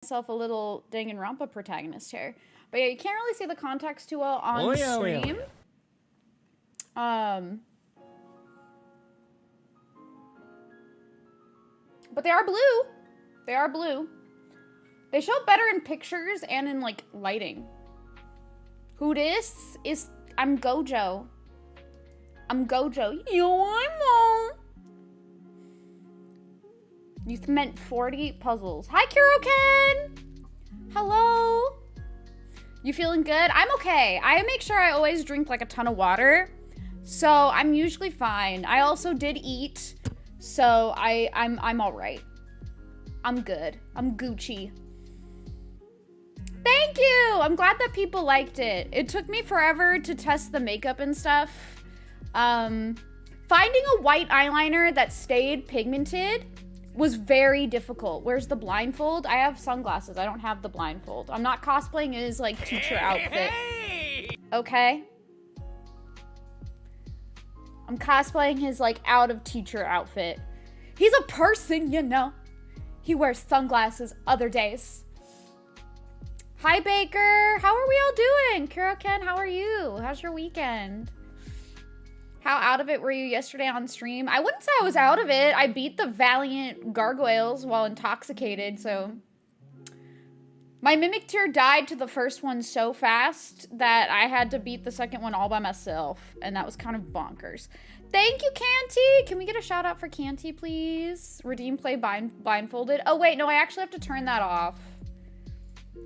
myself a little Danganronpa protagonist here. But yeah, you can't really see the context too well on stream. But they are blue. They are blue. They show up better in pictures and in, like, lighting. Who this is? I'm Gojo. I'm Gojo. Yo, I'm Mo. You've meant 40 puzzles. Hi, Kuroken. Hello. You feeling good? I'm okay. I make sure I always drink, like, a ton of water. So I'm usually fine. I also did eat. So I'm all right. I'm good. I'm Gucci. Thank you. I'm glad that people liked it. It took me forever to test the makeup and stuff. Finding a white eyeliner that stayed pigmented was very difficult. Where's the blindfold? I have sunglasses. I don't have the blindfold. I'm not cosplaying his, like, teacher outfit. Okay? I'm cosplaying his, like, out of teacher outfit. He's a person, you know. He wears sunglasses other days. Hi, Baker. How are we all doing? Kuroken, how are you? How's your weekend? How out of it were you yesterday on stream? I wouldn't say I was out of it. I beat the valiant gargoyles while intoxicated, so... My mimic tier died to the first one so fast that I had to beat the second one all by myself, and that was kind of bonkers. Thank you, Canty! Can we get a shout out for Canty, please? Redeem play blindfolded. Oh, wait, no, I actually have to turn that off.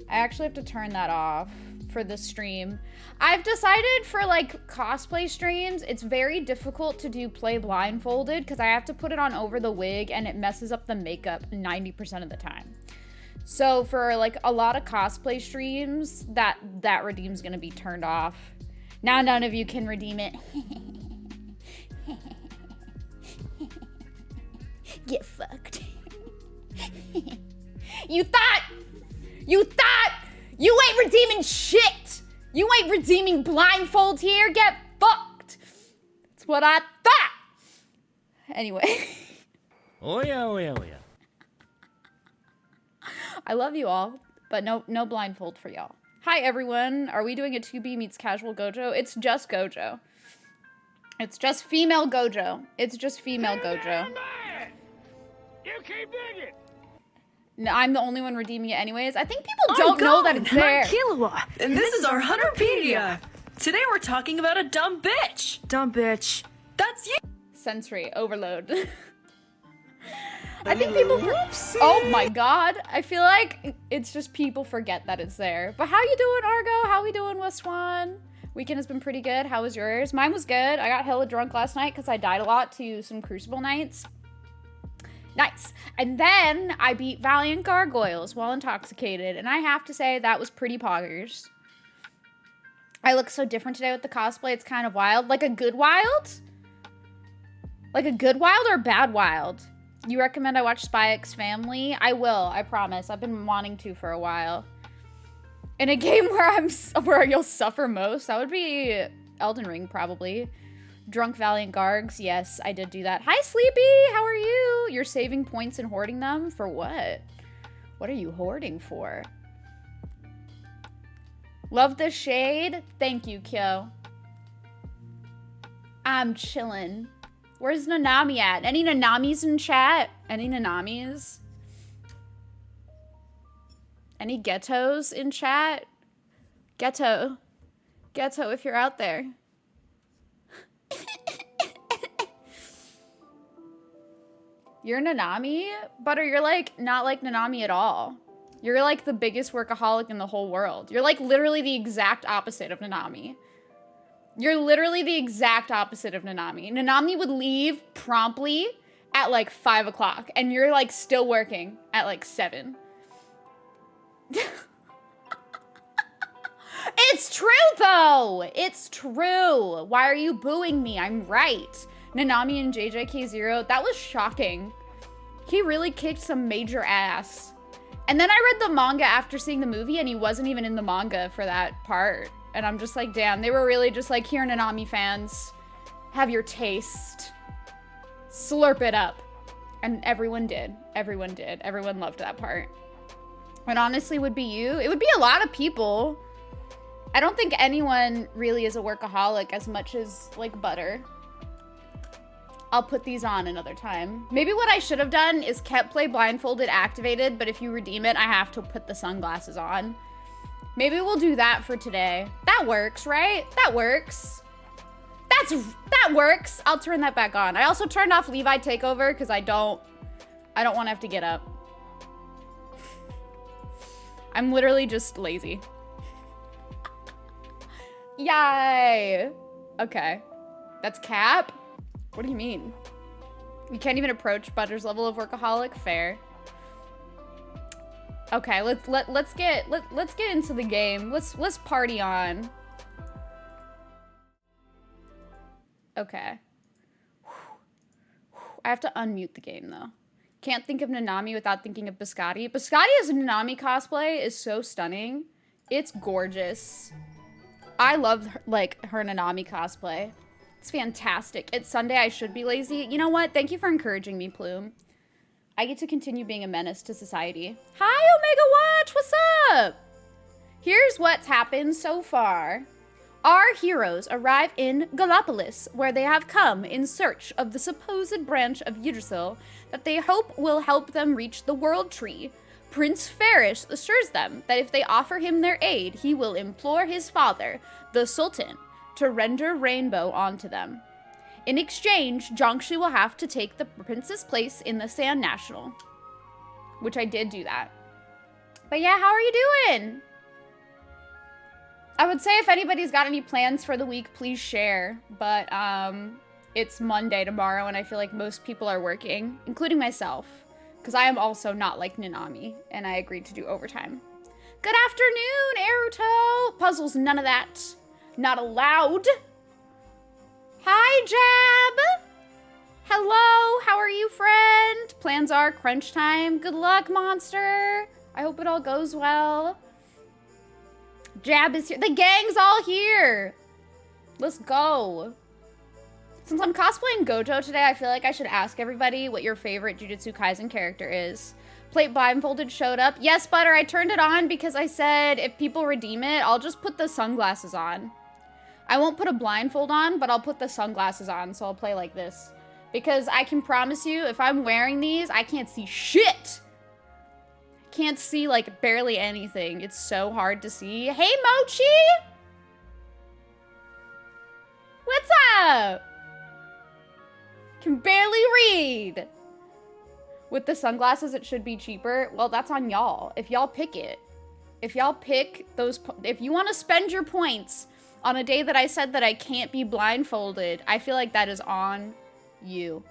I actually have to turn that off for the stream. I've decided for, like, cosplay streams, it's very difficult to do play blindfolded because I have to put it on over the wig and it messes up the makeup 90% of the time. So for, like, a lot of cosplay streams, that redeem's gonna be turned off. Now none of you can redeem it. Get fucked. You thought you ain't redeeming shit. You ain't redeeming blindfold here. Get fucked. That's what I thought. Anyway. Oh yeah, oh yeah, oh yeah. I love you all, but no blindfold for y'all. Hi everyone. Are we doing a 2B meets casual Gojo? It's just Gojo. It's just female Gojo. It's just female Gojo. You keep digging. No, I'm the only one redeeming it anyways. I think people don't know that it's there. I'm Killua, and this is our Hunterpedia. Today we're talking about a dumb bitch. Dumb bitch. That's you. Sensory overload. I think people... Oh my god. I feel like it's just people forget that it's there. But how you doing, Argo? How we doing, West Swan? Weekend has been pretty good. How was yours? Mine was good. I got hella drunk last night because I died a lot to some Crucible nights. Nice. And then I beat Valiant Gargoyles while intoxicated. And I have to say that was pretty poggers. I look so different today with the cosplay. It's kind of wild. Like a good wild? Like a good wild or bad wild? You recommend I watch Spy X Family? I will, I promise. I've been wanting to for a while. In a game where you'll suffer most, that would be Elden Ring probably. Drunk Valiant Gargs, yes, I did do that. Hi Sleepy, how are you? You're saving points and hoarding them? For what? What are you hoarding for? Love the shade? Thank you, Kyo. I'm chillin'. Where's Nanami at? Any Nanamis in chat? Any Nanamis? Any ghettos in chat? Ghetto. Ghetto, if you're out there. You're Nanami? Butter, you're like, not like Nanami at all. You're like the biggest workaholic in the whole world. You're like literally the exact opposite of Nanami. You're literally the exact opposite of Nanami. Nanami would leave promptly at like 5 o'clock and you're like still working at like 7. It's true though. It's true. Why are you booing me? I'm right. Nanami and JJK0, that was shocking. He really kicked some major ass. And then I read the manga after seeing the movie and he wasn't even in the manga for that part. And I'm just like, damn, they were really just like, here Nanami fans, have your taste. Slurp it up. And everyone did. Everyone did. Everyone loved that part. It honestly would be you. It would be a lot of people. I don't think anyone really is a workaholic as much as, like, Butter. I'll put these on another time. Maybe what I should have done is kept Play Blindfolded activated, but if you redeem it, I have to put the sunglasses on. Maybe we'll do that for today. That works, right? That works. That works. I'll turn that back on. I also turned off Levi Takeover because I don't want to have to get up. I'm literally just lazy. Yay. Okay. That's Cap? What do you mean? You can't even approach Butter's level of workaholic? Fair. Okay, let's get into the game. Let's party on. Okay. I have to unmute the game though. Can't think of Nanami without thinking of Biscotti. Biscotti as a Nanami cosplay is so stunning. It's gorgeous. I love her, like her Nanami cosplay. It's fantastic. It's Sunday. I should be lazy. You know what? Thank you for encouraging me, Plume. I get to continue being a menace to society. Hi, Omega Watch. What's up? Here's what's happened so far. Our heroes arrive in Gallipolis, where they have come in search of the supposed branch of Yggdrasil that they hope will help them reach the World Tree. Prince Farish assures them that if they offer him their aid, he will implore his father, the Sultan, to render Rainbow onto them. In exchange, Jiangshi will have to take the prince's place in the Sand National. Which I did do that. But yeah, how are you doing? I would say if anybody's got any plans for the week, please share. But it's Monday tomorrow, and I feel like most people are working, including myself. Because I am also not like Nanami, and I agreed to do overtime. Good afternoon, Aruto! Puzzles, none of that. Not allowed. Hi, Jab! Hello, how are you, friend? Plans are crunch time. Good luck, monster. I hope it all goes well. Jab is here. The gang's all here. Let's go. Since I'm cosplaying Gojo today, I feel like I should ask everybody what your favorite Jujutsu Kaisen character is. Plate Blindfolded showed up. Yes, Butter, I turned it on because I said if people redeem it, I'll just put the sunglasses on. I won't put a blindfold on, but I'll put the sunglasses on, so I'll play like this. Because I can promise you, if I'm wearing these, I can't see shit. I can't see, like, barely anything. It's so hard to see. Hey, Mochi! What's up? Can barely read. With the sunglasses, it should be cheaper. Well, that's on y'all. If y'all pick it. If y'all pick those... If you want to spend your points on a day that I said that I can't be blindfolded, I feel like that is on you.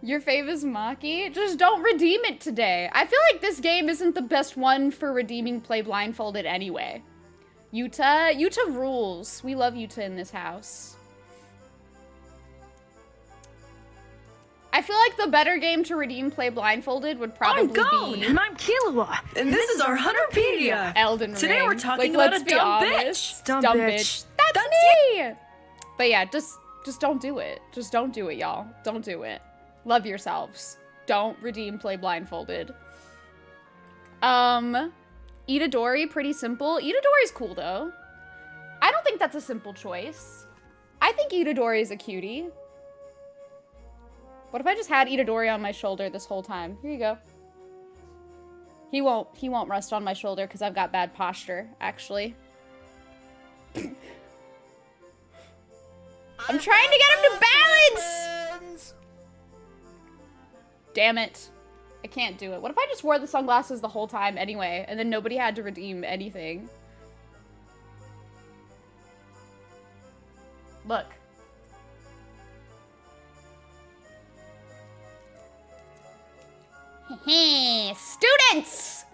Your fave is Maki? Just don't redeem it today. I feel like this game isn't the best one for redeeming Play Blindfolded anyway. Yuta rules. We love Yuta in this house. I feel like the better game to redeem Play Blindfolded would probably be... I'm Gon, and I'm Killua, and this is our Hunterpedia. Elden Ring. Today we're talking about a dumb bitch. Dumb bitch. That's me! But yeah, just don't do it. Just don't do it, y'all. Don't do it. Love yourselves. Don't redeem Play Blindfolded. Itadori, pretty simple. Itadori's cool, though. I don't think that's a simple choice. I think Itadori is a cutie. What if I just had Itadori on my shoulder this whole time? Here you go. He won't rest on my shoulder because I've got bad posture, actually. I'm trying to get him to balance! Damn it. I can't do it. What if I just wore the sunglasses the whole time anyway, and then nobody had to redeem anything? Look. Students!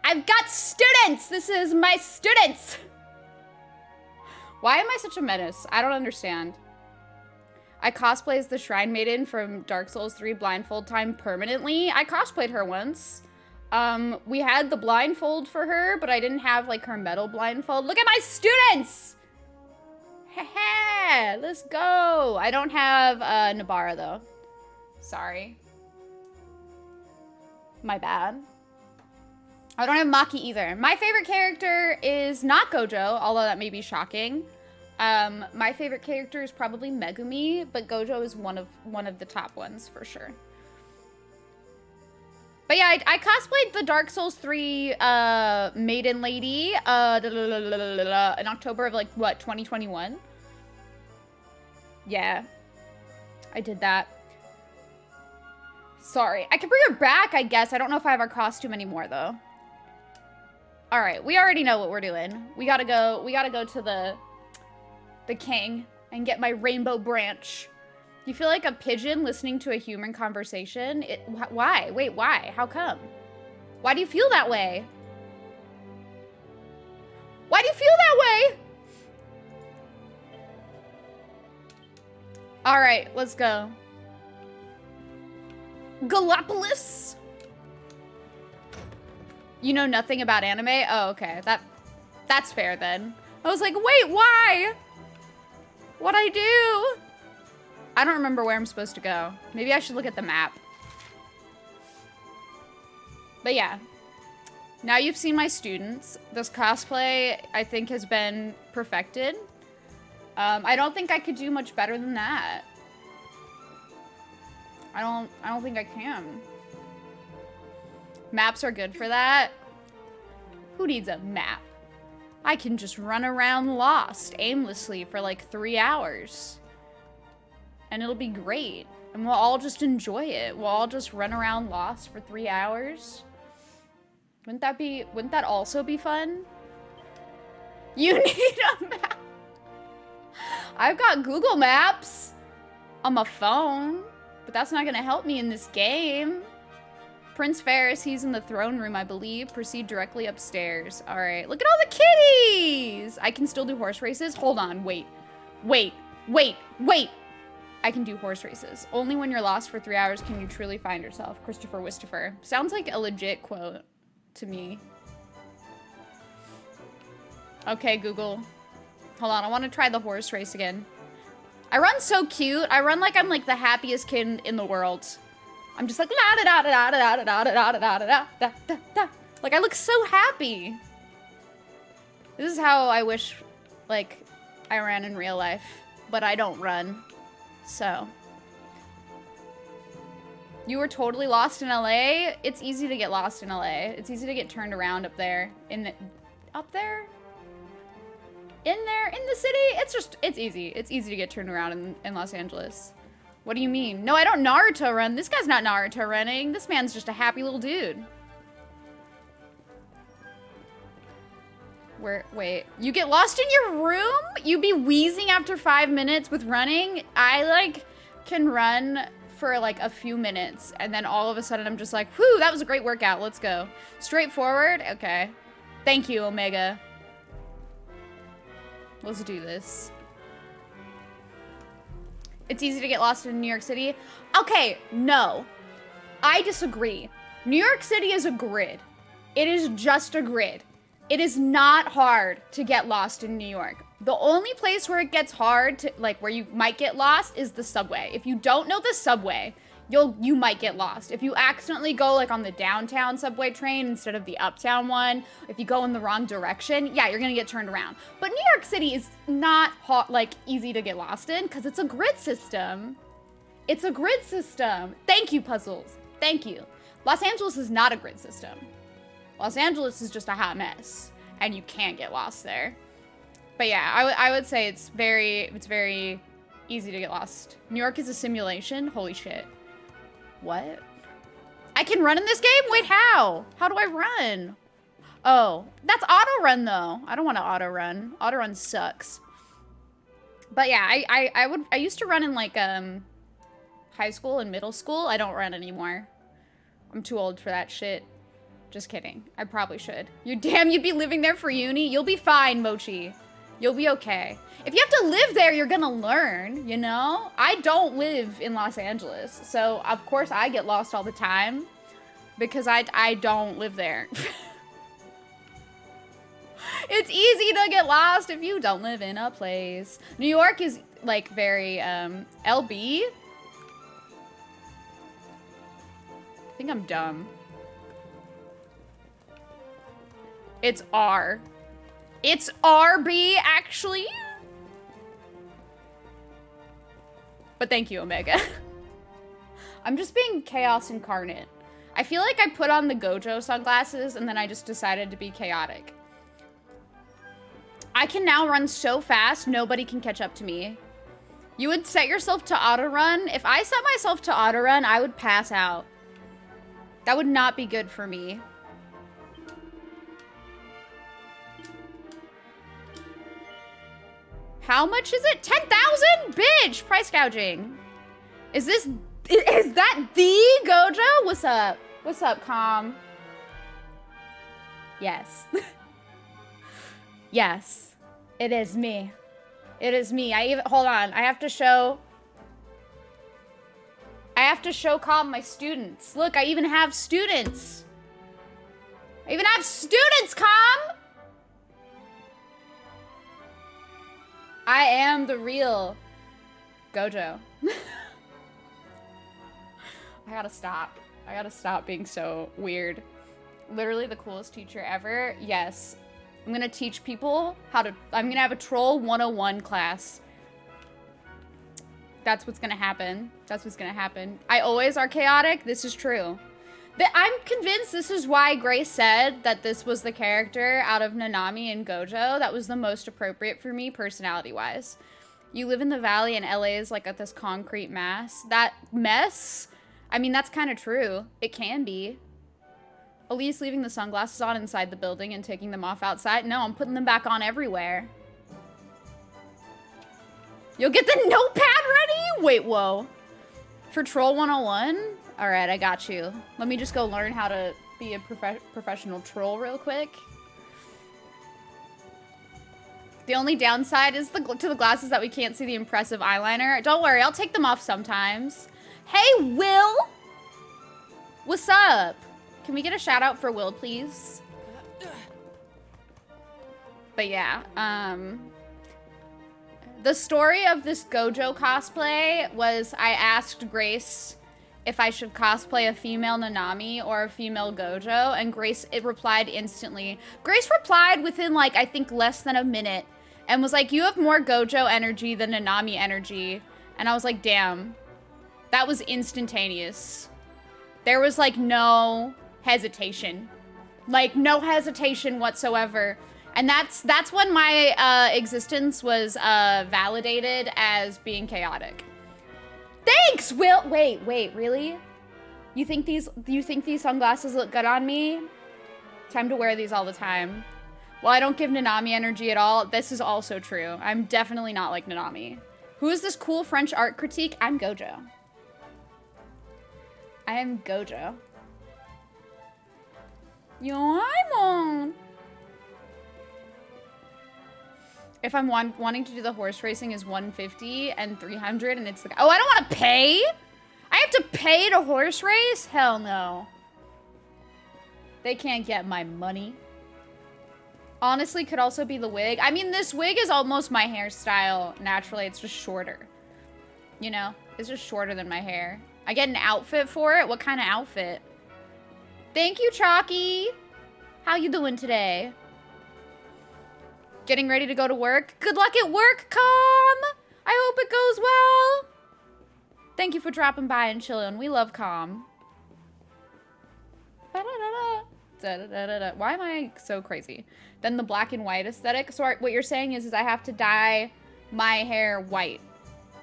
I've got students! This is my students! Why am I such a menace? I don't understand. I cosplay as the Shrine Maiden from Dark Souls 3 blindfold time permanently. I cosplayed her once. We had the blindfold for her, but I didn't have, like, her metal blindfold. Look at my students! Heh, let's go. I don't have, Nabara, though. Sorry. My bad. I don't have Maki either. My favorite character is not Gojo, although that may be shocking. My favorite character is probably Megumi, but Gojo is one of the top ones for sure. But yeah, I cosplayed the Dark Souls 3 maiden lady in October of like what, 2021? Yeah. I did that. Sorry. I can bring her back, I guess. I don't know if I have our costume anymore though. All right, we already know what we're doing. We gotta go to the king and get my rainbow branch. You feel like a pigeon listening to a human conversation? Why? Wait, why? How come? Why do you feel that way? Why do you feel that way? All right, let's go. Gallipolis. You know nothing about anime? Oh, okay. That's fair then. I was like, wait, why? What'd I do? I don't remember where I'm supposed to go. Maybe I should look at the map. But yeah. Now you've seen my students. This cosplay, I think, has been perfected. I don't think I could do much better than that. I don't think I can. Maps are good for that. Who needs a map? I can just run around lost aimlessly for like 3 hours. And it'll be great. And we'll all just enjoy it. We'll all just run around lost for 3 hours. Wouldn't that also be fun? You need a map. I've got Google Maps on my phone, but that's not gonna help me in this game. Prince Ferris, he's in the throne room, I believe. Proceed directly upstairs. All right, look at all the kitties. I can still do horse races. Hold on, wait. I can do horse races. Only when you're lost for 3 hours can you truly find yourself. Christopher Wistifer. Sounds like a legit quote to me. Okay, Google. Hold on, I want to try the horse race again. I run so cute. I run like I'm like the happiest kid in the world. I'm just like la da da da da da da da da da da da da da. Like I look so happy. This is how I wish like I ran in real life, but I don't run. So you were totally lost in LA? It's easy to get lost in LA. It's easy to get turned around up there. In the city, it's easy. It's easy to get turned around in Los Angeles. What do you mean? No, I don't Naruto run. This guy's not Naruto running. This man's just a happy little dude. Wait, you get lost in your room? You be wheezing after 5 minutes with running? I like can run for like a few minutes and then all of a sudden I'm just like, whew, that was a great workout. Let's go. Straight forward? Okay. Thank you, Omega. Let's do this. It's easy to get lost in New York City. Okay, no. I disagree. New York City is a grid. It is just a grid. It is not hard to get lost in New York. The only place where it gets hard to, like, where you might get lost is the subway. If you don't know the subway, you might get lost. If you accidentally go like on the downtown subway train instead of the uptown one, if you go in the wrong direction, yeah, you're gonna get turned around. But New York City is not like easy to get lost in because it's a grid system. It's a grid system. Thank you, puzzles. Thank you. Los Angeles is not a grid system. Los Angeles is just a hot mess and you can't get lost there. But yeah, I would say it's very easy to get lost. New York is a simulation. Holy shit. What? I can run in this game? Wait, how? How do I run? Oh, that's auto run though. I don't want to auto run. Auto run sucks. But yeah, I used to run in like high school and middle school. I don't run anymore. I'm too old for that shit. Just kidding. I probably should. You'd be living there for uni? You'll be fine, Mochi. You'll be okay. If you have to live there, you're gonna learn, you know? I don't live in Los Angeles, so of course I get lost all the time because I don't live there. It's easy to get lost if you don't live in a place. New York is like very, LB? I think I'm dumb. It's R. It's RB, actually. But thank you, Omega. I'm just being chaos incarnate. I feel like I put on the Gojo sunglasses and then I just decided to be chaotic. I can now run so fast, nobody can catch up to me. You would set yourself to auto run. If I set myself to auto run, I would pass out. That would not be good for me. How much is it? 10,000? Bitch, price gouging. Is that the Gojo? What's up? What's up, Calm? Yes. Yes, it is me. It is me. Hold on. I have to show Calm my students. Look, I even have students. I even have students, Calm. I am the real Gojo. I gotta stop. I gotta stop being so weird. Literally the coolest teacher ever. Yes. I'm gonna teach people I'm gonna have a troll 101 class. That's what's gonna happen. That's what's gonna happen. I always are chaotic. This is true. I'm convinced this is why Grace said that this was the character out of Nanami and Gojo that was the most appropriate for me personality-wise. You live in the valley and LA is like at this concrete mass. That mess, I mean, that's kind of true. It can be. Elise leaving the sunglasses on inside the building and taking them off outside. No, I'm putting them back on everywhere. You'll get the notepad ready? Wait, whoa. For Troll 101? All right, I got you. Let me just go learn how to be a professional troll real quick. The only downside is to the glasses that we can't see the impressive eyeliner. Don't worry, I'll take them off sometimes. Hey, Will! What's up? Can we get a shout out for Will, please? But yeah, the story of this Gojo cosplay was I asked Grace if I should cosplay a female Nanami or a female Gojo, and Grace replied instantly. Grace replied within like, I think less than a minute and was like, you have more Gojo energy than Nanami energy. And I was like, damn, that was instantaneous. There was like no hesitation, like no hesitation whatsoever. And that's when my existence was validated as being chaotic. Thanks, Will. Wait, really? You think these sunglasses look good on me? Time to wear these all the time. Well, I don't give Nanami energy at all. This is also true. I'm definitely not like Nanami. Who is this cool French art critique? I'm Gojo. I am Gojo. Yo, I'm on. If I'm wanting to do the horse racing is 150 and 300 and it's like, oh, I don't want to pay? I have to pay to horse race? Hell no. They can't get my money. Honestly, could also be the wig. I mean, this wig is almost my hairstyle naturally. It's just shorter. You know, it's just shorter than my hair. I get an outfit for it. What kind of outfit? Thank you, Chalky. How you doing today? Getting ready to go to work? Good luck at work, Calm. I hope it goes well. Thank you for dropping by and chilling. We love Calm. Why am I so crazy? Then the black and white aesthetic. So what you're saying is I have to dye my hair white,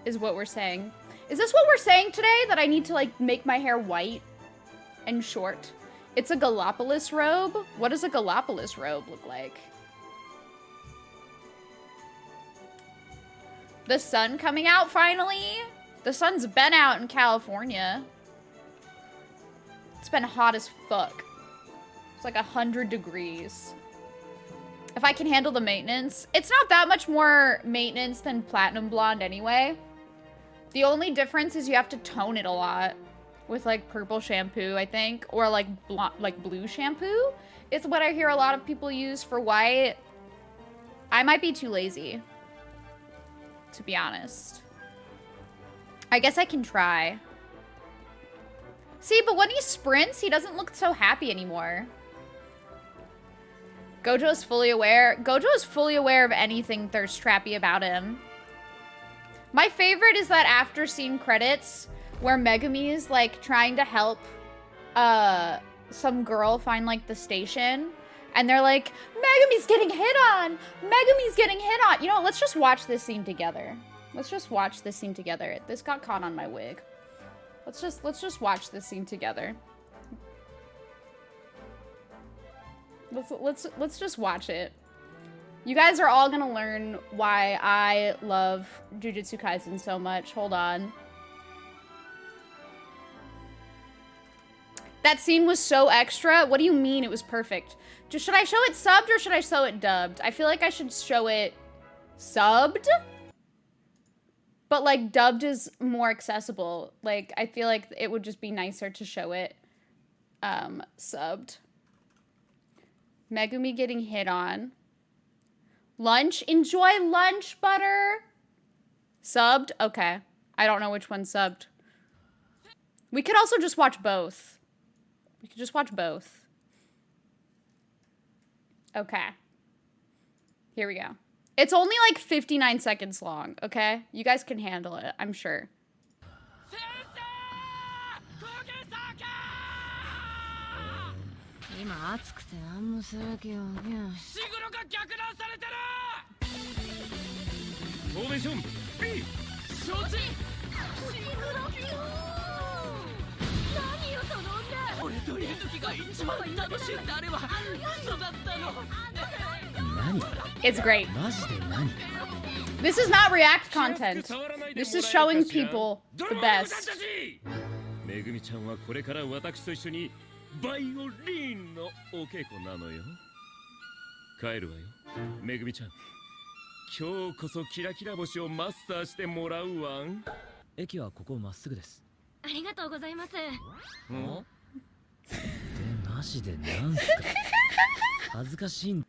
is what we're saying. Is this what we're saying today? That I need to like make my hair white and short? It's a Galapagos robe. What does a Galapagos robe look like? The sun coming out finally? The sun's been out in California. It's been hot as fuck. It's like 100 degrees. If I can handle the maintenance. It's not that much more maintenance than Platinum Blonde anyway. The only difference is you have to tone it a lot with like purple shampoo, I think, or like blue shampoo. It's what I hear a lot of people use for white. I might be too lazy, to be honest. I guess I can try. See, but when he sprints, he doesn't look so happy anymore. Gojo's fully aware. Gojo's fully aware of anything thirst trappy about him. My favorite is that after scene credits where Megumi is like trying to help some girl find like the station, and they're like, Megumi's getting hit on! Megumi's getting hit on! You know what, let's just watch this scene together. Let's just watch this scene together. This got caught on my wig. Let's just watch this scene together. Let's just watch it. You guys are all gonna learn why I love Jujutsu Kaisen so much. Hold on. That scene was so extra. What do you mean it was perfect? Should I show it subbed or should I show it dubbed? I feel like I should show it subbed. But like dubbed is more accessible. Like I feel like it would just be nicer to show it subbed. Megumi getting hit on. Lunch? Enjoy lunch, butter. Subbed? Okay. I don't know which one's subbed. We could also just watch both. We could just watch both. Okay. Here we go. It's only like 59 seconds long, okay? You guys can handle it, I'm sure. It's great. This is not react content. This is showing people the best. めぐみちゃんはこれから私と一緒にバイオリンのお稽古なのよ。帰るわよ、めぐみちゃん。今日こそキラキラ星をマスターしてもらうわん。駅はここまっすぐです。ありがとうございます。ん？でマジでなんすか。恥ずかしいん。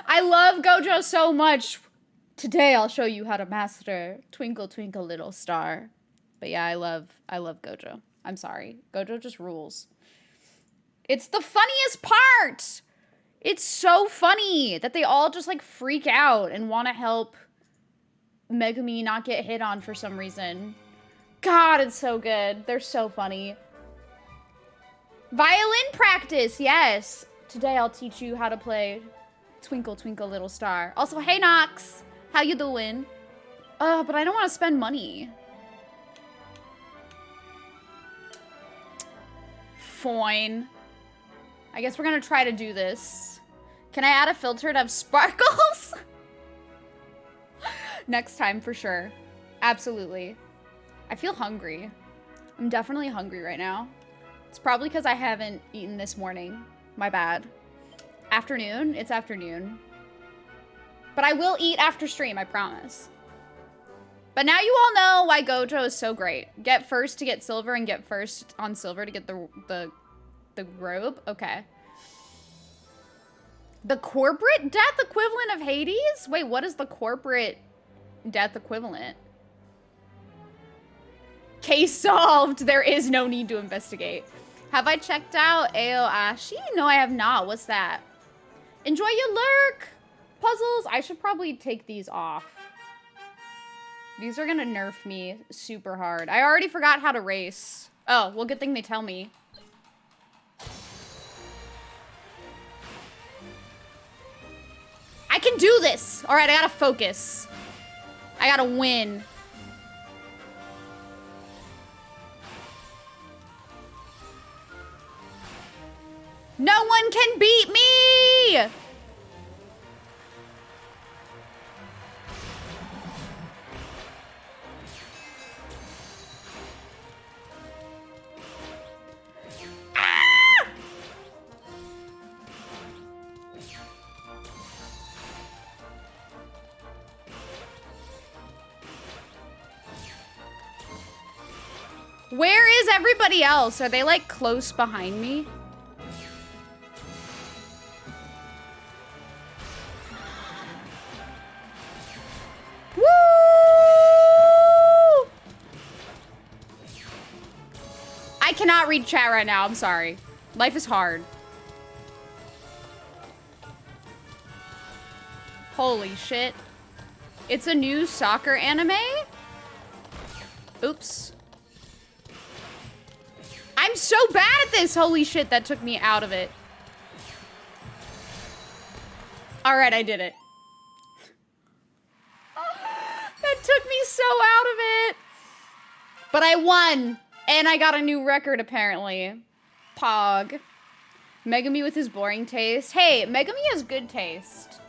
I love Gojo so much. Today I'll show you how to master Twinkle Twinkle Little Star. But yeah, I love Gojo. I'm sorry. Gojo just rules. It's the funniest part. It's so funny that they all just like freak out and want to help Megumi not get hit on for some reason. God, it's so good. They're so funny. Violin practice, yes. Today I'll teach you how to play Twinkle Twinkle Little Star. Also, hey Nox, how you doing? But I don't want to spend money. Fine. I guess we're gonna try to do this. Can I add a filter to have sparkles? Next time for sure. Absolutely. I feel hungry. I'm definitely hungry right now. It's probably because I haven't eaten this morning. My bad. Afternoon? It's afternoon. But I will eat after stream, I promise. But now you all know why Gojo is so great. Get first to get silver and get first on silver to get the robe? Okay. The corporate death equivalent of Hades? Wait, what is the corporate death equivalent? Case solved. There is no need to investigate. Have I checked out Aoashi? No, I have not. What's that? Enjoy your lurk. Puzzles. I should probably take these off. These are gonna nerf me super hard. I already forgot how to race. Oh, well, good thing they tell me. I can do this. All right, I gotta focus. I gotta win. No one can beat me! Ah! Where is everybody else? Are they like close behind me? Woo! I cannot read chat right now. I'm sorry. Life is hard. Holy shit. It's a new soccer anime? Oops. I'm so bad at this! Holy shit, that took me out of it. Alright, I did it. That took me so out of it. But I won. And I got a new record, apparently. Pog. Megumi with his boring taste. Hey, Megumi has good taste.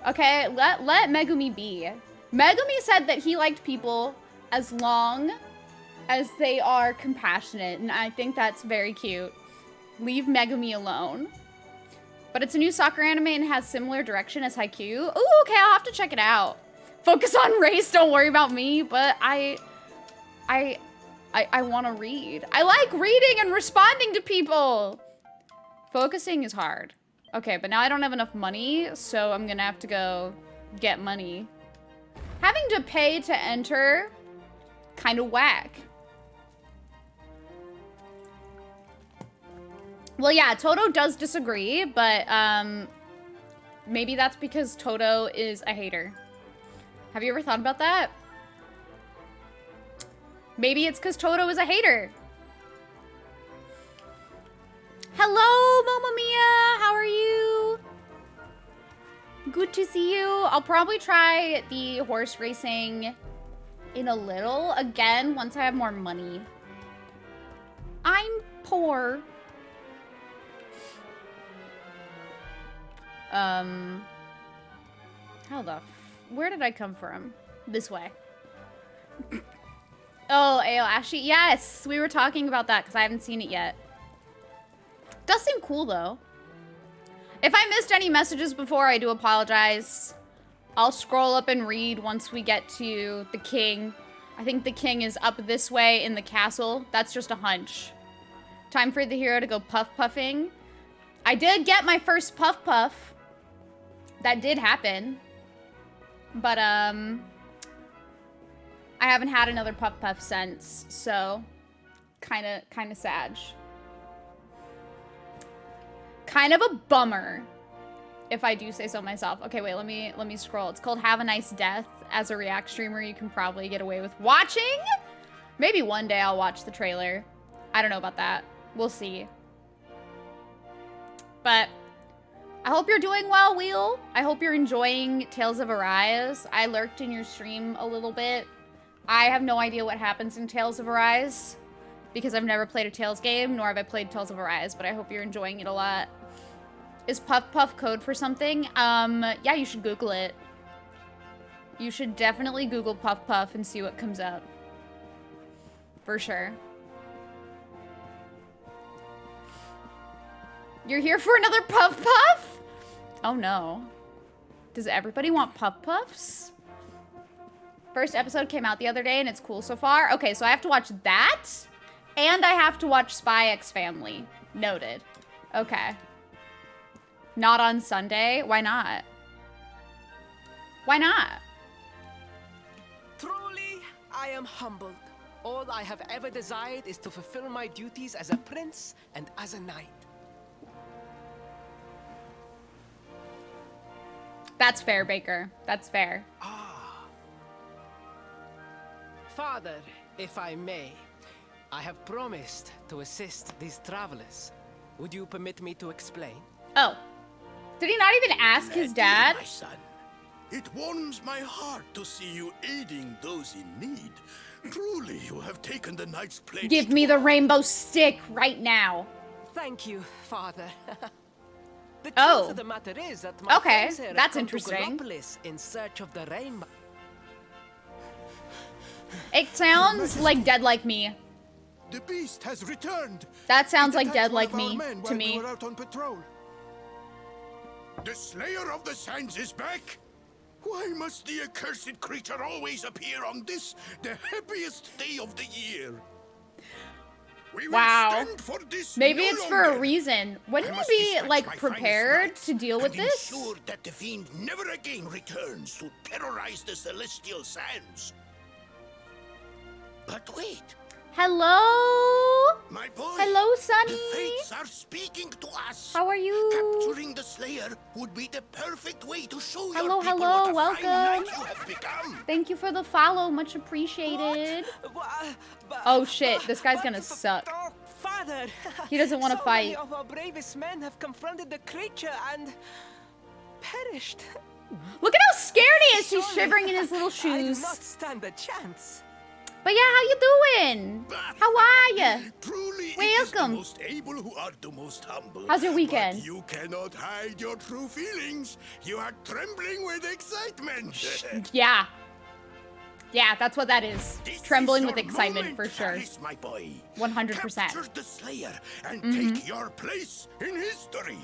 Okay, let Megumi be. Megumi said that he liked people as long as they are compassionate, and I think that's very cute. Leave Megumi alone. But it's a new soccer anime and has similar direction as Haikyuu. Ooh, okay, I'll have to check it out. Focus on race, don't worry about me, but I want to read. I like reading and responding to people. Focusing is hard. Okay, but now I don't have enough money, so I'm gonna have to go get money. Having to pay to enter, kind of whack. Well, yeah, Toto does disagree, but maybe that's because Toto is a hater. Have you ever thought about that? Maybe it's because Toto is a hater. Hello, Momo Mia. How are you? Good to see you. I'll probably try the horse racing in a little. Again, once I have more money. I'm poor. Where did I come from? This way. Oh, Ayo Ashi. Yes, we were talking about that because I haven't seen it yet. Does seem cool though. If I missed any messages before, I do apologize. I'll scroll up and read once we get to the king. I think the king is up this way in the castle. That's just a hunch. Time for the hero to go puffing. I did get my first puff. That did happen. But, I haven't had another puff since, so kinda sad. Kind of a bummer, if I do say so myself. Okay, wait, let me scroll. It's called Have a Nice Death. As a React streamer, you can probably get away with watching. Maybe one day I'll watch the trailer. I don't know about that. We'll see. But I hope you're doing well, Wheel. I hope you're enjoying Tales of Arise. I lurked in your stream a little bit. I have no idea what happens in Tales of Arise because I've never played a Tales game, nor have I played Tales of Arise, but I hope you're enjoying it a lot. Is Puff code for something? Yeah, you should Google it. You should definitely Google Puff and see what comes up. For sure. You're here for another Puff? Oh no. Does everybody want Puffs? First episode came out the other day and it's cool so far. Okay, so I have to watch that and I have to watch Spy X Family. Noted. Okay. Not on Sunday? Why not? Why not? Truly, I am humbled. All I have ever desired is to fulfill my duties as a prince and as a knight. That's fair, Baker. That's fair. Ah. Father, if I may, I have promised to assist these travelers. Would you permit me to explain? Oh. Did he not even ask his dad? My son, it warms my heart to see you aiding those in need. Truly, you have taken the knight's place. Give me the rainbow stick right now. Thank you, Father. The truth Oh. of the matter is that my Okay, friends here have that's come interesting. to Gallopolis in search of the rainbow. It sounds like Dead Like Me. The beast has returned. That sounds It like attacked Dead one Like of our Me men to while me. We were out on patrol. The Slayer of the Sands is back. Why must the accursed creature always appear on this, the happiest day of the year? We will Wow. stand for this Maybe no it's for a longer. reason. I Wouldn't must you be, dispatch like, my finest prepared knights to deal with and this? ensure that the fiend never again returns to terrorize the celestial sands. But wait, Hello? my boy. Hello, The Sunny. fates are speaking to us. How are you? Capturing the the Slayer would be the perfect way to show Hello, your people hello, what a fine welcome. knight you have become. Thank you for the follow, much appreciated. Oh shit, this guy's gonna suck. Oh, Father! He doesn't want to So fight. many of our bravest men have confronted the creature and perished. Look at how scared he is. He's Surely shivering in his little I do shoes. not stand a chance. But yeah, how you doing? How are ya? Truly, it is the Welcome. most able who are the most humble. How's your weekend? But you cannot hide your true feelings. You are trembling with excitement. Yeah. Yeah, that's what that is. This Trembling is with your excitement moment, for sure. Paris, my boy. 100%. Capture the Slayer and take your place in history.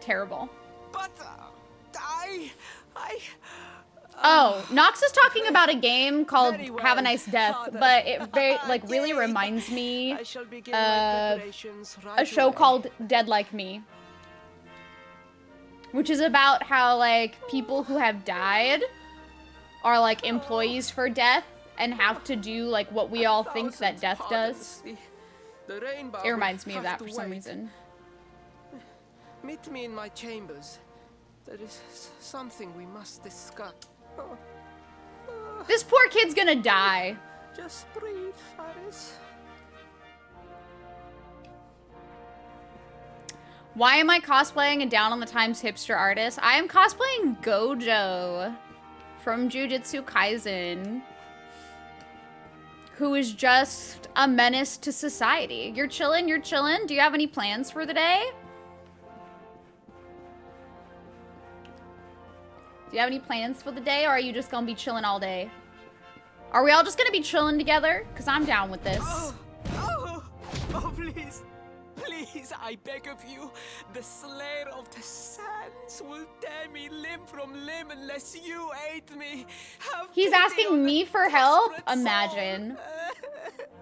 Terrible. But I Oh, Nox is talking about a game called Very well, Have a Nice Death, Father. but it really Yay. reminds me I shall begin of my preparations right a show away. called Dead Like Me, which is about how like people who have died are like employees for death and have to do like what we all think that death does. The rainbow It reminds me of will that have for to some wait. reason. Meet me in my chambers. There is something we must discuss. This poor kid's gonna die. Just breathe, Faris. Why am I cosplaying a Down on the Times hipster artist? I am cosplaying Gojo from Jujutsu Kaisen, who is just a menace to society. You're chillin', you're chillin'. Do you have any plans for the day? Do you have any plans for the day, or are you just gonna be chilling all day? Are we all just gonna be chilling together? Because I'm down with this. Oh, please. Please, I beg of you. The Slayer of the Sands will tear me limb from limb unless you aid me. Have He's pity asking on me the for help? desperate soul. Imagine.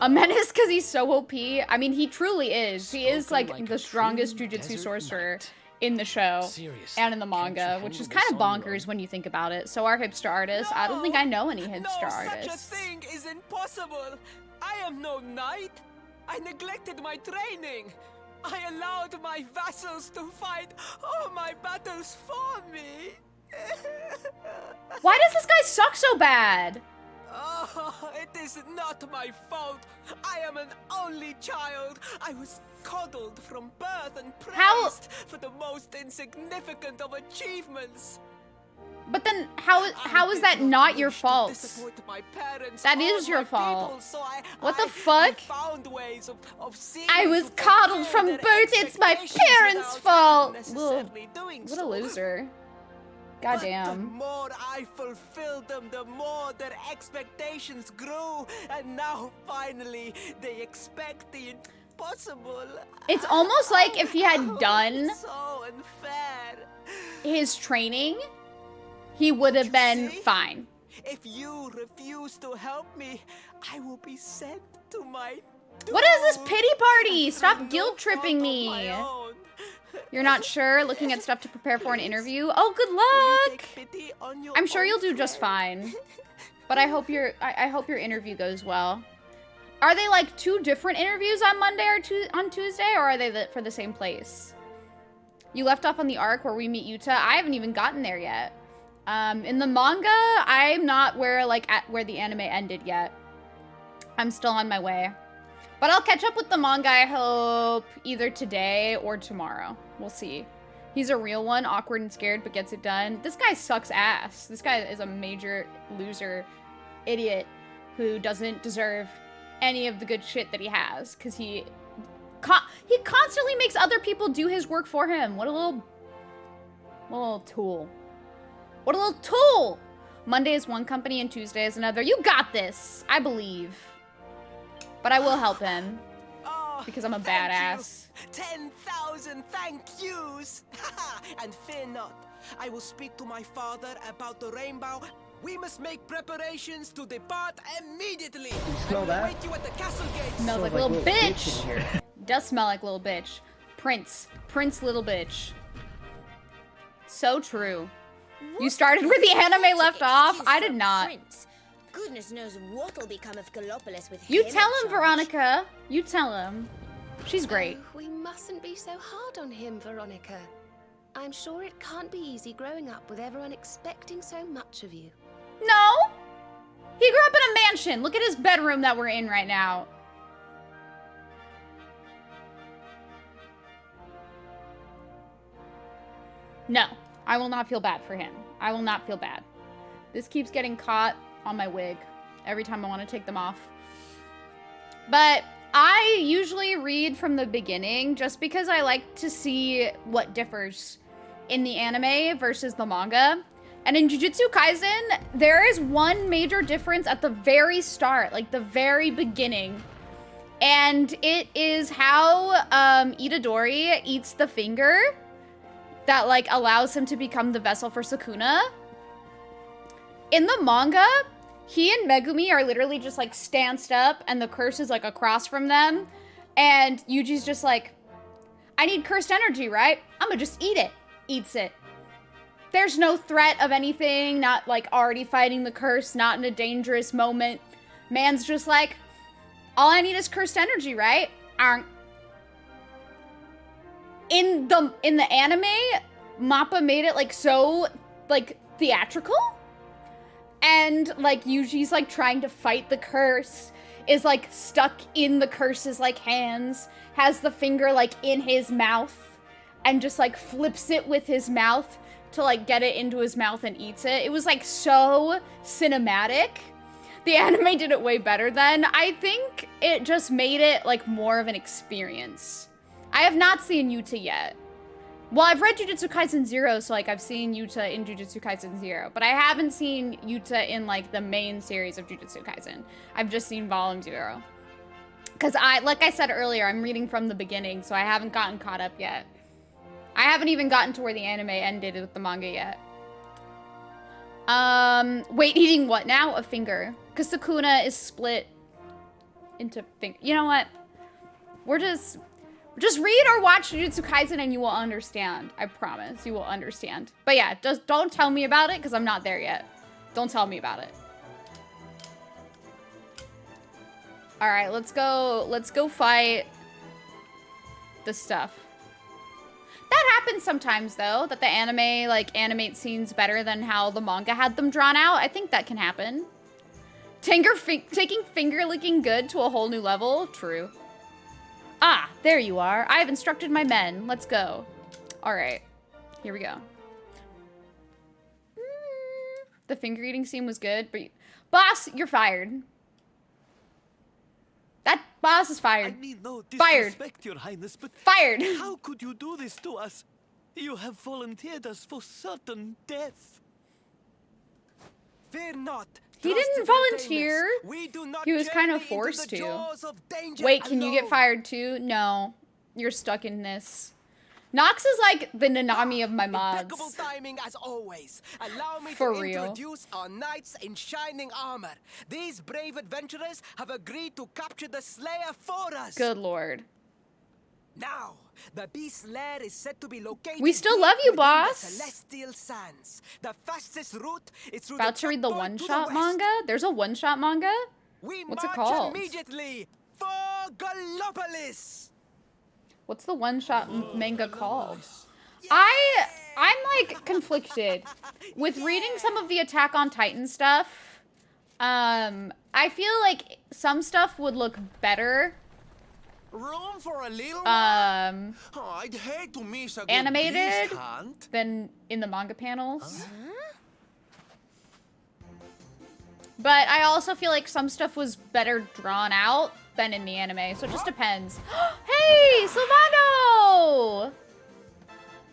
A menace because he's so OP. I mean, he truly is. He is Spoken like like the a strongest true jujutsu desert sorcerer knight. in the show Seriously, and in the can't you manga, which is handle kind of this on your bonkers own? when you think about it. So our hipster artist, I don't think I know any hipster No, artists. such a thing is impossible. I am no knight. I neglected my training. I allowed my vassals to fight all my battles for me. Why does this guy suck so bad? Oh, it is not my fault. I am an only child. I was coddled from birth and praised How- for the most insignificant of achievements. But then how I is did that not your wish to fault? disappoint my parents That or is your my fault. people, so What the I fuck? found ways of seeing I to was fulfill coddled from their birth. It's my expectations parents' without fault. necessarily doing What a so. loser. But the Goddamn. more I fulfilled them, the more their expectations grew, and now finally they expect the impossible. It's almost like if he had Oh, done so unfair. his training, he would have You been see? fine. If you refuse to help me, I will be sent to my What is this doom. pity party? Through Stop no guilt tripping fault of me. my own. You're not sure? Looking at stuff to prepare for an interview? Oh, good Will you luck! take pity on your I'm sure own you'll do just friend? fine. But I hope I hope your interview goes well. Are they like two different interviews on Monday or on Tuesday, or are they for the same place? You left off on the arc where we meet Yuta. I haven't even gotten there yet. In the manga, I'm not where the anime ended yet. I'm still on my way. But I'll catch up with the manga, I hope, either today or tomorrow. We'll see. He's a real one, awkward and scared, but gets it done. This guy sucks ass. This guy is a major loser, idiot, who doesn't deserve any of the good shit that he has, because he constantly makes other people do his work for him. What a little tool. What a little tool! Monday is one company and Tuesday is another. You got this! I believe. But I will help him. Oh, Because I'm a thank badass. you. 10,000 thank yous. And fear not. I will speak to my father about the rainbow. We must make preparations to depart immediately. smell I will that? wait you at the castle gates. Smells like a little bitch. Does smell like little bitch. Prince little bitch. So true. You started where the anime left off? I did not. Prince. Goodness knows what'll become of Gallopolis with You him tell in him, charge. Veronica. You tell him. She's great. Oh, we mustn't be so hard on him, Veronica. I'm sure it can't be easy growing up with everyone expecting so much of you. No! He grew up in a mansion. Look at his bedroom that we're in right now. No, I will not feel bad for him. I will not feel bad. This keeps getting caught on my wig every time I want to take them off. But I usually read from the beginning just because I like to see what differs in the anime versus the manga. And in Jujutsu Kaisen, there is one major difference at the very start, like the very beginning. And it is how Itadori eats the finger that like allows him to become the vessel for Sukuna. In the manga, he and Megumi are literally just like stanced up and the curse is like across from them. And Yuji's just like, I need cursed energy, right? I'm gonna just eat it. Eats it. There's no threat of anything, not like already fighting the curse, not in a dangerous moment. Man's just like, all I need is cursed energy, right? In the anime, Mappa made it like so like theatrical. And like Yuji's like trying to fight the curse, is like stuck in the curse's like hands, has the finger like in his mouth, and just like flips it with his mouth to like get it into his mouth and eats it. It was like so cinematic. The anime did it way better then. I think it just made it like more of an experience. I have not seen Yuta yet. Well, I've read Jujutsu Kaisen 0, so like I've seen Yuta in Jujutsu Kaisen 0, but I haven't seen Yuta in like the main series of Jujutsu Kaisen. I've just seen Volume 0. Because like I said earlier, I'm reading from the beginning, so I haven't gotten caught up yet. I haven't even gotten to where the anime ended with the manga yet. Wait, eating what now? A finger. Because Sukuna is split into finger. You know what? Just read or watch Jujutsu Kaisen and you will understand. I promise, you will understand. But yeah, just don't tell me about it because I'm not there yet. Don't tell me about it. All right, let's go fight the stuff. That happens sometimes though, that the anime like animates scenes better than how the manga had them drawn out. I think that can happen. Taking finger licking good to a whole new level, true. Ah, there you are. I have instructed my men. Let's go. All right, here we go. The finger eating scene was good, but Boss, you're fired. That boss is fired. I mean no Fired. disrespect, Your Highness, but Fired. how could you do this to us? You have volunteered us for certain death. Fear not. He Trust didn't in your volunteer. daemons. We do not He was kind of journey into forced the to. jaws of danger Wait, can you get alone. fired too? No, you're stuck in this. Nox is like the Nanami of my Impeccable mods. timing as always. Allow me For to real. introduce our knights in shining armor. These brave adventurers have agreed to capture the Slayer for us. Good lord. Now, the beast's lair is said to be located. We still deep love you, within boss. The celestial sands. The fastest route is through About the to read the checkpoint to one-shot west. manga? There's a one-shot manga? We What's it march called? immediately for Gallopolis. What's the one-shot manga called? I'm like conflicted with reading some of the Attack on Titan stuff. I feel like some stuff would look better Room for a little Um, I'd hate to miss a good animated? beast hunt. than in the manga panels. But I also feel like some stuff was better drawn out than in the anime, so it just depends. Hey, Silvano!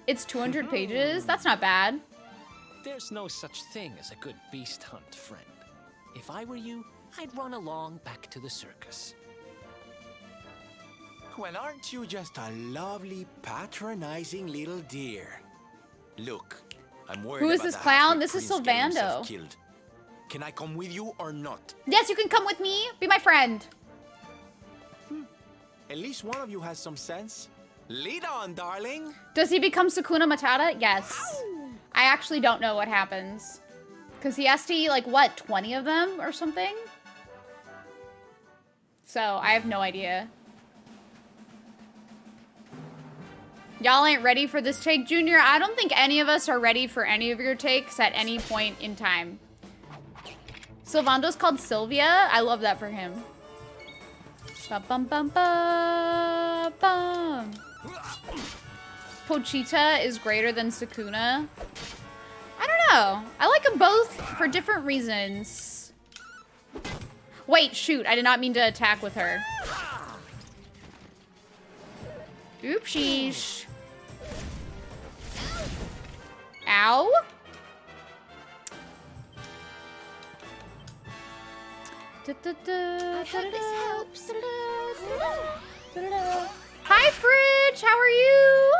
It's 200 pages? That's not bad. There's no such thing as a good beast hunt, friend. If I were you, I'd run along back to the circus. Well, aren't you just a lovely, patronizing little dear? Look, I'm worried Who is about this the clown? halfway This is prince getting himself Sylvando. killed. Can I come with you or not? Yes, you can come with me. Be my friend. At least one of you has some sense. Lead on, darling. Does he become Sukuna Matata? Yes. I actually don't know what happens. Because he has to eat, like, what, 20 of them or something? So, I have no idea. Y'all ain't ready for this take, Junior. I don't think any of us are ready for any of your takes at any point in time. Sylvando's called Sylvia. I love that for him. Ba-bum-bum-ba-bum. Pochita is greater than Sukuna. I don't know. I like them both for different reasons. Wait, shoot. I did not mean to attack with her. Oopsies. Ow. I hope this helps. Hi, Fridge. How are you?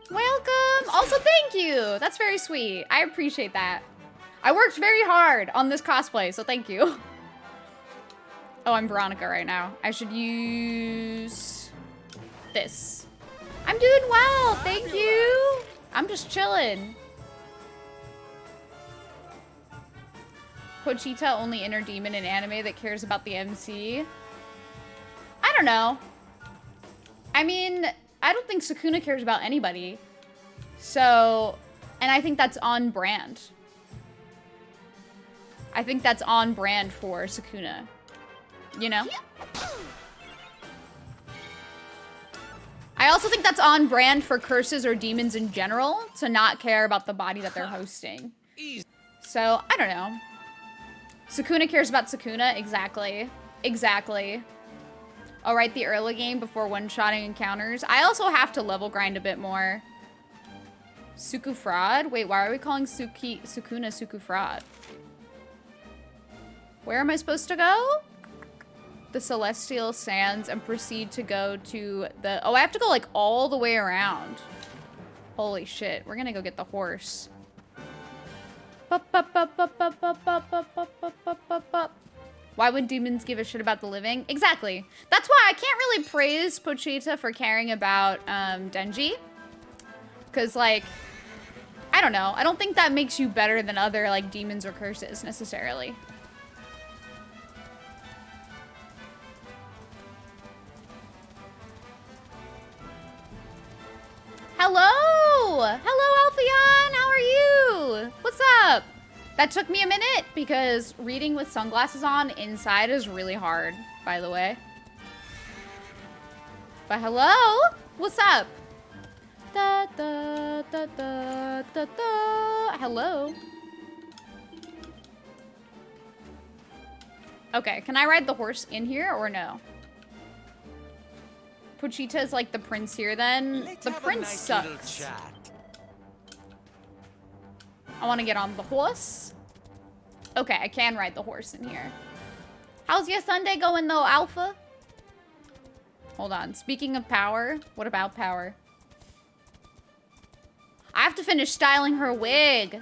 Welcome. Also, thank you. That's very sweet. I appreciate that. I worked very hard on this cosplay, so thank you. Oh, I'm Veronica right now. I should use this. I'm doing well. Thank you. I'm just chilling. Pochita, only inner demon in anime that cares about the MC. I don't know. I mean, I don't think Sukuna cares about anybody. So, and I think that's on brand. I think that's on brand for Sukuna. You know? I also think that's on brand for curses or demons in general to not care about the body that they're hosting. So, I don't know. Sukuna cares about Sukuna. Exactly. Exactly. I'll write the early game before one-shotting encounters. I also have to level grind a bit more. Suku Fraud? Wait, why are we calling Sukuna Suku Fraud? Where am I supposed to go? The Celestial Sands and proceed to go to the... Oh, I have to go like all the way around. Holy shit. We're gonna go get the horse. Why would demons give a shit about the living? Exactly. That's why I can't really praise Pochita for caring about Denji. Because, like, I don't know. I don't think that makes you better than other, like, demons or curses, necessarily. Hello! Hello, Alpheon! How are you? What's up? That took me a minute because reading with sunglasses on inside is really hard, by the way. But hello? What's up? Da, da, da, da, da, da. Hello? Okay, can I ride the horse in here or no? Pochita is like the prince here then. The prince sucks. I want to get on the horse. Okay, I can ride the horse in here. How's your Sunday going though, Alpha? Hold on. Speaking of power, what about power? I have to finish styling her wig.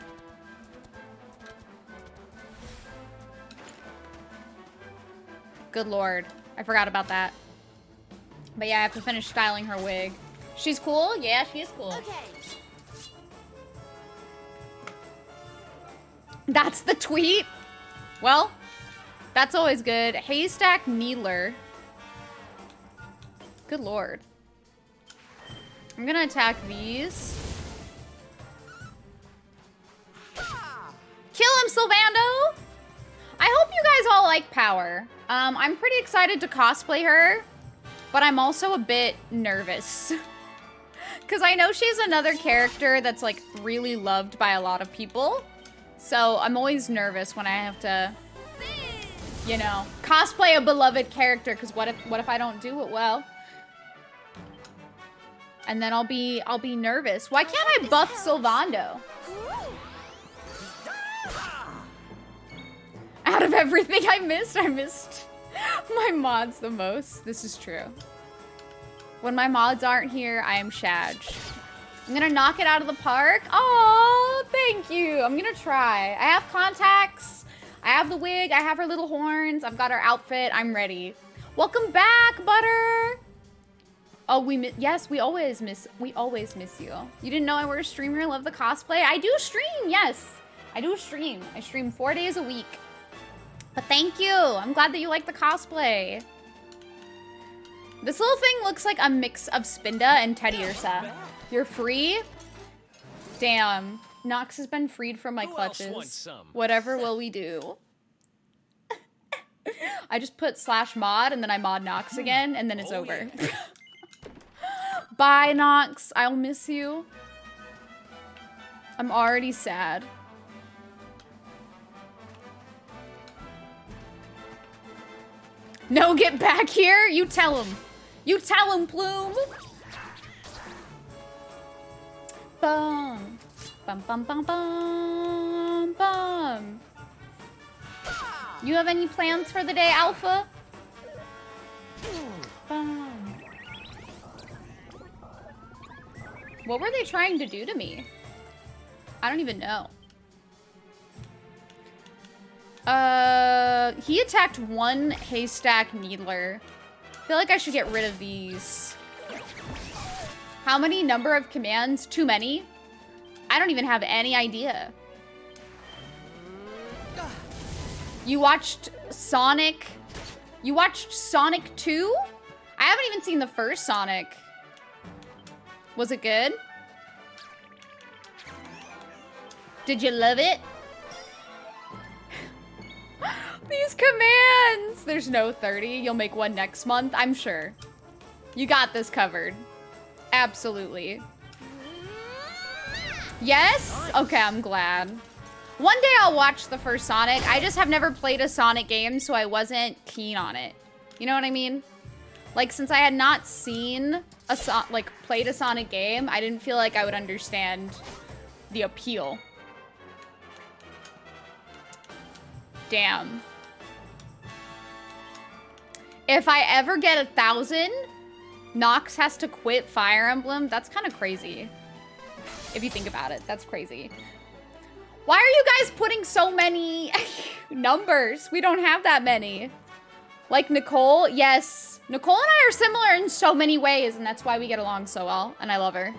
Good lord. I forgot about that. But yeah, I have to finish styling her wig. She's cool? Yeah, she is cool. Okay. That's the tweet? Well, that's always good. Haystack Needler. Good lord. I'm gonna attack these. Kill him, Sylvando! I hope you guys all like Power. I'm pretty excited to cosplay her, but I'm also a bit nervous. Because I know she's another character that's like really loved by a lot of people. So I'm always nervous when I have to, you know, cosplay a beloved character. Because what if I don't do it well? And then I'll be nervous. Why can't I buff Sylvando? Out of everything I missed my mods the most. This is true. When my mods aren't here, I am Shadge. I'm gonna knock it out of the park. Oh, thank you. I'm gonna try. I have contacts. I have the wig. I have her little horns. I've got her outfit. I'm ready. Welcome back, Butter. Oh, yes, we always miss you. You didn't know I were a streamer? Love the cosplay. I do stream. Yes, I do stream. I stream 4 days a week. But thank you. I'm glad that you like the cosplay. This little thing looks like a mix of Spinda and Teddy Ursa. You're free? Damn. Nox has been freed from my Who else clutches. wants some? Whatever will we do? I just put /mod and then I mod Nox again and then it's over. Yeah. Bye, Nox. I'll miss you. I'm already sad. No, get back here. You tell him. You tell him, Plume. Bum. Bum, bum, bum, bum, bum. You have any plans for the day, Alpha? Bum. What were they trying to do to me? I don't even know. He attacked one haystack needler. I feel like I should get rid of these. How many number of commands? Too many? I don't even have any idea. You watched Sonic? You watched Sonic 2? I haven't even seen the first Sonic. Was it good? Did you love it? These commands! There's no 30. You'll make one next month, I'm sure. You got this covered. Absolutely. Yes? Okay, I'm glad. One day I'll watch the first Sonic. I just have never played a Sonic game, so I wasn't keen on it. You know what I mean? Like, since I had not seen played a Sonic game, I didn't feel like I would understand the appeal. Damn. If I ever get 1,000, Nox has to quit Fire Emblem. That's kind of crazy. If you think about it, that's crazy. Why are you guys putting so many numbers? We don't have that many. Like Nicole, yes. Nicole and I are similar in so many ways, and that's why we get along so well, and I love her.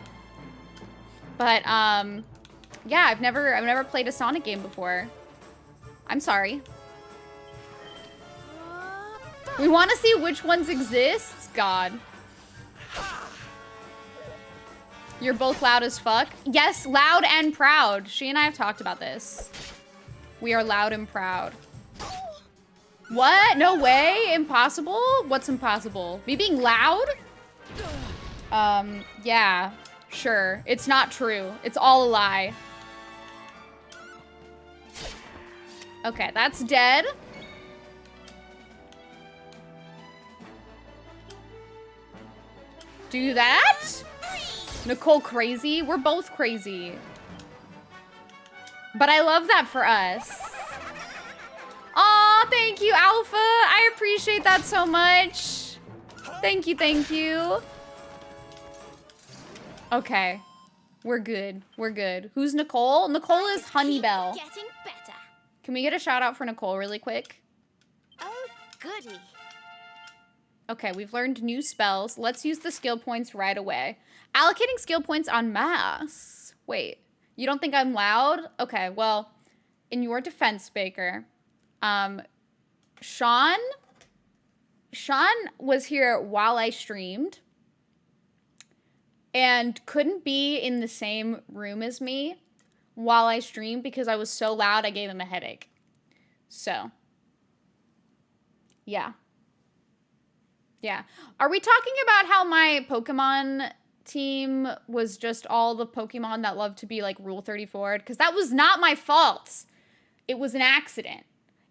But, yeah, I've never played a Sonic game before. I'm sorry. We want to see which ones exist? God. You're both loud as fuck. Yes, loud and proud. She and I have talked about this. We are loud and proud. What? No way? Impossible? What's impossible? Me being loud? Yeah, sure. It's not true. It's all a lie. Okay, that's dead. Do that? Nicole crazy? We're both crazy. But I love that for us. Aw, thank you, Alpha. I appreciate that so much. Thank you, thank you. Okay. We're good. We're good. Who's Nicole? Nicole is Honeybell. Getting better. Can we get a shout out for Nicole really quick? Oh, goody. Okay, we've learned new spells. Let's use the skill points right away. Allocating skill points en masse. Wait, you don't think I'm loud? Okay, well, in your defense, Baker, Sean was here while I streamed and couldn't be in the same room as me while I streamed because I was so loud I gave him a headache. So, yeah. Yeah. Are we talking about how my Pokemon team was just all the Pokemon that love to be like Rule 34? Because that was not my fault. It was an accident.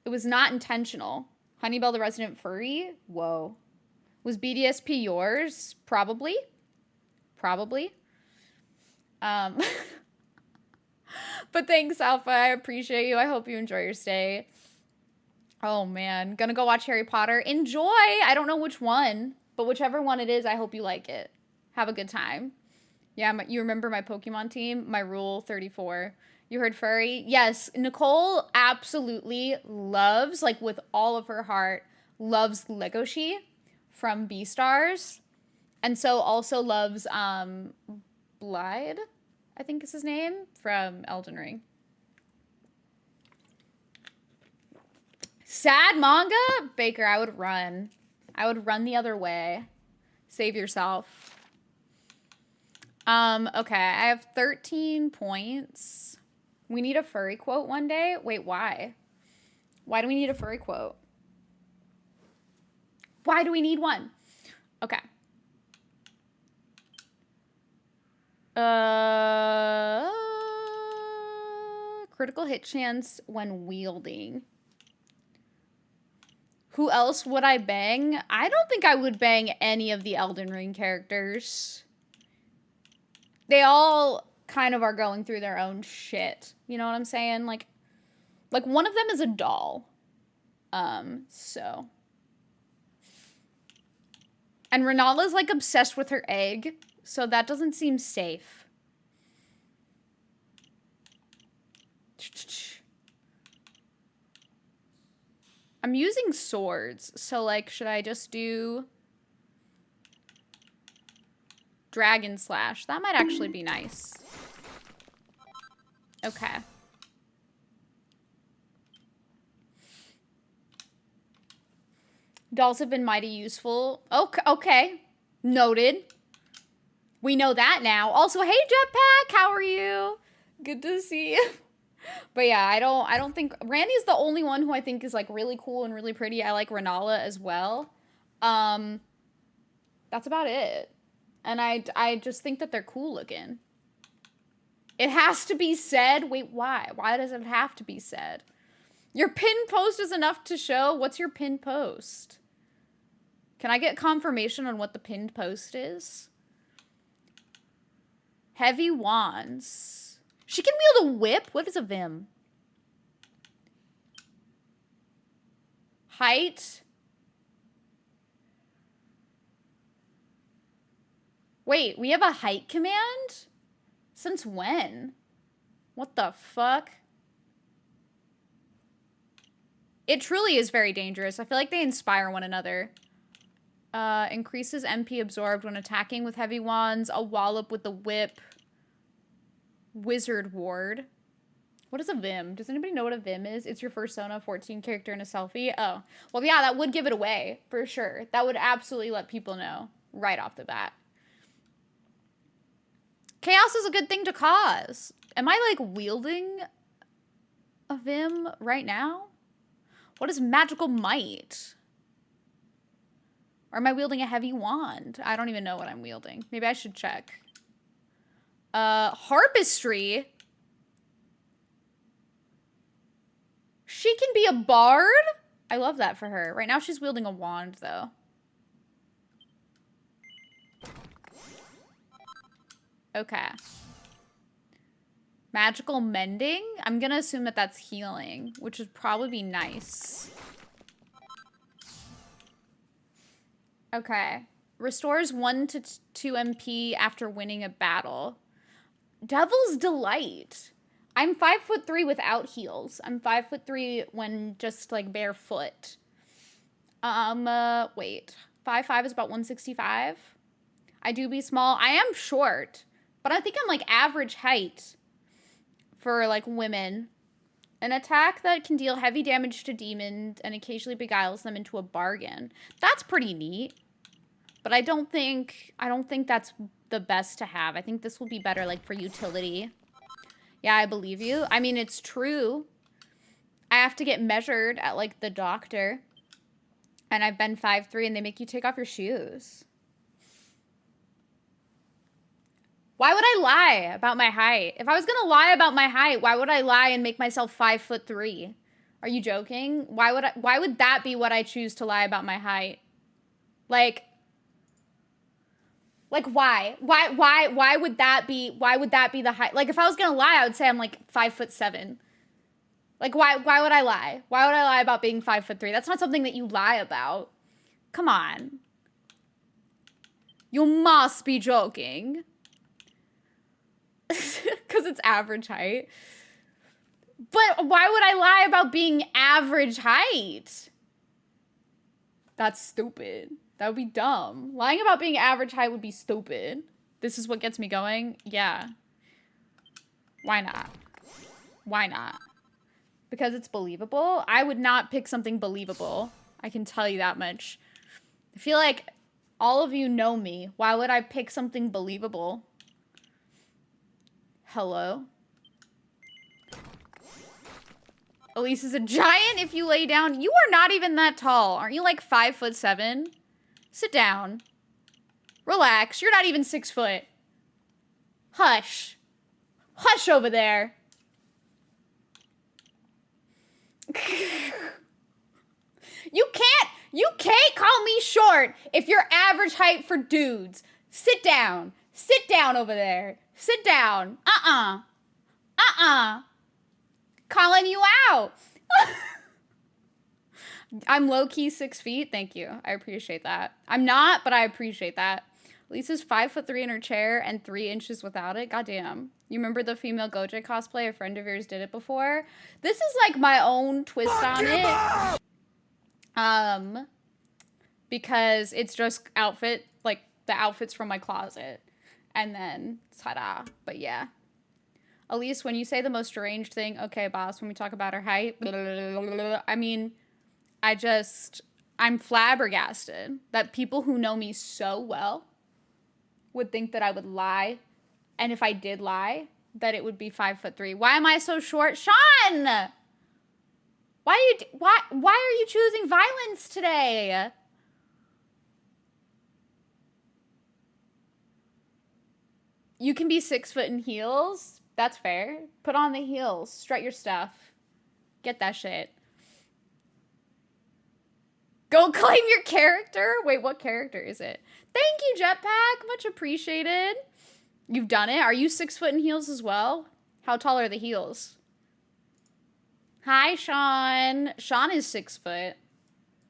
It was not intentional. Honeybell the Resident Furry? Whoa. Was BDSP yours? Probably. Probably. But thanks, Alpha. I appreciate you. I hope you enjoy your stay. Oh, man. Gonna go watch Harry Potter. Enjoy. I don't know which one, but whichever one it is, I hope you like it. Have a good time. Yeah, you remember my Pokemon team? My Rule 34. You heard Furry? Yes, Nicole absolutely loves, like with all of her heart, loves Legoshi from Beastars. And so also loves Blythe, I think is his name, from Elden Ring. Sad manga? Baker, I would run. I would run the other way. Save yourself. Okay, I have 13 points. We need a furry quote one day. Wait, why? Why do we need a furry quote? Why do we need one? Okay. Critical hit chance when wielding. Who else would I bang? I don't think I would bang any of the Elden Ring characters. They all kind of are going through their own shit. You know what I'm saying? Like one of them is a doll. So. And Renala's like obsessed with her egg, so that doesn't seem safe. I'm using swords, so like, should I just do Dragon Slash? That might actually be nice. Okay. Dolls have been mighty useful. Okay. Noted. We know that now. Also, hey Jetpack, how are you? Good to see you. But yeah, I don't think Randy's the only one who I think is like really cool and really pretty. I like Renala as well. That's about it. And I just think that they're cool looking. It has to be said. Wait, why? Why does it have to be said? Your pinned post is enough to show. What's your pinned post? Can I get confirmation on what the pinned post is? Heavy wands. She can wield a whip? What is a Vim? Height. Wait, we have a height command? Since when? What the fuck? It truly is very dangerous. I feel like they inspire one another. Increases MP absorbed when attacking with heavy wands. A wallop with the whip. Wizard ward. What is a Vim? Does anybody know what a Vim is? It's your Persona 14 character in a selfie. Oh. Well, yeah, that would give it away. For sure. That would absolutely let people know. Right off the bat. Chaos is a good thing to cause. Am I, like, wielding a Vim right now? What is magical might? Or am I wielding a heavy wand? I don't even know what I'm wielding. Maybe I should check. Harpistry. She can be a bard? I love that for her. Right now she's wielding a wand, though. Okay. Magical mending? I'm gonna assume that that's healing, which would probably be nice. Okay. Restores 1 to 2 MP after winning a battle. Devil's Delight. I'm 5'3" without heels. I'm 5'3" when just like barefoot. Wait. 5'5" is about 165. I do be small. I am short, but I think I'm like average height for like women. An attack that can deal heavy damage to demons and occasionally beguiles them into a bargain. That's pretty neat. But I don't think that's the best to have. I think this will be better like for utility. Yeah, I believe you. I mean, it's true. I have to get measured at like the doctor. And I've been 5'3" and they make you take off your shoes. Why would I lie about my height? If I was gonna lie about my height, why would I lie and make myself 5'3"? Are you joking? Why would that be what I choose to lie about my height? Like why? Why would that be the height? Like if I was gonna lie, I would say I'm like 5'7". Like why would I lie? Why would I lie about being 5'3"? That's not something that you lie about. Come on. You must be joking. Because it's average height. But why would I lie about being average height? That's stupid. That would be dumb. Lying about being average height would be stupid. This is what gets me going? Yeah. Why not? Why not? Because it's believable? I would not pick something believable. I can tell you that much. I feel like All of you know me. Why would I pick something believable? Hello? Elise is a giant if you lay down. You are not even that tall. Aren't you like 5'7"? Sit down. Relax. You're not even 6 foot. Hush. Hush over there. You can't call me short if you're average height for dudes. Sit down. Sit down over there. Sit down. Calling you out. I'm low-key 6 feet. Thank you. I appreciate that. I'm not, but I appreciate that. Lisa's 5'3" in her chair and 3 inches without it. Goddamn. You remember the female Gojo cosplay? A friend of yours did it before. This is like my own twist on it. Because it's just outfit, like the outfits from my closet. And then, ta-da. But yeah. Elise, when you say the most deranged thing, okay, boss, when we talk about her height, blah, blah, blah, blah, blah, I mean, I'm flabbergasted that people who know me so well would think that I would lie. And if I did lie, that it would be 5'3". Why am I so short? Sean! Why are you choosing violence today? You can be 6 foot in heels. That's fair. Put on the heels. Strut your stuff. Get that shit. Go claim your character? Wait, what character is it? Thank you, Jetpack. Much appreciated. You've done it? Are you 6 foot in heels as well? How tall are the heels? Hi, Sean. Sean is 6 foot.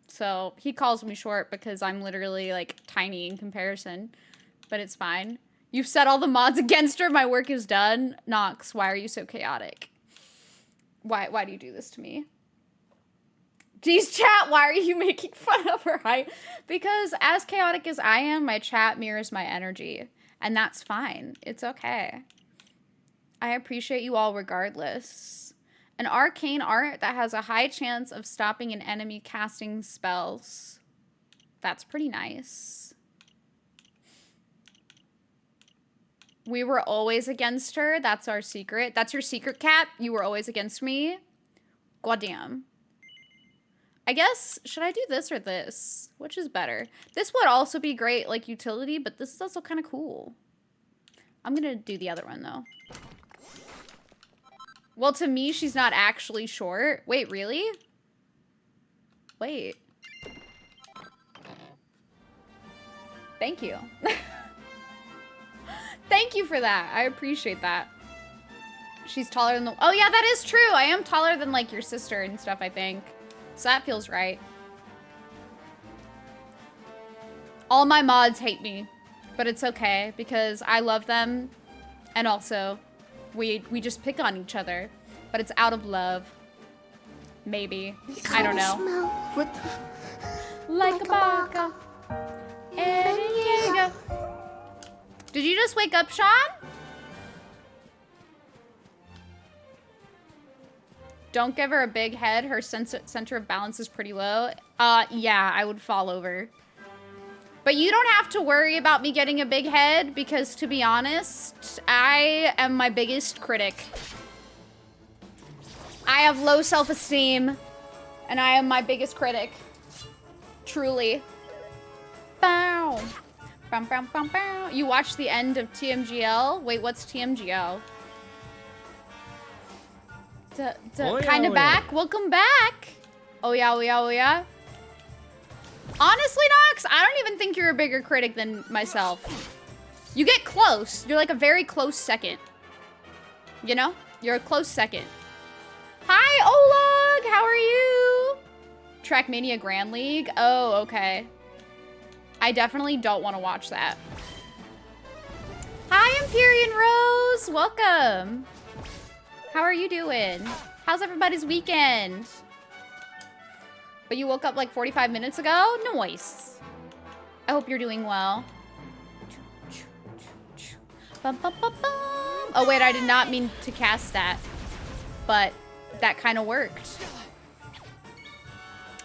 So he calls me short because I'm literally like tiny in comparison. But it's fine. You've set all the mods against her. My work is done. Nox, why are you so chaotic? Why do you do this to me? Geez, chat, why are you making fun of her height? Because as chaotic as I am, my chat mirrors my energy. And that's fine. It's okay. I appreciate you all regardless. An arcane art that has a high chance of stopping an enemy casting spells. That's pretty nice. We were always against her. That's our secret. That's your secret, Cat. You were always against me. Goddamn. I guess, should I do this or this? Which is better? This would also be great, like, utility, but this is also kind of cool. I'm gonna do the other one, though. Well, to me, she's not actually short. Wait, really? Wait. Thank you. Thank you for that. I appreciate that. She's taller than the... Oh, yeah, that is true. I am taller than, like, your sister and stuff, I think. So that feels right. All my mods hate me. But it's okay, because I love them. And also, we just pick on each other. But it's out of love. Maybe. I don't know. Like a baka. Did you just wake up, Sean? Don't give her a big head. Her center of balance is pretty low. Yeah, I would fall over. But you don't have to worry about me getting a big head because, to be honest, I am my biggest critic. I have low self-esteem, and I am my biggest critic. Truly. Bow. Bum, bum, bum, bum. You watched the end of TMGL? Wait, what's TMGL? Kind of back? Welcome back! Oh yeah, oh yeah, oh yeah. Honestly, Nox, I don't even think you're a bigger critic than myself. You get close. You're like a very close second. You know? You're a close second. Hi, Oleg! How are you? Trackmania Grand League? Oh, okay. I definitely don't want to watch that. Hi, Empyrean Rose! Welcome! How are you doing? How's everybody's weekend? But you woke up like 45 minutes ago? Nice. I hope you're doing well. Bum, bum, bum, bum. Oh wait, I did not mean to cast that. But that kind of worked.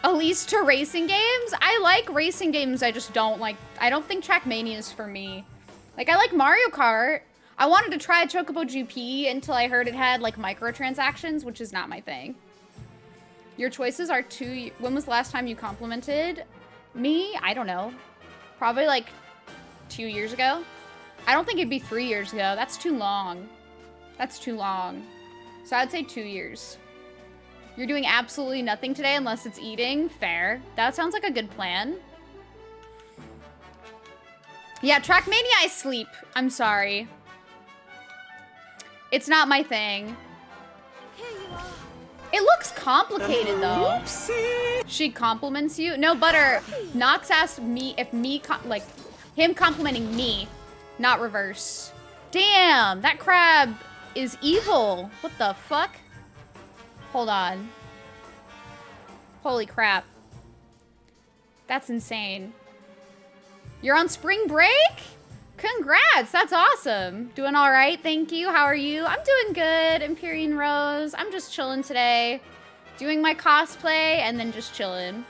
At least to racing games? I like racing games, I just don't like... I don't think Trackmania is for me. Like, I like Mario Kart. I wanted to try Chocobo GP until I heard it had, like, microtransactions, which is not my thing. Your choices are too... When was the last time you complimented me? I don't know. Probably, like, 2 years ago. I don't think it'd be 3 years ago. That's too long. That's too long. So I'd say 2 years. You're doing absolutely nothing today unless it's eating. Fair. That sounds like a good plan. Yeah, Trackmania, I sleep. I'm sorry. It's not my thing. Here you are. It looks complicated, though. She compliments you? No, Butter. Nox asked me if like, him complimenting me, not reverse. Damn, that crab is evil. What the fuck? Hold on. Holy crap. That's insane. You're on spring break? Congrats, that's awesome. Doing all right, thank you. How are you? I'm doing good, Empyrean Rose. I'm just chilling today. Doing my cosplay and then just chilling.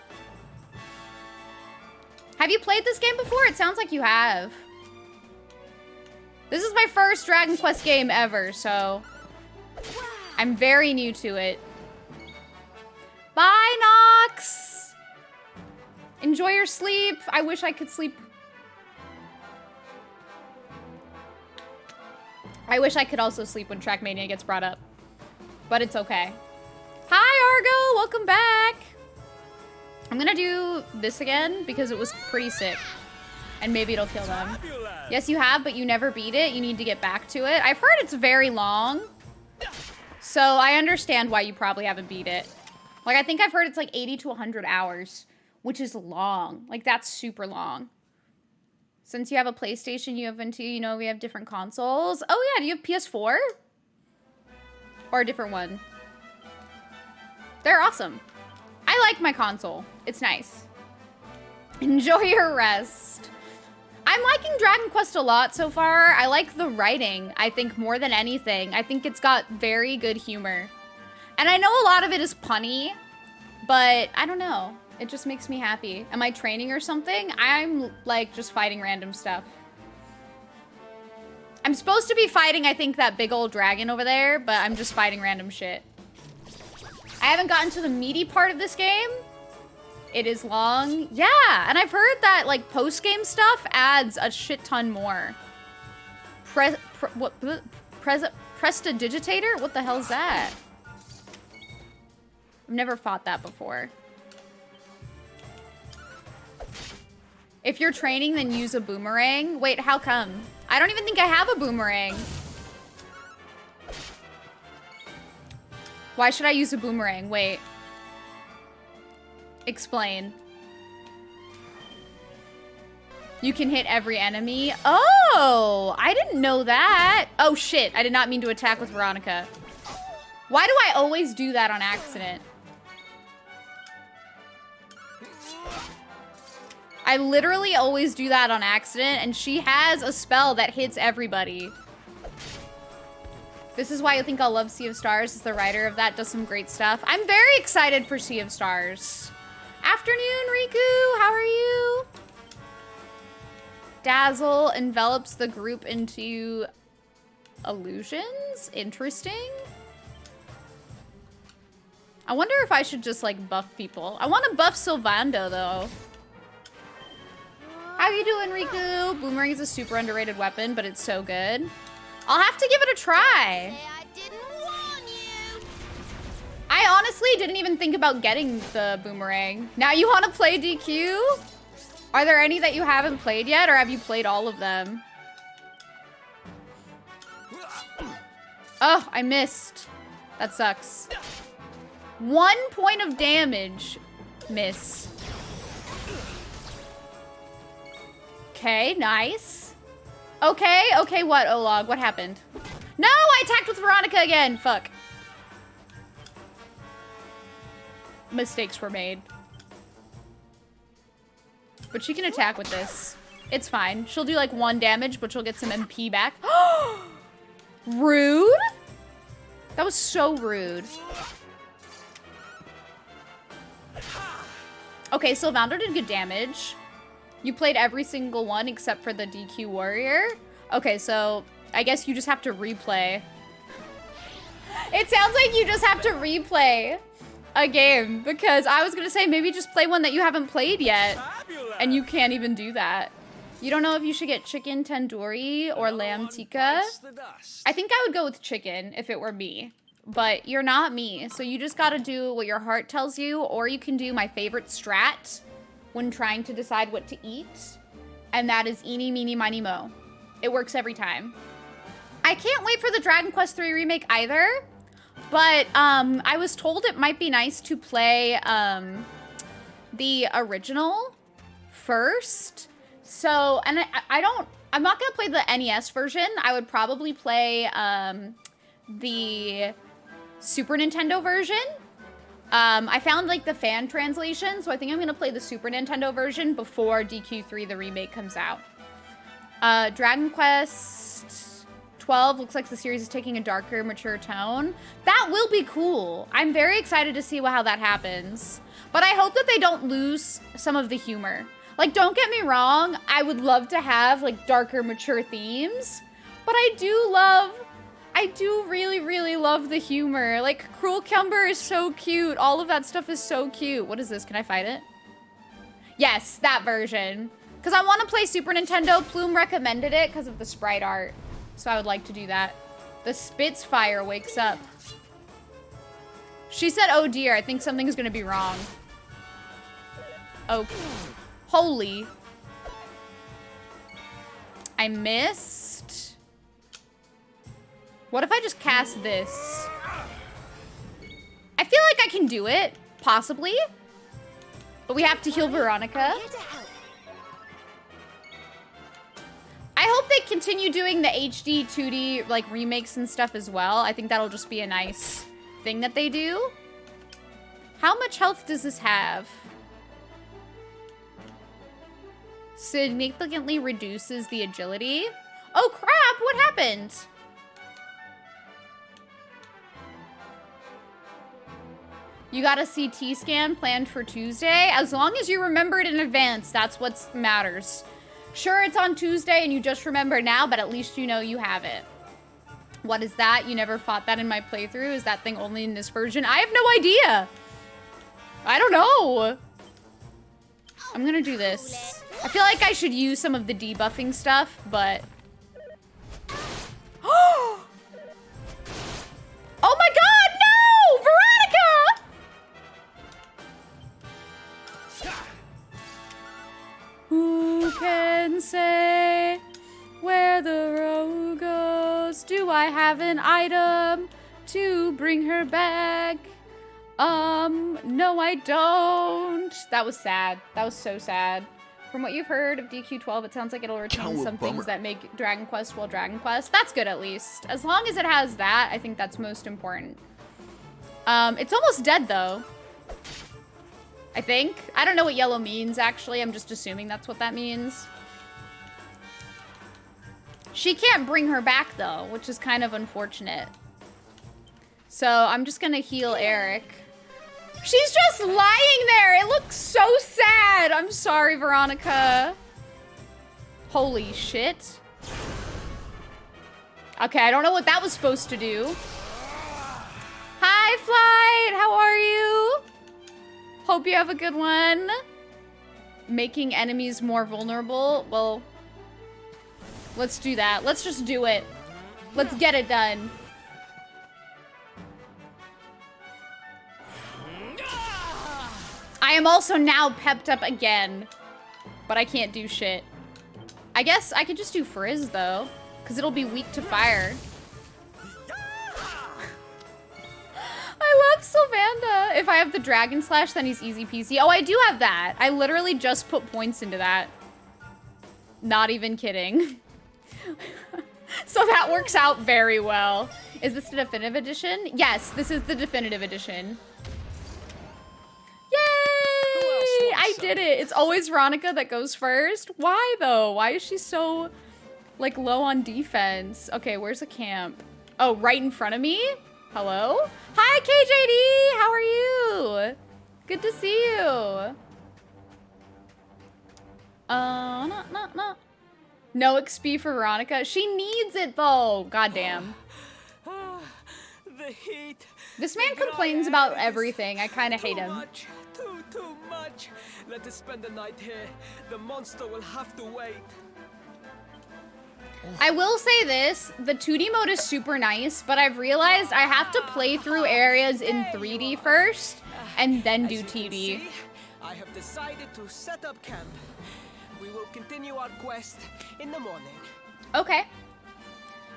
Have you played this game before? It sounds like you have. This is my first Dragon Quest game ever, so I'm very new to it. Bye, Nox! Enjoy your sleep. I wish I could sleep. I wish I could also sleep when Trackmania gets brought up. But it's okay. Hi, Argo! Welcome back! I'm gonna do this again because it was pretty sick. And maybe it'll kill them. Yes, you have, but you never beat it. You need to get back to it. I've heard it's very long. So I understand why you probably haven't beat it. Like, I think I've heard it's like 80 to 100 hours, which is long. Like, that's super long. Since you have a PlayStation, you have one too. You know, we have different consoles. Oh, yeah. Do you have PS4? Or a different one? They're awesome. I like my console. It's nice. Enjoy your rest. I'm liking Dragon Quest a lot so far. I like the writing, I think, more than anything. I think it's got very good humor. And I know a lot of it is punny, but I don't know. It just makes me happy. Am I training or something? I'm, like, just fighting random stuff. I'm supposed to be fighting, I think, that big old dragon over there, but I'm just fighting random shit. I haven't gotten to the meaty part of this game. It is long. Yeah, and I've heard that, like, post-game stuff adds a shit ton more. Prestidigitator? What the hell's that? I've never fought that before. If you're training, then use a boomerang. Wait, how come? I don't even think I have a boomerang. Why should I use a boomerang? Wait. Explain. You can hit every enemy. Oh, I didn't know that. Oh shit, I did not mean to attack with Veronica. Why do I always do that on accident? I literally always do that on accident, and she has a spell that hits everybody. This is why I think I'll love Sea of Stars, as the writer of that does some great stuff. I'm very excited for Sea of Stars. Afternoon, Riku, how are you? Dazzle envelops the group into illusions? Interesting. I wonder if I should just, like, buff people. I want to buff Sylvando, though. How you doing, Riku? Boomerang is a super underrated weapon, but it's so good. I'll have to give it a try. I honestly didn't even think about getting the boomerang. Now you want to play DQ? Are there any that you haven't played yet, or have you played all of them? Oh, I missed. That sucks. 1 point of damage. Miss. Okay, nice. Okay, okay, what, Olog? What happened? No, I attacked with Veronica again. Fuck. Mistakes were made. But she can attack with this. It's fine. She'll do like 1 damage, but she'll get some MP back. Rude? That was so rude. Okay, Sylvander did good damage. You played every single one except for the DQ Warrior. Okay, so I guess you just have to replay. It sounds like you just have to replay a game, because I was gonna say maybe just play one that you haven't played yet, and you can't even do that. You don't know if you should get chicken tandoori or lamb tikka. I think I would go with chicken if it were me, but you're not me, so you just gotta do what your heart tells you, or you can do my favorite strat when trying to decide what to eat, and that is eeny, meeny, miny, mo. It works every time. I can't wait for the Dragon Quest III remake either, but I was told it might be nice to play the original first. So, and I'm not gonna play the NES version. I would probably play the Super Nintendo version. I found like the fan translation, so I think I'm gonna play the Super Nintendo version before DQ3 the remake comes out. Dragon Quest 12 looks like the series is taking a darker, mature tone. That will be cool. I'm very excited to see how that happens. But I hope that they don't lose some of the humor. Like, don't get me wrong, I would love to have like darker, mature themes, but I do really, really love the humor. Like, Cruel Cucumber is so cute. All of that stuff is so cute. What is this? Can I fight it? Yes, that version. Because I want to play Super Nintendo. Plume recommended it because of the sprite art. So I would like to do that. The Spitfire wakes up. She said, oh dear, I think something's going to be wrong. Oh, holy. I missed. What if I just cast this? I feel like I can do it, possibly. But we have to heal Veronica. I hope they continue doing the HD 2D like remakes and stuff as well. I think that'll just be a nice thing that they do. How much health does this have? Significantly reduces the agility. Oh crap, what happened? You got a CT scan planned for Tuesday? As long as you remember it in advance, that's what matters. Sure, it's on Tuesday and you just remember now, but at least you know you have it. What is that? You never fought that in my playthrough? Is that thing only in this version? I have no idea. I don't know. I'm gonna do this. I feel like I should use some of the debuffing stuff, but... Oh my god, no! Veronica! Who can say where the road goes? Do I have an item to bring her back? No, I don't. That was sad. That was so sad. From what you've heard of DQ12, it sounds like it'll retain some things that make Dragon Quest well Dragon Quest. That's good, at least. As long as it has that, I think that's most important. It's almost dead, though. I think. I don't know what yellow means, actually. I'm just assuming that's what that means. She can't bring her back, though, which is kind of unfortunate. So I'm just gonna heal Eric. She's just lying there. It looks so sad. I'm sorry, Veronica. Holy shit. Okay, I don't know what that was supposed to do. Hi, Flight. How are you? Hope you have a good one. Making enemies more vulnerable. Well, let's do that. Let's just do it. Let's get it done. I am also now pepped up again, but I can't do shit. I guess I could just do Frizz, though, because it'll be weak to fire. I love Sylvanda. If I have the Dragon Slash, then he's easy peasy. Oh, I do have that. I literally just put points into that. Not even kidding. So that works out very well. Is this the definitive edition? Yes, this is the definitive edition. Yay! I did it. It's always Veronica that goes first. Why, though? Why is she so, like, low on defense? Okay, where's the camp? Oh, right in front of me? Hello? Hi, KJD! How are you? Good to see you. No XP for Veronica. She needs it though. Goddamn. The heat. This man complains about everything. I kind of hate him. Too much. Let us spend the night here. The monster will have to wait. I will say this, the 2D mode is super nice, but I've realized I have to play through areas in 3D first, and then do As you can 2D. see, I have decided to set up camp. We will continue our quest in the morning. Okay.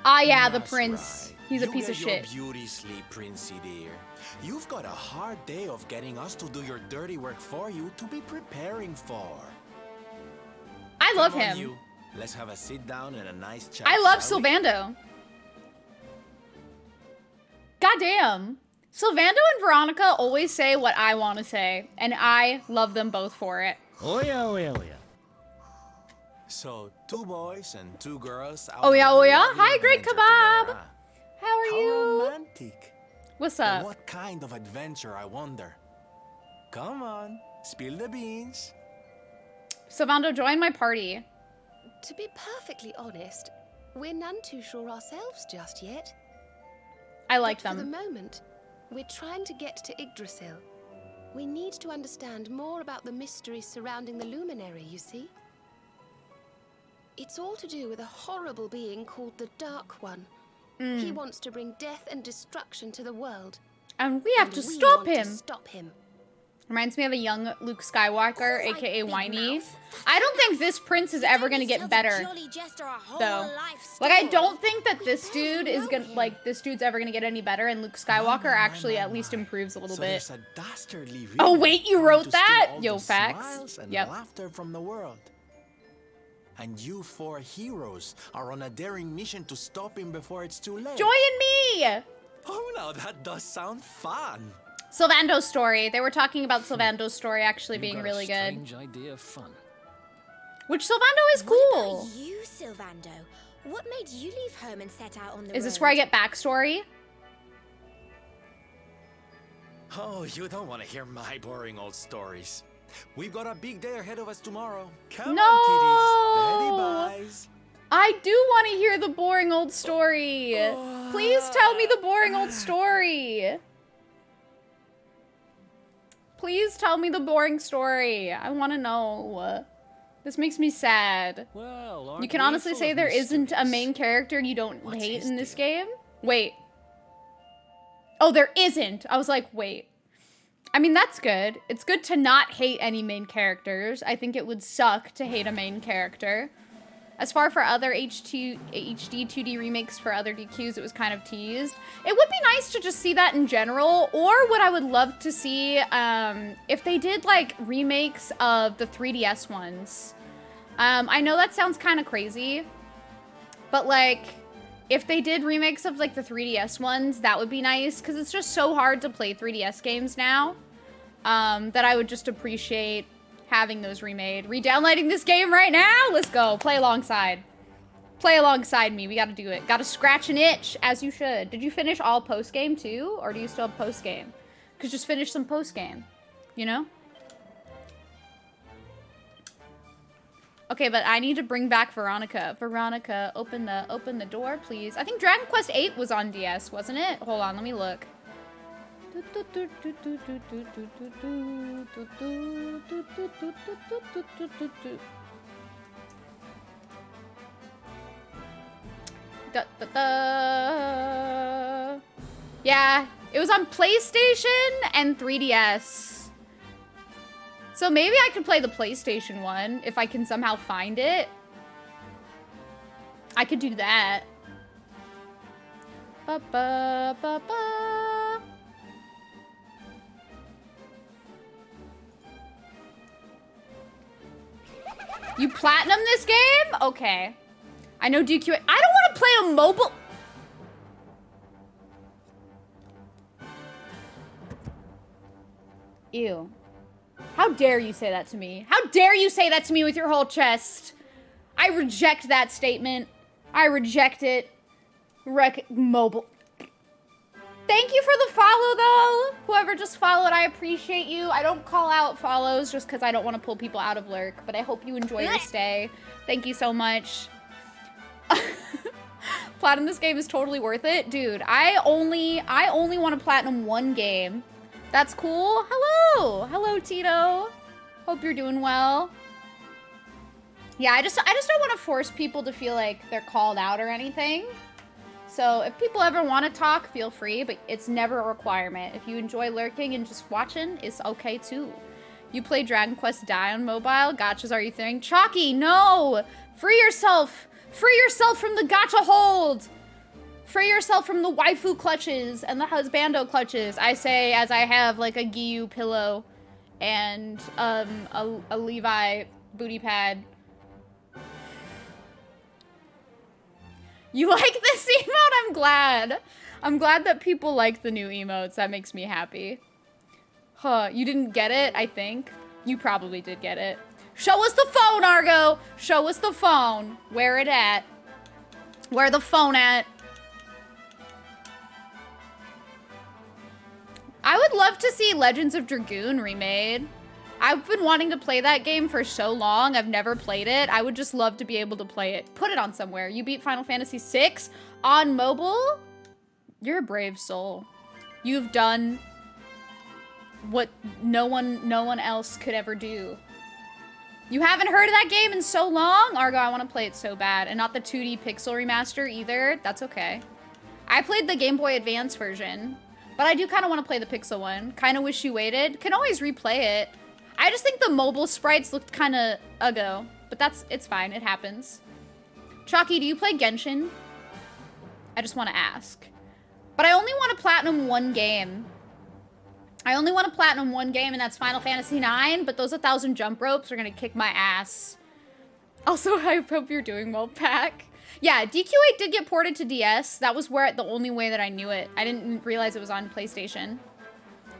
Ah, yeah, the That's prince. right. He's a You piece get of shit. Your beauty sleep, Princey dear. You've got a hard day of getting us to do your dirty work for you to be preparing for. I love Come on, him. you. Let's have a sit down and a nice chat. I love shall we? Sylvando. Goddamn. Sylvando and Veronica always say what I want to say, and I love them both for it. Oh yeah. So, 2 boys and 2 girls. out Oh yeah, on a oh yeah. lovely Hi, Great adventure Kebab. together, huh? How are How you? romantic. What's But up? what kind of adventure, I wonder? Come on, spill the beans. Sylvando, join my party. To be perfectly honest, we're none too sure ourselves just yet. I like But for them. the moment, we're trying to get to Yggdrasil. We need to understand more about the mystery surrounding the luminary, you see? It's all to do with a horrible being called the Dark One. He wants to bring death and destruction to the world. And we have and to we stop want to him. stop him. Reminds me of a young Luke Skywalker, aka Whiny. I don't think this prince is ever gonna get better, though. Like, I don't think that this dude is gonna, like, this dude's ever gonna get any better, and Luke Skywalker actually at least improves a little So bit. there's a dastardly Oh, villain wait, you trying wrote to that? steal all Yo, the facts. smiles and Yep. laughter from the world. And you 4 heroes are on a daring mission to stop him before it's too late. Join me! Oh, now that does sound fun. Sylvando's story. They were talking about Sylvando's story actually You've being got really a good. strange idea of fun. Which Sylvando is What cool. about you, Sylvando? What made you leave home and set out on the road? Is this where I get backstory? Oh, you don't want to hear my boring old stories. We've got a big day ahead of us tomorrow. Come No! on, kiddies. Daddy buys. I do want to hear the boring old story. Please tell me the boring old story. Please tell me the boring story. I want to know. This makes me sad. Well, You can honestly say there isn't a main character you don't hate in this game? Wait. Oh, there isn't. I was like, wait. I mean, that's good. It's good to not hate any main characters. I think it would suck to hate a main character. As far for other HD 2D remakes for other DQs, it was kind of teased. It would be nice to just see that in general, or what I would love to see, if they did, like, remakes of the 3DS ones. I know that sounds kind of crazy, but, like, if they did remakes of, like, the 3DS ones, that would be nice, because it's just so hard to play 3DS games now, that I would just appreciate having those remade. Re-downloading this game right now? Let's go. Play alongside. Play alongside me. We gotta do it. Gotta scratch an itch, as you should. Did you finish all post-game, too? Or do you still have post-game? Because just finish some post-game. You know? Okay, but I need to bring back Veronica. Veronica, open the door, please. I think Dragon Quest VIII was on DS, wasn't it? Hold on, let me look. Yeah, it was on PlayStation and 3DS. So maybe I could play the PlayStation one if I can somehow find it. I could do that. Ba-ba-ba-ba. You platinum this game? Okay. I know DQ. I don't want to play a mobile. Ew. How dare you say that to me? How dare you say that to me with your whole chest? I reject that statement. I reject it. Mobile. Thank you for the follow, though. Whoever just followed, I appreciate you. I don't call out follows just because I don't want to pull people out of lurk, but I hope you enjoy your stay. Thank you so much. Platinum this game is totally worth it. Dude, I only want to platinum one game. That's cool. Hello. Hello, Tito. Hope you're doing well. Yeah, I just don't want to force people to feel like they're called out or anything. So if people ever want to talk, feel free, but it's never a requirement. If you enjoy lurking and just watching, it's okay too. You play Dragon Quest Die on mobile? Gotchas are you thing? Chalky, no! Free yourself! Free yourself from the gacha hold! Free yourself from the waifu clutches and the husbando clutches. I say as I have like a Giyu pillow and a Levi booty pad. You like this emote? I'm glad. I'm glad that people like the new emotes. That makes me happy. Huh, you didn't get it, I think. You probably did get it. Show us the phone, Argo! Show us the phone. Where it at? Where the phone at? I would love to see Legends of Dragoon remade. I've been wanting to play that game for so long. I've never played it. I would just love to be able to play it. Put it on somewhere. You beat Final Fantasy VI on mobile? You're a brave soul. You've done what no one else could ever do. You haven't heard of that game in so long? Argo, I want to play it so bad. And not the 2D pixel remaster either. That's okay. I played the Game Boy Advance version, but I do kind of want to play the pixel one. Kind of wish you waited. Can always replay it. I just think the mobile sprites looked kind of uggo, but it's fine. It happens. Chalky, do you play Genshin? I just want to ask. But I only want to platinum one game. I only want to platinum one game, and that's Final Fantasy IX, but those 1,000 jump ropes are going to kick my ass. Also, I hope you're doing well, Pack. Yeah, DQ8 did get ported to DS. That was the only way that I knew it. I didn't realize it was on PlayStation.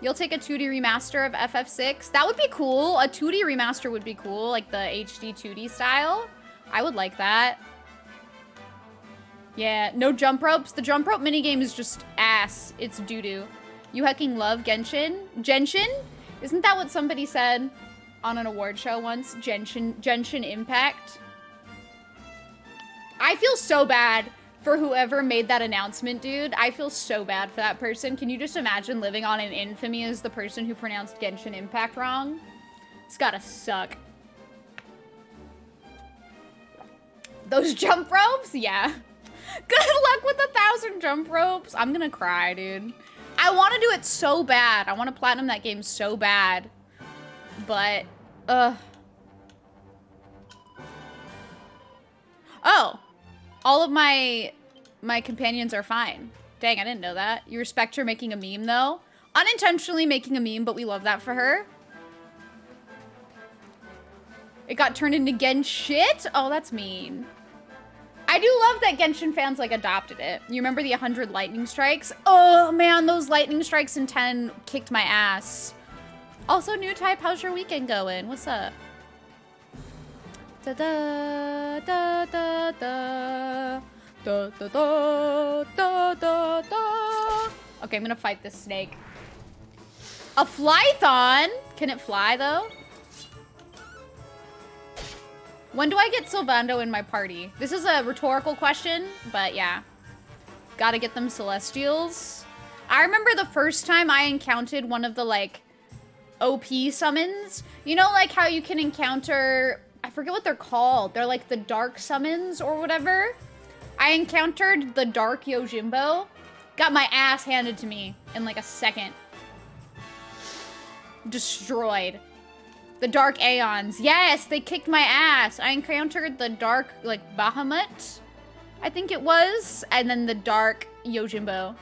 You'll take a 2D remaster of FF6. That would be cool. A 2D remaster would be cool, like the HD 2D style. I would like that. Yeah, no jump ropes. The jump rope minigame is just ass. It's doo-doo. You hecking love Genshin? Genshin? Isn't that what somebody said on an award show once? Genshin Impact? I feel so bad for whoever made that announcement, dude. I feel so bad for that person. Can you just imagine living on in infamy as the person who pronounced Genshin Impact wrong? It's gotta suck. Those jump ropes? Yeah. Good luck with 1,000 jump ropes. I'm gonna cry, dude. I want to do it so bad. I want to platinum that game so bad. But, oh. All of my companions are fine. Dang, I didn't know that. You respect her making a meme, though. Unintentionally making a meme, but we love that for her. It got turned into Genshit? Oh, that's mean. I do love that Genshin fans, like, adopted it. You remember the 100 lightning strikes? Oh, man, those lightning strikes in 10 kicked my ass. Also, new type, how's your weekend going? What's up? Da da da da da da da da da da da. Okay, I'm gonna fight this snake. A Flython? Can it fly though? When do I get Sylvando in my party? This is a rhetorical question, but yeah. Gotta get them Celestials. I remember the first time I encountered one of the like OP summons. You know like how you can encounter, I forget what they're called. They're like the dark summons or whatever. I encountered the dark Yojimbo. Got my ass handed to me in like a second. Destroyed. The dark Aeons. Yes, they kicked my ass. I encountered the dark like Bahamut, I think it was. And then the dark Yojimbo.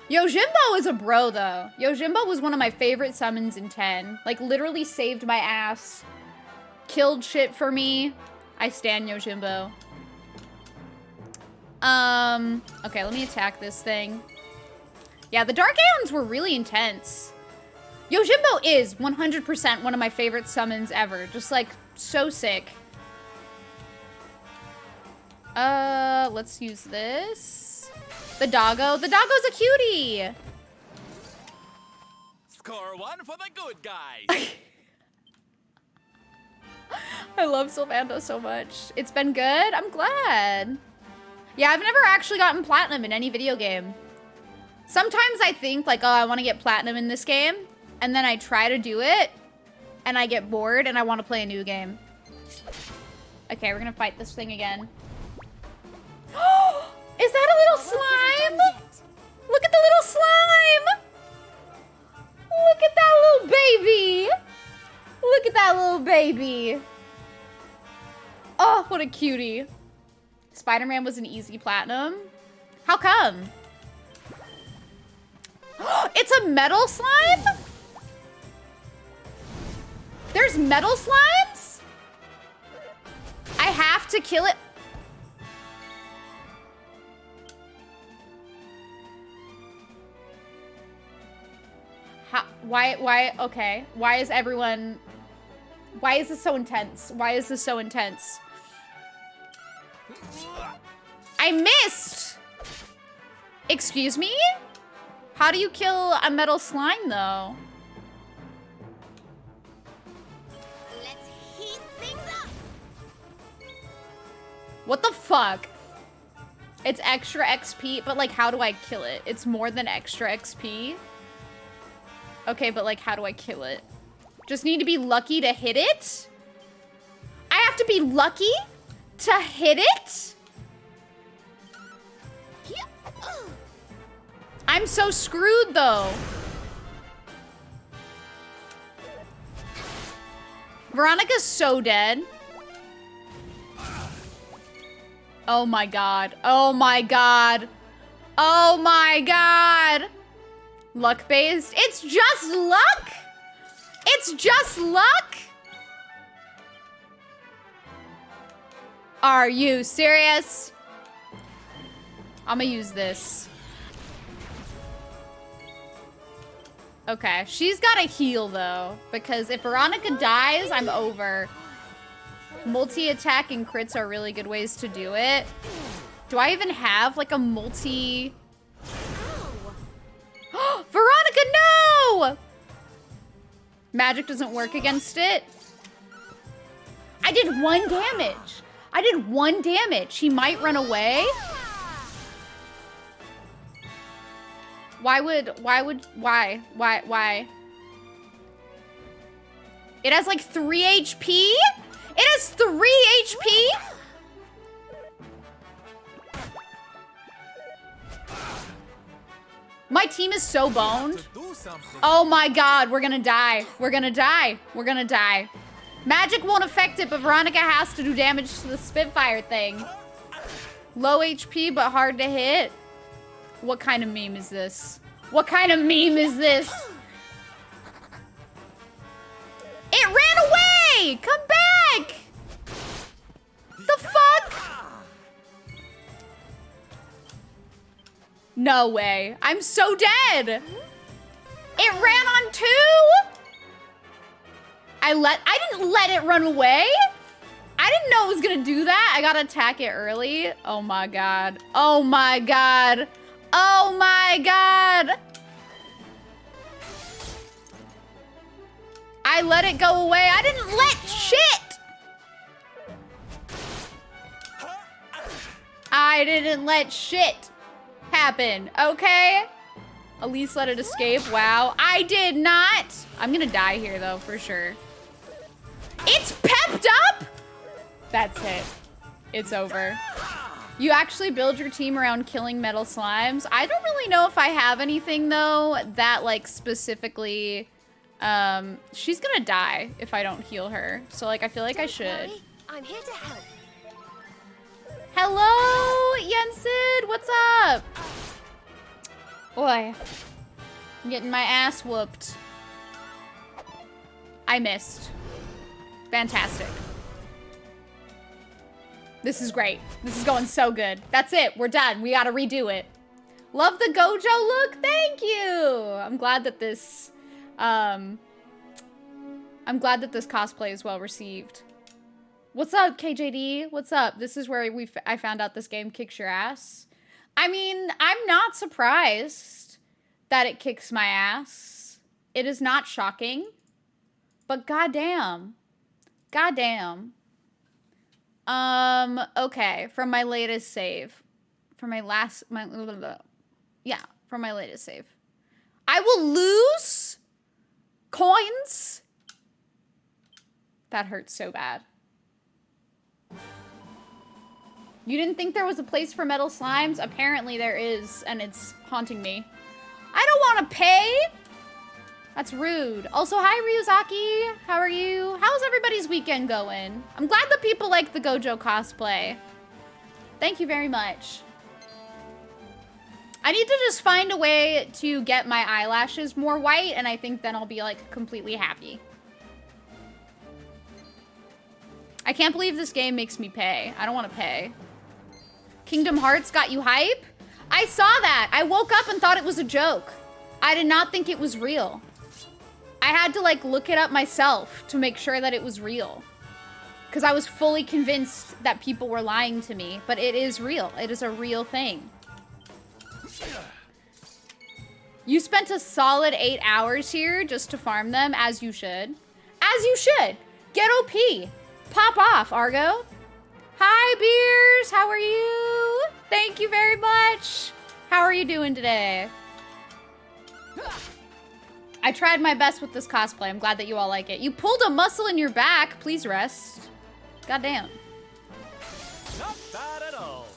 Yojimbo is a bro though. Yojimbo was one of my favorite summons in 10. Like literally saved my ass. Killed shit for me. I stan Yojimbo. Okay, let me attack this thing. Yeah, the Dark Aeons were really intense. Yojimbo is 100% one of my favorite summons ever. Just like, so sick. Let's use this. The doggo. The doggo's a cutie! hardcore one for the good guys. I love Sylvando so much. It's been good. I'm glad. Yeah, I've never actually gotten platinum in any video game. Sometimes I think like, oh, I want to get platinum in this game. And then I try to do it. And I get bored and I want to play a new game. Okay, we're going to fight this thing again. Is that a little slime? Look at the little slime. Look at that little baby. Look at that little baby. Oh, what a cutie. Spider-Man was an easy platinum. How come? It's a metal slime? There's metal slimes? I have to kill it. How, why, okay. Why is this so intense? Why is this so intense? I missed! Excuse me? How do you kill a metal slime, though? Let's heat things up. What the fuck? It's extra XP, but like, how do I kill it? It's more than extra XP. Okay, but like, how do I kill it? Just need to be lucky to hit it? I have to be lucky to hit it? I'm so screwed, though. Veronica's so dead. Oh my god. Oh my god. Oh my god. Luck-based? It's just luck? It's just luck? Are you serious? I'm gonna use this. Okay, she's gotta heal though, because if Veronica dies, I'm over. Multi-attack and crits are really good ways to do it. Do I even have like a multi... Veronica, no! Magic doesn't work against it. I did 1 damage. I did 1 damage. He might run away. Why? It has like 3 HP? It has 3 HP? My team is so boned. Oh my god, we're gonna die. We're gonna die. We're gonna die. Magic won't affect it, but Veronica has to do damage to the Spitfire thing. Low HP, but hard to hit. What kind of meme is this? What kind of meme is this? It ran away! Come back! The fuck? No way. I'm so dead. It ran on 2? I didn't let it run away. I didn't know it was gonna do that. I gotta attack it early. Oh my god. Oh my god. Oh my god. I let it go away. I didn't let shit. I didn't let shit happen, okay? Elise let it escape. Wow. I did not. I'm gonna die here though, for sure. It's pepped up? That's it. It's over. You actually build your team around killing metal slimes? I don't really know if I have anything though that like specifically, she's gonna die if I don't heal her. So like, I feel like I should. I'm here to help. Hello, Yensid, what's up? Boy, I'm getting my ass whooped. I missed. Fantastic. This is great. This is going so good. That's it. We're done. We gotta redo it. Love the Gojo look. Thank you. I'm glad that this cosplay is well received. What's up, KJD? What's up? This is where I found out this game kicks your ass. I mean, I'm not surprised that it kicks my ass. It is not shocking. But goddamn. Goddamn. Okay, from my latest save. From my latest save. I will lose coins. That hurts so bad. You didn't think there was a place for metal slimes? Apparently there is, and it's haunting me. I don't want to pay. That's rude. Also, hi, Ryuzaki. How are you? How's everybody's weekend going? I'm glad that people like the Gojo cosplay. Thank you very much. I need to just find a way to get my eyelashes more white, and I think then I'll be, like, completely happy. I can't believe this game makes me pay. I don't want to pay. Kingdom Hearts got you hype? I saw that. I woke up and thought it was a joke. I did not think it was real. I had to, like, look it up myself to make sure that it was real. Because I was fully convinced that people were lying to me. But it is real. It is a real thing. You spent a solid 8 hours here just to farm them, as you should. As you should. Get OP. Pop off, Argo. Hi, Beers. How are you? Thank you very much. How are you doing today? I tried my best with this cosplay. I'm glad that you all like it. You pulled a muscle in your back. Please rest. Goddamn. Not bad at all.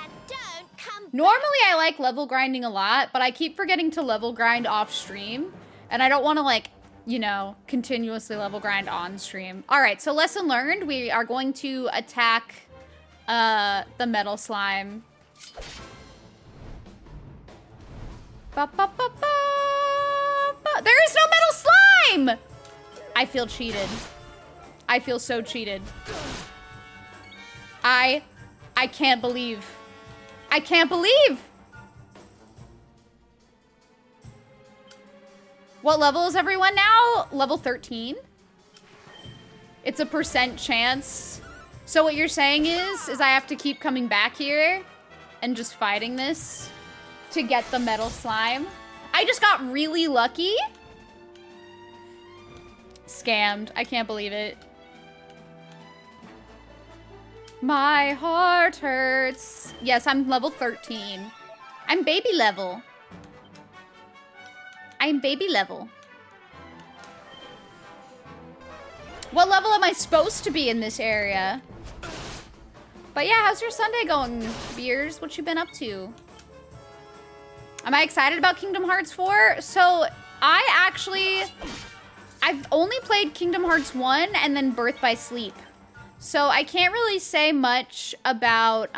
And don't come Normally, I like level grinding a lot, but I keep forgetting to level grind off stream. And I don't want to, like, you know, continuously level grind on stream. All right, so lesson learned. We are going to attack the metal slime. Ba, ba, ba, ba. There is no metal slime! I feel cheated. I feel so cheated. I can't believe. I can't believe! What level is everyone now? Level 13? It's a % chance. So what you're saying is I have to keep coming back here and just fighting this to get the metal slime. I just got really lucky. Scammed. I can't believe it. My heart hurts. Yes, I'm level 13. I'm baby level. I'm baby level. What level am I supposed to be in this area? But yeah, how's your Sunday going, Beers? What you been up to? Am I excited about Kingdom Hearts 4? So, I've only played Kingdom Hearts 1 and then Birth by Sleep. So, I can't really say much about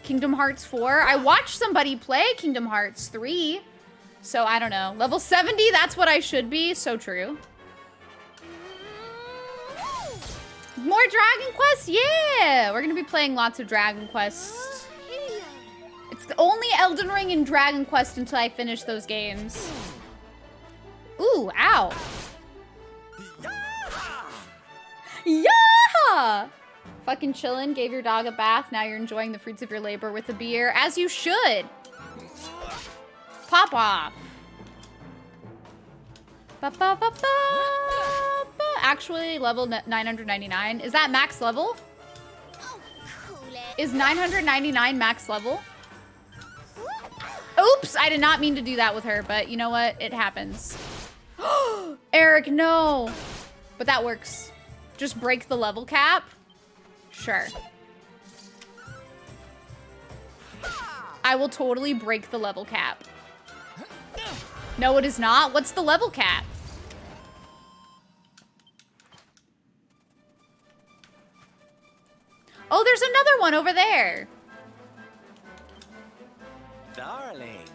Kingdom Hearts 4. I watched somebody play Kingdom Hearts 3. So, I don't know. Level 70, that's what I should be. So true. More Dragon Quest? Yeah! We're gonna be playing lots of Dragon Quest. It's only Elden Ring and Dragon Quest until I finish those games. Ooh, ow. Yeah! Fucking chillin', gave your dog a bath. Now you're enjoying the fruits of your labor with a beer. As you should. Pop off. Ba, ba, ba, ba, ba. Actually, level 999. Is that max level? Oh, cool it. Is 999 max level? Oops, I did not mean to do that with her, but you know what? It happens. Eric, no. But that works. Just break the level cap? Sure. I will totally break the level cap. No, it is not. What's the level cap? Oh, there's another one over there. Darling.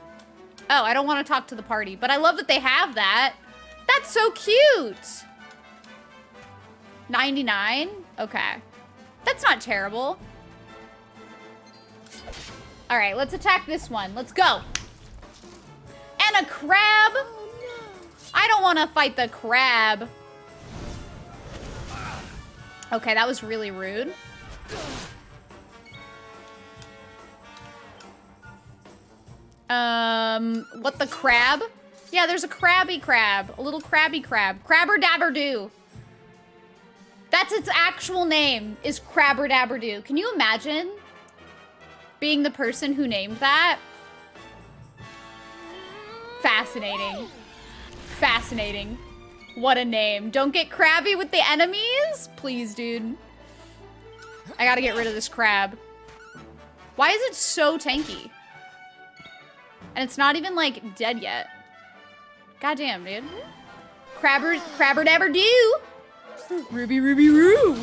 Oh, I don't want to talk to the party, but I love that they have that. That's so cute. 99? Okay. That's not terrible. All right, let's attack this one. Let's go. And a crab. Oh, no. I don't want to fight the crab. Okay, that was really rude. What, the crab? Yeah, there's a crabby crab. A little crabby crab. Crabber Dabber Doo. That's its actual name, is Crabber Dabber Doo. Can you imagine being the person who named that? Fascinating. Fascinating. What a name. Don't get crabby with the enemies? Please, dude. I gotta get rid of this crab. Why is it so tanky? And it's not even, like, dead yet. Goddamn, dude. Crabber Dabber Doo. Ruby Ruby Roo.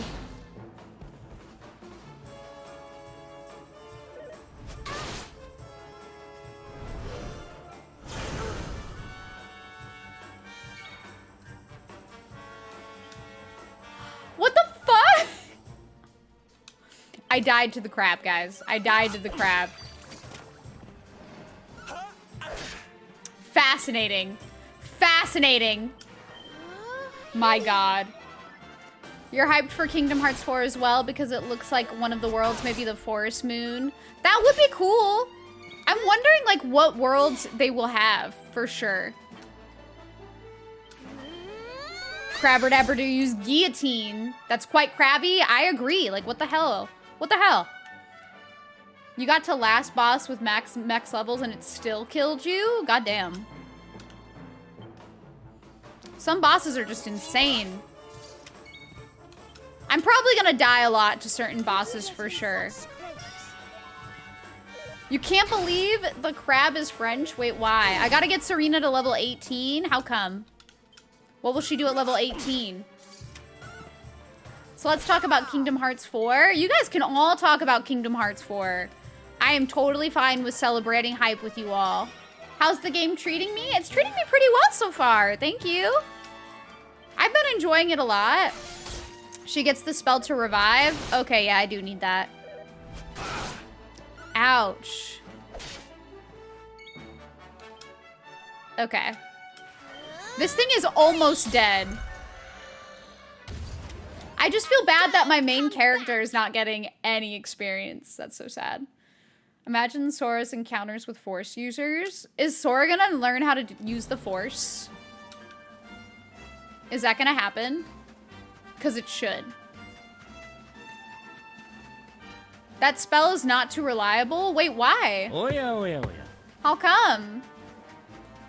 What the fuck? I died to the crab, guys. I died to the crab. Fascinating. Fascinating. My god. You're hyped for Kingdom Hearts 4 as well because it looks like one of the worlds, maybe the Forest Moon. That would be cool. I'm wondering, like, what worlds they will have, for sure. Crabber Dabber Doo use guillotine. That's quite crabby. I agree. Like, what the hell? What the hell? You got to last boss with max levels and it still killed you? Goddamn. Some bosses are just insane. I'm probably gonna die a lot to certain bosses for sure. You can't believe the crab is French? Wait, why? I gotta get Serena to level 18? How come? What will she do at level 18? So let's talk about Kingdom Hearts 4. You guys can all talk about Kingdom Hearts 4. I am totally fine with celebrating hype with you all. How's the game treating me? It's treating me pretty well so far. Thank you. I've been enjoying it a lot. She gets the spell to revive. Okay, yeah, I do need that. Ouch. Okay. This thing is almost dead. I just feel bad that my main character is not getting any experience. That's so sad. Imagine Sora's encounters with Force users. Is Sora gonna learn how to use the Force? Is that gonna happen? Because it should. That spell is not too reliable? Wait, why? Oh yeah, oh yeah, oh yeah. How come?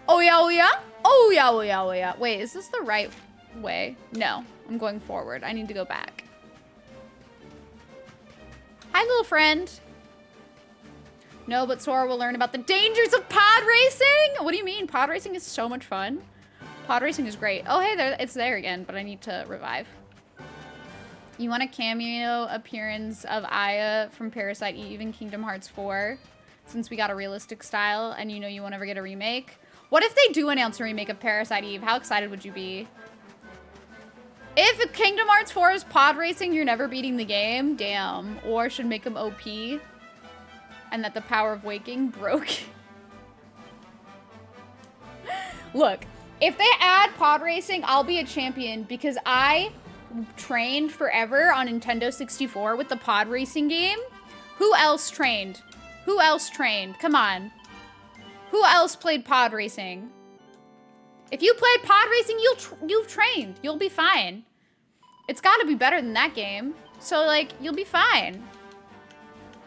Oh yeah, oh yeah? Oh yeah, oh yeah, oh yeah. Wait, is this the right way? No, I'm going forward. I need to go back. Hi, little friend. No, but Sora will learn about the dangers of pod racing. What do you mean? Pod racing is so much fun. Pod racing is great. Oh, hey, there, it's there again, but I need to revive. You want a cameo appearance of Aya from Parasite Eve in Kingdom Hearts 4? Since we got a realistic style and you know you won't ever get a remake. What if they do announce a remake of Parasite Eve? How excited would you be? If Kingdom Hearts 4 is pod racing, you're never beating the game. Damn. Or should make them OP. And that the power of waking broke. Look, if they add pod racing, I'll be a champion because I trained forever on Nintendo 64 with the pod racing game. Who else trained? Who else trained? Come on. Who else played pod racing? If you played pod racing, you've trained. You'll be fine. It's got to be better than that game. So, like, you'll be fine.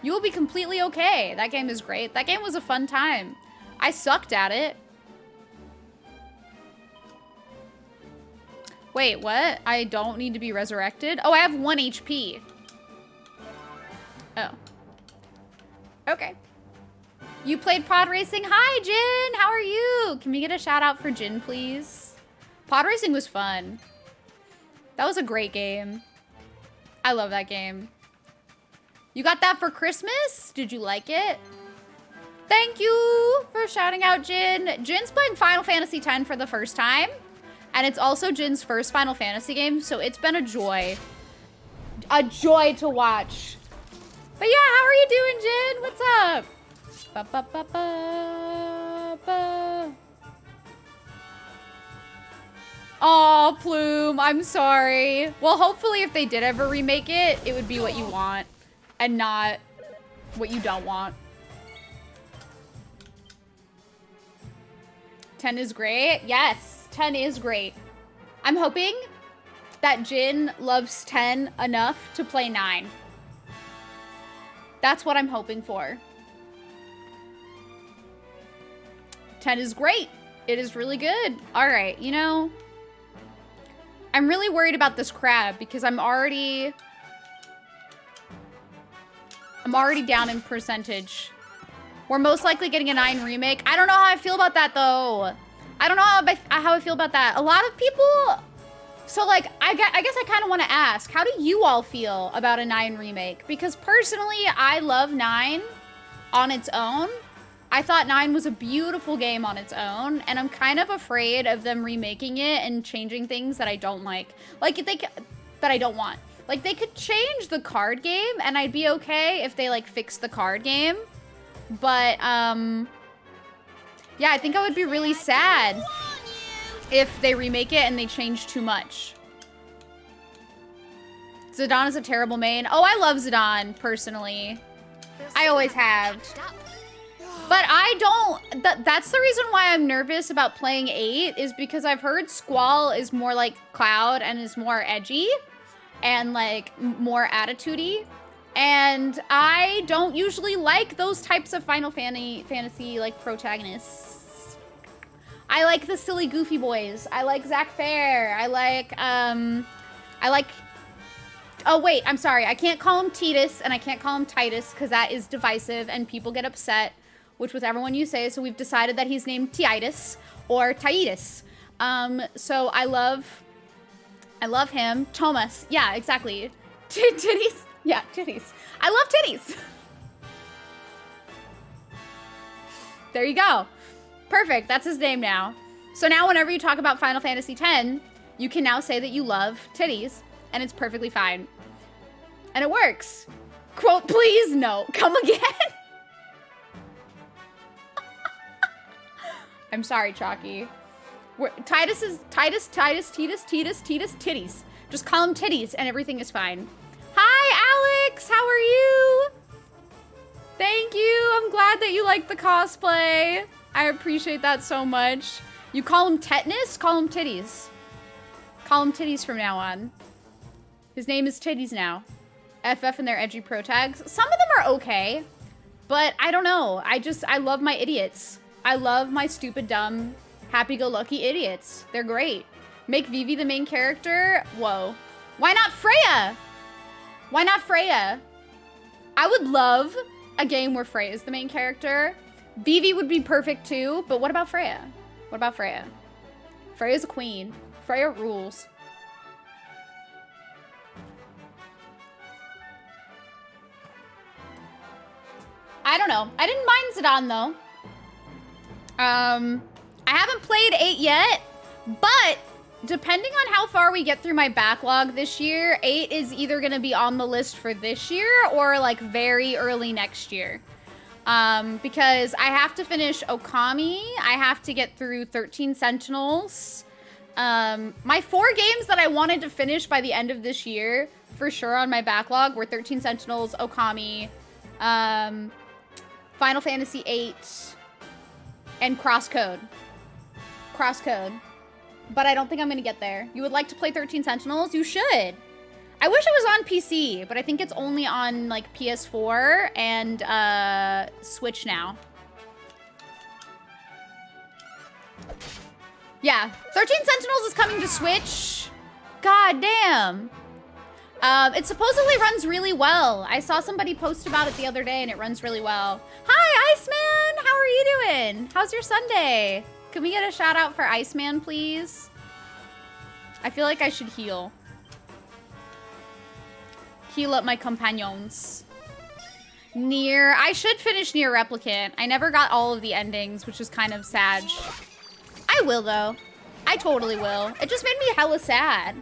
You will be completely okay. That game is great. That game was a fun time. I sucked at it. Wait, what? I don't need to be resurrected? Oh, I have 1 HP. Oh. Okay. You played pod racing? Hi, Jin! How are you? Can we get a shout out for Jin, please? Pod racing was fun. That was a great game. I love that game. You got that for Christmas? Did you like it? Thank you for shouting out Jin. Jin's playing Final Fantasy X for the first time. And it's also Jin's first Final Fantasy game, so it's been a joy. A joy to watch. But yeah, how are you doing, Jin? What's up? Ba, ba, ba, ba, ba. Aw, Plume, I'm sorry. Well, hopefully if they did ever remake it, it would be what you want and not what you don't want. 10 is great. Yes, 10 is great. I'm hoping that Jin loves 10 enough to play 9. That's what I'm hoping for. 10 is great. It is really good. All right, you know, I'm really worried about this crab because I'm already down in percentage. We're most likely getting a 9 remake. I don't know how I feel about that though. I don't know how I feel about that. A lot of people, so like, I guess I kind of want to ask, how do you all feel about a 9 remake? Because personally, I love 9 on its own. I thought 9 was a beautiful game on its own, and I'm kind of afraid of them remaking it and changing things that I don't like. Like, that I don't want. Like, they could change the card game, and I'd be okay if they, like, fixed the card game. But, yeah, I think I would be really sad if they remake it and they change too much. Zidane is a terrible main. Oh, I love Zidane, personally. I always have. But I don't, that's the reason why I'm nervous about playing 8, is because I've heard Squall is more like Cloud and is more edgy and like more attitude-y. And I don't usually like those types of Final Fantasy like protagonists. I like the silly goofy boys. I like Zack Fair. I like, oh wait, I'm sorry. I can't call him Titus and I can't call him Titus because that is divisive and people get upset. Which whichever one you say, so we've decided that he's named Titus or Titus. So I love him. Thomas, yeah, exactly. Titties, yeah, titties. I love titties. There you go. Perfect, that's his name now. So now whenever you talk about Final Fantasy X, you can now say that you love titties, and it's perfectly fine. And it works. Quote, please, no, come again. I'm sorry, Chalky. Titus, titties. Just call him titties and everything is fine. Hi, Alex, how are you? Thank you, I'm glad that you like the cosplay. I appreciate that so much. You call him Tetanus? Call him titties. Call him titties from now on. His name is Titties now. FF and their edgy pro tags. Some of them are okay, but I don't know. I love my idiots. I love my stupid, dumb, happy-go-lucky idiots. They're great. Make Vivi the main character? Whoa. Why not Freya? Why not Freya? I would love a game where Freya is the main character. Vivi would be perfect too, but what about Freya? What about Freya? Freya's a queen. Freya rules. I don't know. I didn't mind Zidane though. I haven't played 8 yet, but depending on how far we get through my backlog this year, 8 is either going to be on the list for this year or like very early next year. Because I have to finish Okami, I have to get through 13 Sentinels. My 4 games that I wanted to finish by the end of this year, for sure on my backlog, were 13 Sentinels, Okami, Final Fantasy VIII, and Crosscode. But I don't think I'm gonna get there. You would like to play 13 Sentinels? You should. I wish it was on PC, but I think it's only on like PS4 and Switch now. Yeah, 13 Sentinels is coming to Switch. God damn. It supposedly runs really well. I saw somebody post about it the other day and it runs really well. Hi, Iceman! How are you doing? How's your Sunday? Can we get a shout out for Iceman, please? I feel like I should heal. Heal up my companions. Nier. I should finish Nier Replicant. I never got all of the endings, which is kind of sad. I will, though. I totally will. It just made me hella sad.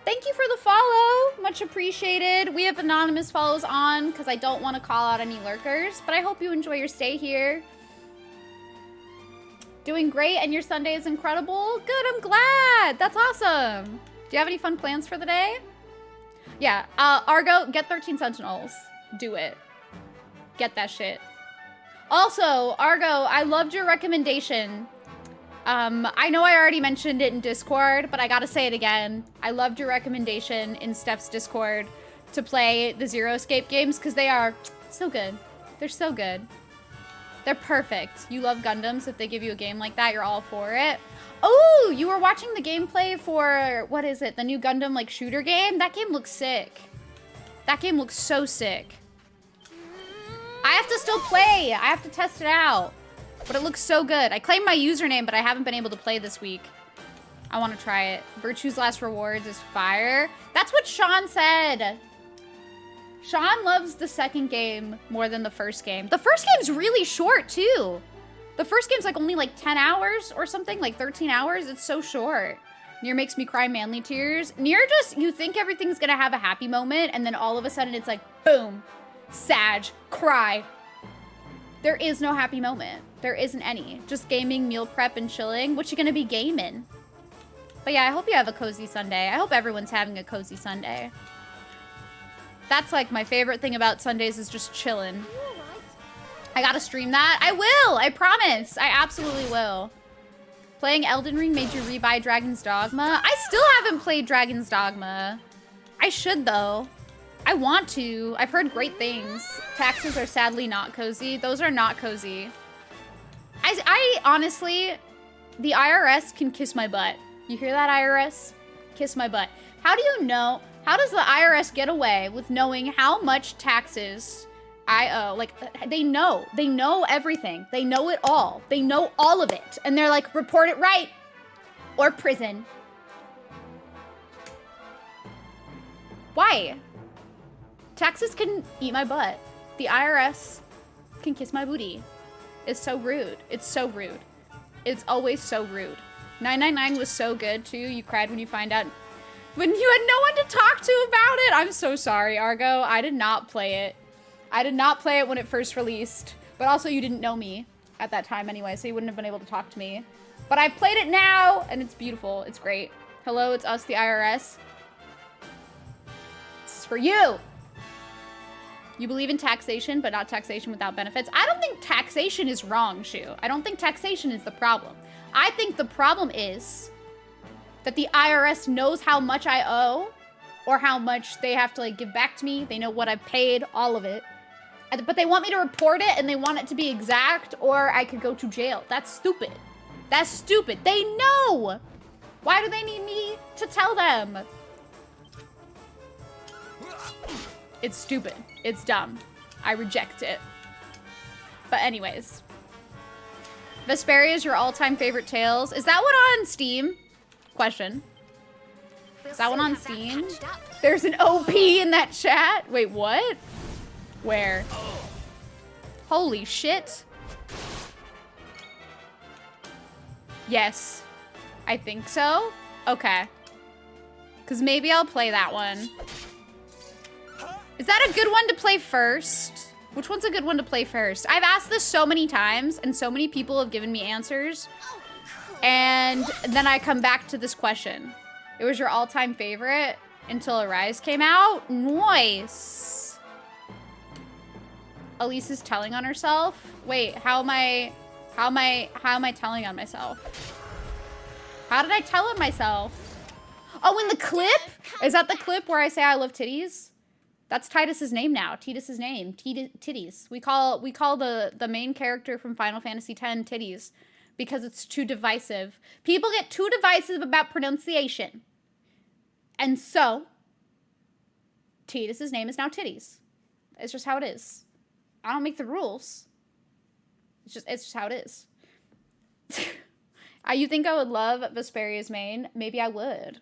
Thank you for the follow. Much appreciated. We have anonymous follows on because I don't want to call out any lurkers, but I hope you enjoy your stay here. Doing great and your Sunday is incredible? Good, I'm glad. That's awesome. Do you have any fun plans for the day? Yeah, Argo, get 13 Sentinels. Do it. Get that shit. Also, Argo, I loved your recommendation I know I already mentioned it in Discord, but I gotta say it again. I loved your recommendation in Steph's Discord to play the Zero Escape games because they are so good. They're so good. They're perfect. You love Gundams. If they give you a game like that, you're all for it. Oh, you were watching the gameplay for, what is it? The new Gundam like shooter game? That game looks sick. That game looks so sick. I have to still play. I have to test it out. But it looks so good. I claimed my username, but I haven't been able to play this week. I want to try it. Virtue's Last Rewards is fire. That's what Sean said. Sean loves the second game more than the first game. The first game's really short, too. The first game's like only like 10 hours or something, like 13 hours. It's so short. Nier makes me cry manly tears. Nier just, you think everything's gonna have a happy moment, and then all of a sudden it's like, boom, Sag, cry. There is no happy moment. There isn't any. Just gaming, meal prep, and chilling. What you gonna be gaming? But yeah, I hope you have a cozy Sunday. I hope everyone's having a cozy Sunday. That's like my favorite thing about Sundays is just chilling. I gotta stream that. I will, I promise. I absolutely will. Playing Elden Ring made you rebuy Dragon's Dogma. I still haven't played Dragon's Dogma. I should though. I want to. I've heard great things. Taxes are sadly not cozy. Those are not cozy. I honestly, the IRS can kiss my butt. You hear that, IRS? Kiss my butt. How do you know, how does the IRS get away with knowing how much taxes I owe? Like, they know everything. They know it all. They know all of it. And they're like, report it right or prison. Why? Taxes can eat my butt. The IRS can kiss my booty. It's so rude. It's so rude. It's always so rude. 999 was so good too. You cried when you find out when you had no one to talk to about it. I'm so sorry, Argo. I did not play it. I did not play it when it first released. But also you didn't know me at that time anyway, so you wouldn't have been able to talk to me. But I played it now and it's beautiful. It's great. Hello, it's us, the IRS. This is for you. You believe in taxation, but not taxation without benefits. I don't think taxation is wrong, Shu. I don't think taxation is the problem. I think the problem is that the IRS knows how much I owe or how much they have to like give back to me. They know what I've paid, all of it. But they want me to report it and they want it to be exact or I could go to jail. That's stupid. That's stupid. They know. Why do they need me to tell them? It's stupid. It's dumb. I reject it. But anyways. Vesperia is your all-time favorite Tales. Is that one on Steam? Question. Is that one on Steam? There's an OP in that chat. Wait, what? Where? Holy shit. Yes. I think so. Okay. Because maybe I'll play that one. Is that a good one to play first? Which one's a good one to play first? I've asked this so many times and so many people have given me answers. And then I come back to this question. It was your all-time favorite until Arise came out? Nice. Elise is telling on herself? Wait, how am I telling on myself? How did I tell on myself? Oh, in the clip? Is that the clip where I say I love titties? That's Titus's name now. Titus's name. Titties. We call the main character from Final Fantasy X Titties because it's too divisive. People get too divisive about pronunciation. And so, Titus's name is now Titties. It's just how it is. I don't make the rules. It's just how it is. You think I would love Vesperia's main? Maybe I would.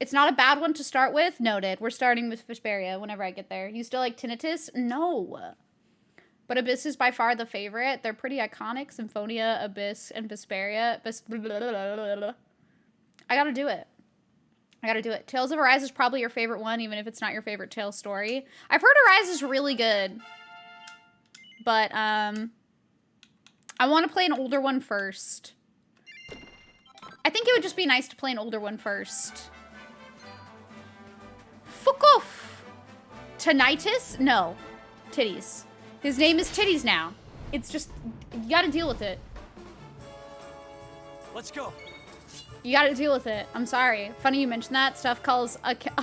It's not a bad one to start with. Noted. We're starting with Vesperia whenever I get there. You still like Tinnitus? No. But Abyss is by far the favorite. They're pretty iconic. Symphonia, Abyss, and Vesperia. I gotta do it. I gotta do it. Tales of Arise is probably your favorite one, even if it's not your favorite Tales story. I've heard Arise is really good. But, I want to play an older one first. I think it would just be nice to play an older one first. Fuck off. Tinnitus? No. Titties. His name is Titties now. It's just, you gotta deal with it. Let's go. You gotta deal with it. I'm sorry. Funny you mentioned that. Stuff calls Akane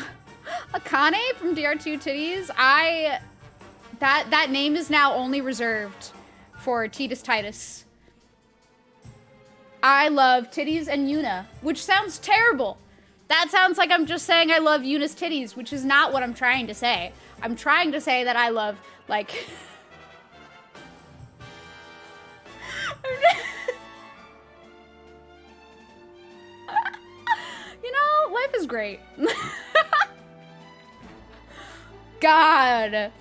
from DR2 Titties. That name is now only reserved for Titus Titus. I love Titties and Yuna, which sounds terrible. That sounds like I'm just saying I love Yuna's titties, which is not what I'm trying to say. I'm trying to say that I love, like... You know, life is great. God.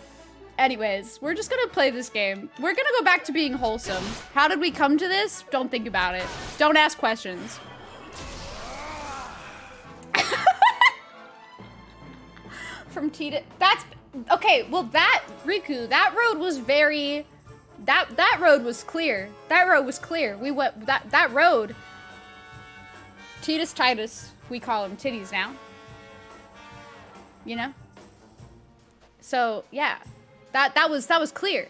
Anyways, we're just gonna play this game. We're gonna go back to being wholesome. How did we come to this? Don't think about it. Don't ask questions. From Tita, that's okay. Well, that Riku, that road was very, that road was clear. That road was clear. We went that road. Titus Titus, we call him Titties now. You know. So yeah, that was clear.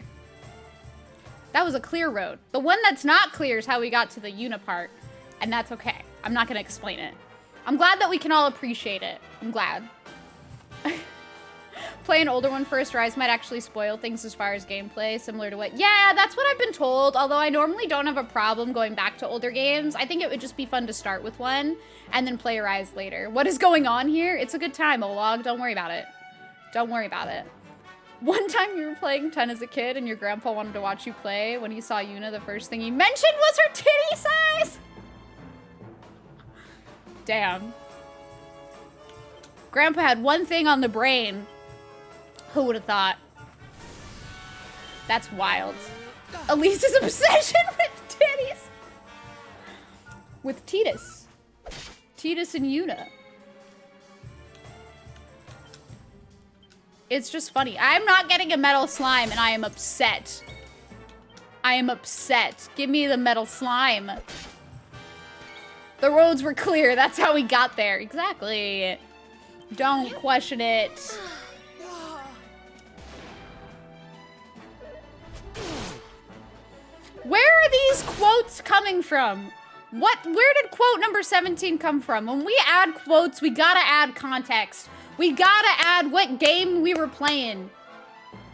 That was a clear road. The one that's not clear is how we got to the Yuna part, and that's okay. I'm not gonna explain it. I'm glad that we can all appreciate it. I'm glad. Play an older one first, Rise might actually spoil things as far as gameplay, similar to what... Yeah, that's what I've been told, although I normally don't have a problem going back to older games. I think it would just be fun to start with one, and then play Rise later. What is going on here? It's a good time, Olog. Don't worry about it. Don't worry about it. One time you were playing 10 as a kid, and your grandpa wanted to watch you play. When he saw Yuna, the first thing he mentioned was her titty size! Damn. Grandpa had one thing on the brain. Who would have thought? That's wild. Elise's obsession with titties. With Titus. Titus and Yuna. It's just funny. I'm not getting a metal slime and I am upset. I am upset. Give me the metal slime. The roads were clear. That's how we got there. Exactly. Don't question it. Where are these quotes coming from? Where did quote number 17 come from? When we add quotes, we gotta add context. We gotta add what game we were playing.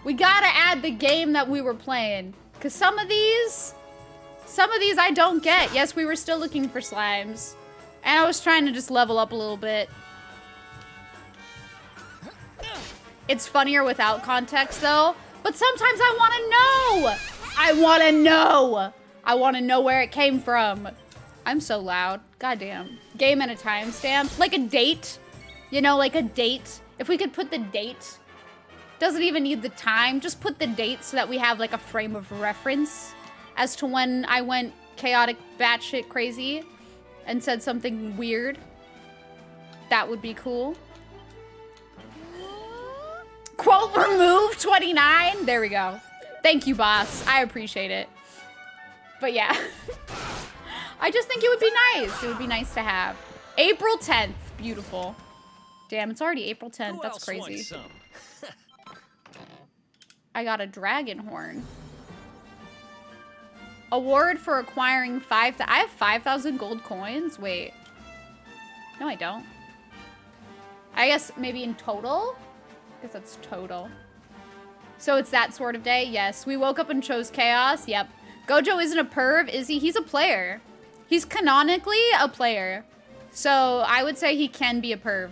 We gotta add the game that we were playing. Cause some of these I don't get. Yes, we were still looking for slimes. And I was trying to just level up a little bit. It's funnier without context though. But sometimes I wanna know. I wanna know. I wanna know where it came from. I'm so loud. Goddamn. Game and a timestamp. Like a date. You know, like a date. If we could put the date. Doesn't even need the time. Just put the date so that we have like a frame of reference as to when I went chaotic batshit crazy and said something weird. That would be cool. Quote remove 29. There we go. Thank you, boss. I appreciate it. But yeah. I just think it would be nice. It would be nice to have. April 10th. Beautiful. Damn, it's already April 10th. That's crazy. I got a dragon horn. Award for acquiring I have 5,000 gold coins? Wait. No, I don't. I guess maybe in total? I guess that's total. So it's that sort of day? Yes. We woke up and chose chaos? Yep. Gojo isn't a perv, is he? He's a player. He's canonically a player. So I would say he can be a perv.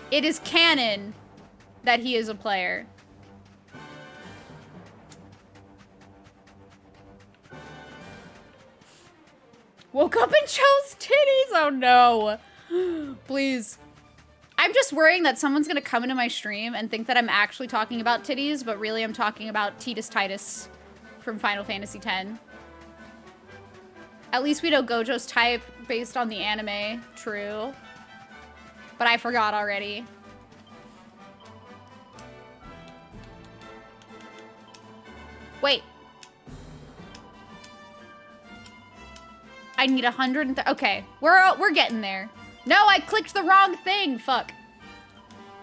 It is canon that he is a player. Woke up and chose titties? Oh no. Please. I'm just worrying that someone's gonna come into my stream and think that I'm actually talking about titties, but really I'm talking about Titus Titus from Final Fantasy X. At least we know Gojo's type based on the anime. True. But I forgot already. Wait. I need 100. Okay, we're getting there. No, I clicked the wrong thing. Fuck.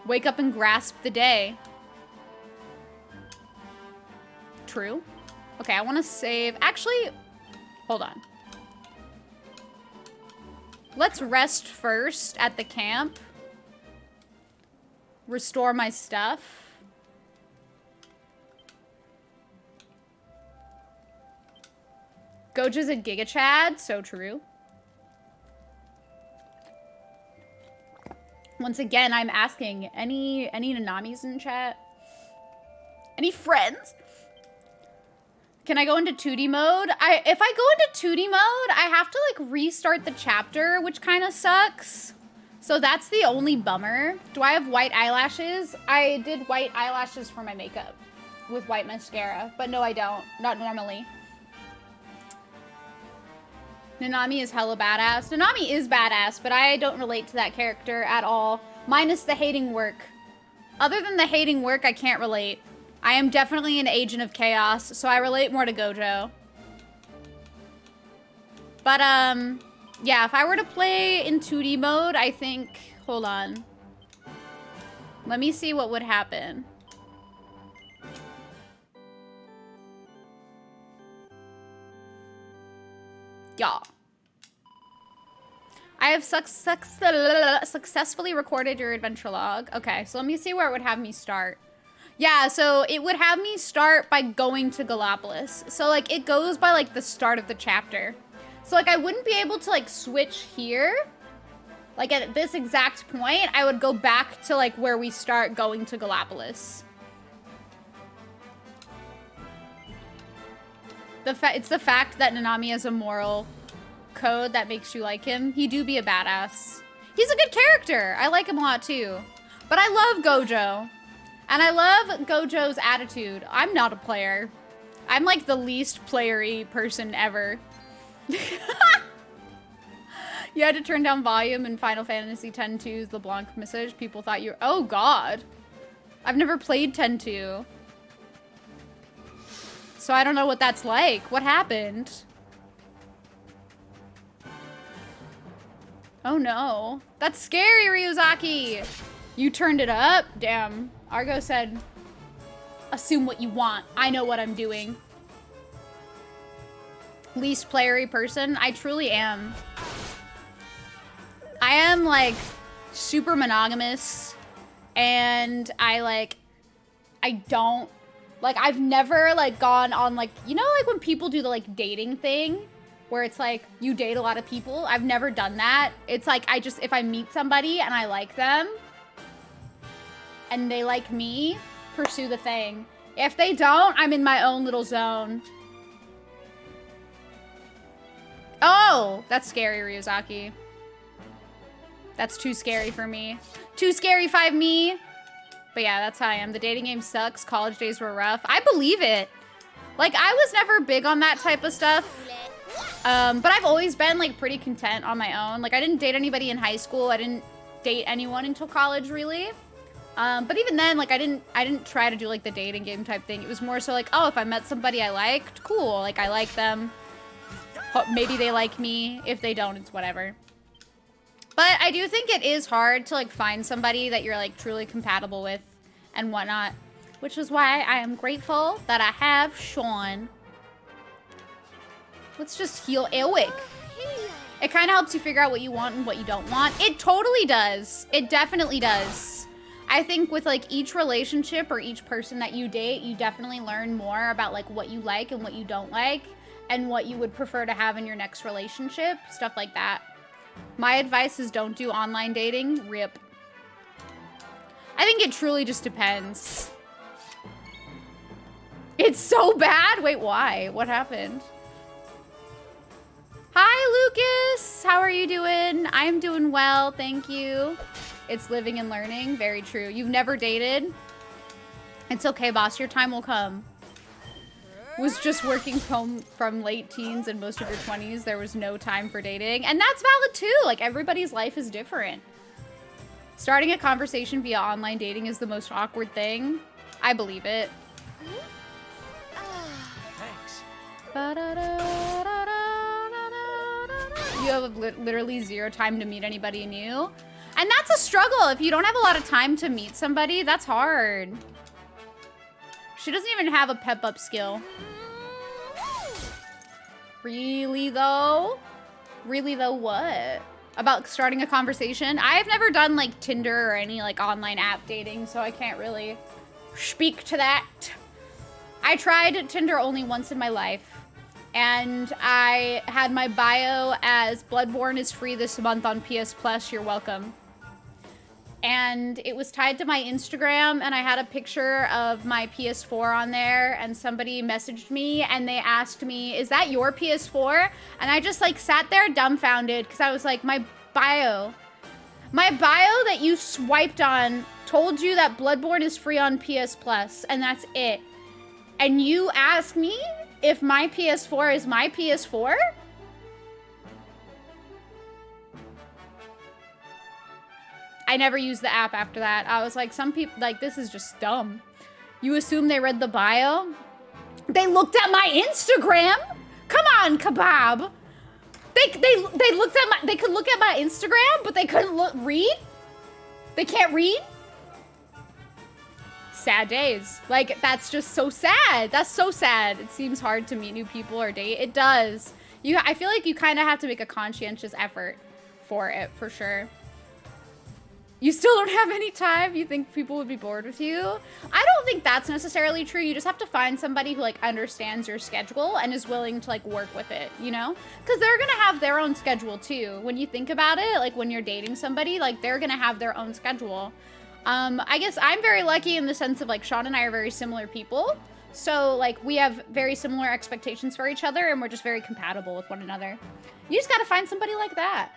Wake up and grasp the day. True. Okay, I want to save. Actually, hold on. Let's rest first at the camp. Restore my stuff. Gojo's a Giga Chad, so true. Once again, I'm asking, any Nanamis in chat? Any friends? Can I go into 2D mode? If I go into 2D mode, I have to like restart the chapter, which kind of sucks. So that's the only bummer. Do I have white eyelashes? I did white eyelashes for my makeup with white mascara, but no, I don't. Not normally. Nanami is hella badass. Nanami is badass, but I don't relate to that character at all. Minus the hating work. Other than the hating work, I can't relate. I am definitely an agent of chaos, so I relate more to Gojo. But, yeah, if I were to play in 2D mode, I think... Hold on. Let me see what would happen. Y'all. I have successfully recorded your adventure log. Okay, so let me see where it would have me start. Yeah, so it would have me start by going to Gallipolis. So, like, it goes by, like, the start of the chapter. So, like, I wouldn't be able to, like, switch here. Like, at this exact point, I would go back to, like, where we start going to Gallipolis. It's the fact that Nanami has a moral code that makes you like him. He do be a badass. He's a good character. I like him a lot, too. But I love Gojo. And I love Gojo's attitude. I'm not a player. I'm like the least playery person ever. You had to turn down volume in Final Fantasy X-2's The Blanc Message. People thought you were... Oh, God. I've never played X-2. So I don't know what that's like. What happened? Oh, no. That's scary, Ryuzaki. You turned it up? Damn. Argo said, assume what you want. I know what I'm doing. Least playery person? I truly am. I am, like, super monogamous. And I don't... Like, I've never, like, gone on, like... You know, like, when people do the, like, dating thing? Where it's, like, you date a lot of people? I've never done that. It's, like, if I meet somebody and I like them... and they like me, pursue the thing. If they don't, I'm in my own little zone. Oh, that's scary, Ryuzaki. That's too scary for me. Too scary, 5me. But yeah, that's how I am. The dating game sucks. College days were rough. I believe it. Like, I was never big on that type of stuff. But I've always been, like, pretty content on my own. Like, I didn't date anybody in high school. I didn't date anyone until college, really. But even then, like, I didn't try to do, like, the dating game type thing. It was more so, like, oh, if I met somebody I liked, cool. Like, I like them. Maybe they like me. If they don't, it's whatever. But I do think it is hard to, like, find somebody that you're, like, truly compatible with and whatnot. Which is why I am grateful that I have Sean. Let's just heal Aowick. It kind of helps you figure out what you want and what you don't want. It totally does. It definitely does. I think with, like, each relationship or each person that you date, you definitely learn more about, like, what you like and what you don't like and what you would prefer to have in your next relationship, stuff like that. My advice is don't do online dating. RIP. I think it truly just depends. It's so bad? Wait, why? What happened? Hi, Lucas. How are you doing? I'm doing well, thank you. It's living and learning. Very true. You've never dated? It's okay, boss. Your time will come. Was just working from late teens and most of your 20s. There was no time for dating. And that's valid too. Like, everybody's life is different. Starting a conversation via online dating is the most awkward thing. I believe it. Thanks. You have literally zero time to meet anybody new. And that's a struggle. If you don't have a lot of time to meet somebody, that's hard. She doesn't even have a pep up skill. Really though? Really though what? About starting a conversation? I've never done like Tinder or any like online app dating, so I can't really speak to that. I tried Tinder only once in my life, and I had my bio as Bloodborne is free this month on PS Plus, you're welcome. And it was tied to my Instagram, and I had a picture of my PS4 on there, and somebody messaged me and they asked me, is that your PS4? And I just like sat there dumbfounded because I was like, my bio that you swiped on told you that Bloodborne is free on PS Plus, and that's it. And you ask me if my PS4 is my PS4? I never used the app after that. I was like, some people, like, this is just dumb. You assume they read the bio? They looked at my Instagram? Come on, Kebab. They looked at they could look at my Instagram, but they couldn't read? They can't read? Sad days. Like, that's just so sad. That's so sad. It seems hard to meet new people or date. It does. I feel like you kind of have to make a conscientious effort for it, for sure. You still don't have any time? You think people would be bored with you? I don't think that's necessarily true. You just have to find somebody who like understands your schedule and is willing to like work with it, you know? Because they're gonna have their own schedule too. When you think about it, like when you're dating somebody, like they're gonna have their own schedule. I guess I'm very lucky in the sense of like Sean and I are very similar people. So like we have very similar expectations for each other and we're just very compatible with one another. You just gotta find somebody like that.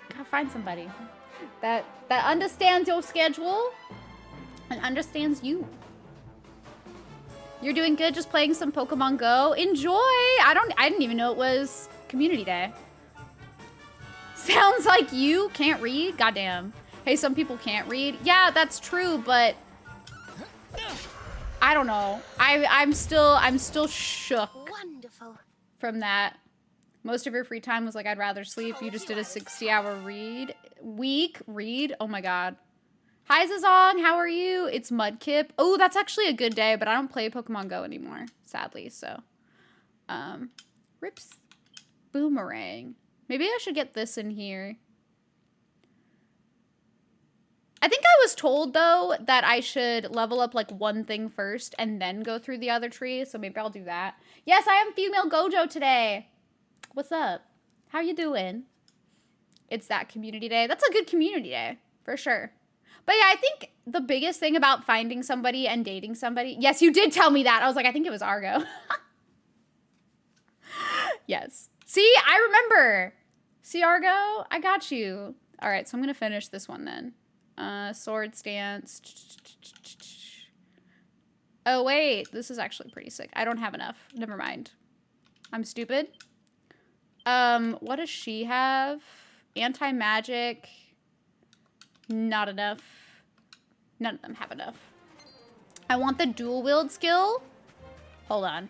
Gotta find somebody that understands your schedule and understands you. You're doing good, just playing some Pokemon Go. Enjoy. I didn't even know it was community day. Sounds like you can't read. Goddamn. Hey, some people can't read. Yeah, that's true, but I don't know. I'm still shook. Wonderful. From that. Most of your free time was like, I'd rather sleep. You just did a 60-hour read. Oh my god. Hi, Zazong. How are you? It's Mudkip. Oh, that's actually a good day, but I don't play Pokemon Go anymore, sadly, so. Rips. Boomerang. Maybe I should get this in here. I think I was told, though, that I should level up, like, one thing first and then go through the other tree, so maybe I'll do that. Yes, I am female Gojo today. What's up? How you doing? It's that community day. That's a good community day, for sure. But yeah, I think the biggest thing about finding somebody and dating somebody... Yes, you did tell me that. I was like, I think it was Argo. Yes. See, I remember. See, Argo? I got you. All right, so I'm going to finish this one then. Sword stance. Oh, wait. This is actually pretty sick. I don't have enough. Never mind. I'm stupid. What does she have? Anti-magic. Not enough. None of them have enough. I want the dual wield skill. Hold on.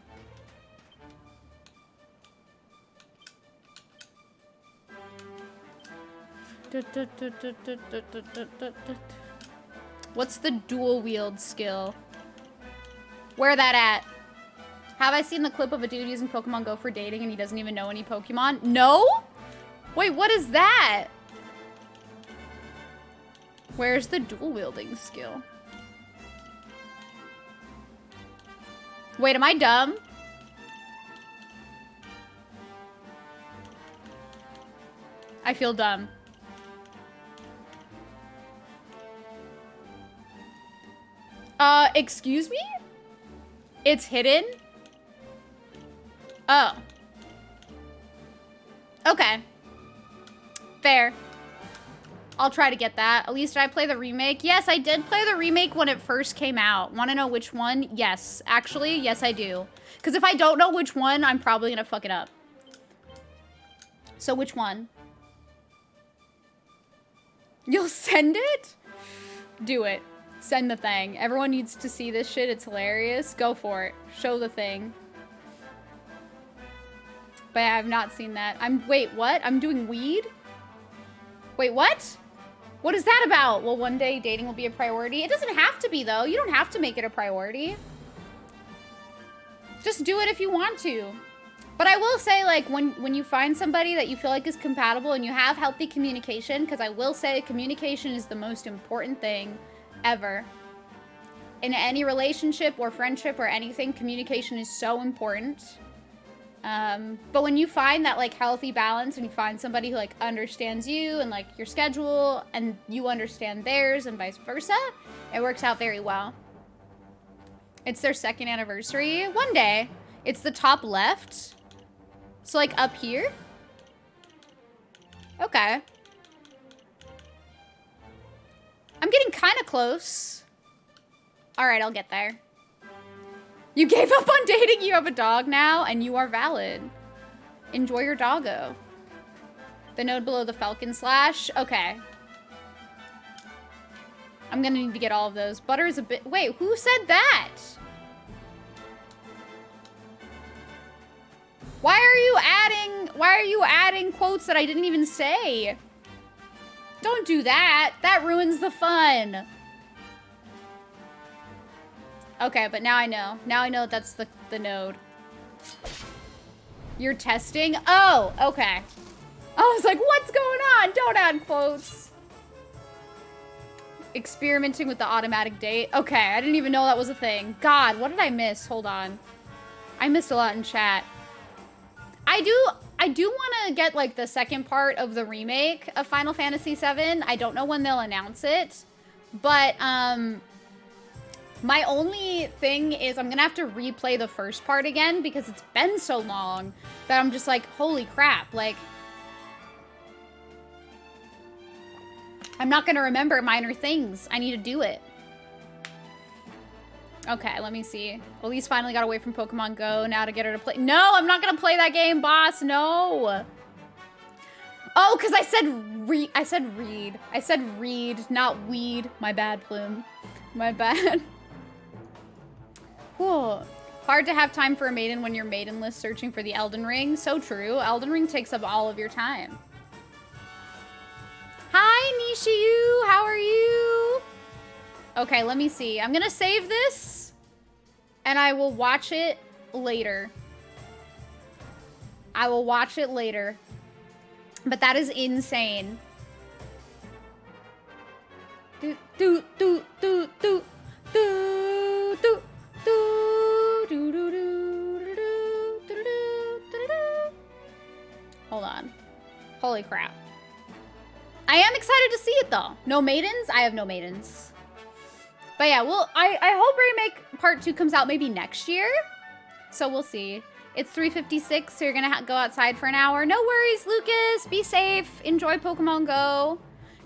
What's the dual wield skill? Where that at? Have I seen the clip of a dude using Pokemon Go for dating and he doesn't even know any Pokemon? No? Wait, what is that? Where's the dual wielding skill? Wait, am I dumb? I feel dumb. Excuse me? It's hidden? Oh. Okay. Fair. I'll try to get that. At least did I play the remake? Yes, I did play the remake when it first came out. Want to know which one? Yes. Actually, yes, I do. Because if I don't know which one, I'm probably going to fuck it up. So which one? You'll send it? Do it. Send the thing. Everyone needs to see this shit. It's hilarious. Go for it. Show the thing. But I have not seen that. Wait, what? I'm doing weed? Wait, what? What is that about? Well, one day dating will be a priority. It doesn't have to be, though. You don't have to make it a priority. Just do it if you want to. But I will say, like, when you find somebody that you feel like is compatible and you have healthy communication, because I will say communication is the most important thing ever. In any relationship or friendship or anything, communication is so important. But when you find that, like, healthy balance and you find somebody who, like, understands you and, like, your schedule and you understand theirs and vice versa, it works out very well. It's their 2nd anniversary. One day. It's the top left. So, like, up here? Okay. I'm getting kind of close. All right, I'll get there. You gave up on dating, you have a dog now, and you are valid. Enjoy your doggo. The node below the Falcon Slash. Okay. I'm gonna need to get all of those. Butter is a bit... Wait, who said that? Why are you adding quotes that I didn't even say? Don't do that. That ruins the fun. Okay, but now I know. Now I know that's the node. You're testing? Oh, okay. I was like, what's going on? Don't add quotes. Experimenting with the automatic date. Okay, I didn't even know that was a thing. God, what did I miss? Hold on. I missed a lot in chat. I do want to get, like, the 2nd part of the remake of Final Fantasy VII. I don't know when they'll announce it. But, my only thing is I'm gonna have to replay the 1st part again because it's been so long that I'm just like, holy crap, like... I'm not gonna remember minor things. I need to do it. Okay, let me see. Elise finally got away from Pokemon Go. Now to get her to play. No, I'm not gonna play that game, boss. No. Oh, because I said read. I said read. I said read, not weed. My bad, Plume. My bad. Cool. Hard to have time for a maiden when you're maidenless searching for the Elden Ring. So true. Elden Ring takes up all of your time. Hi, Nishiyu. How are you? Okay, let me see. I'm gonna save this, and I will watch it later. I will watch it later. But that is insane. Do do do do do do do do do do do. Hold on. Holy crap. I am excited to see it though. No maidens? I have no maidens. But yeah, well, I hope Remake Part 2 comes out maybe next year. So we'll see. It's 3:56, so you're gonna go outside for an hour. No worries, Lucas. Be safe. Enjoy Pokemon Go.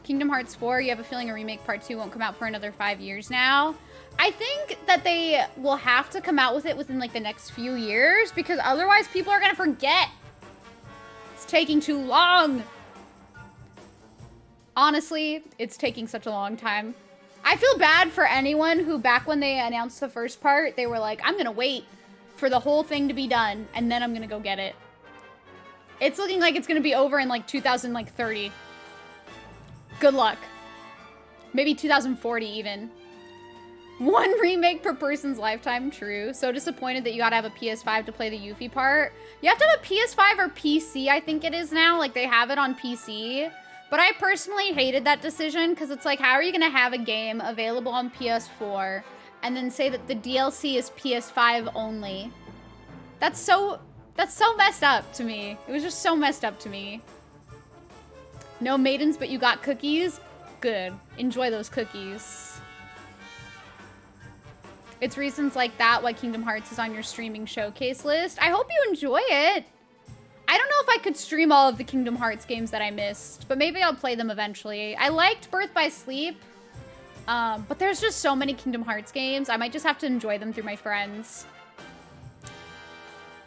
Kingdom Hearts 4, you have a feeling a Remake Part 2 won't come out for another 5 years now. I think that they will have to come out with it within like the next few years because otherwise people are gonna forget. It's taking too long. Honestly, it's taking such a long time. I feel bad for anyone who back when they announced the first part, they were like, I'm gonna wait for the whole thing to be done and then I'm gonna go get it. It's looking like it's gonna be over in like 2030. Good luck. Maybe 2040 even. 1 remake per person's lifetime, true. So disappointed that you gotta have a PS5 to play the Yuffie part. You have to have a PS5 or PC, I think it is now. Like they have it on PC. But I personally hated that decision because it's like, how are you gonna have a game available on PS4 and then say that the DLC is PS5 only? That's so messed up to me. It was just so messed up to me. No maidens, but you got cookies? Good. Enjoy those cookies. It's reasons like that why Kingdom Hearts is on your streaming showcase list. I hope you enjoy it. I don't know if I could stream all of the Kingdom Hearts games that I missed, but maybe I'll play them eventually. I liked Birth by Sleep, but there's just so many Kingdom Hearts games. I might just have to enjoy them through my friends.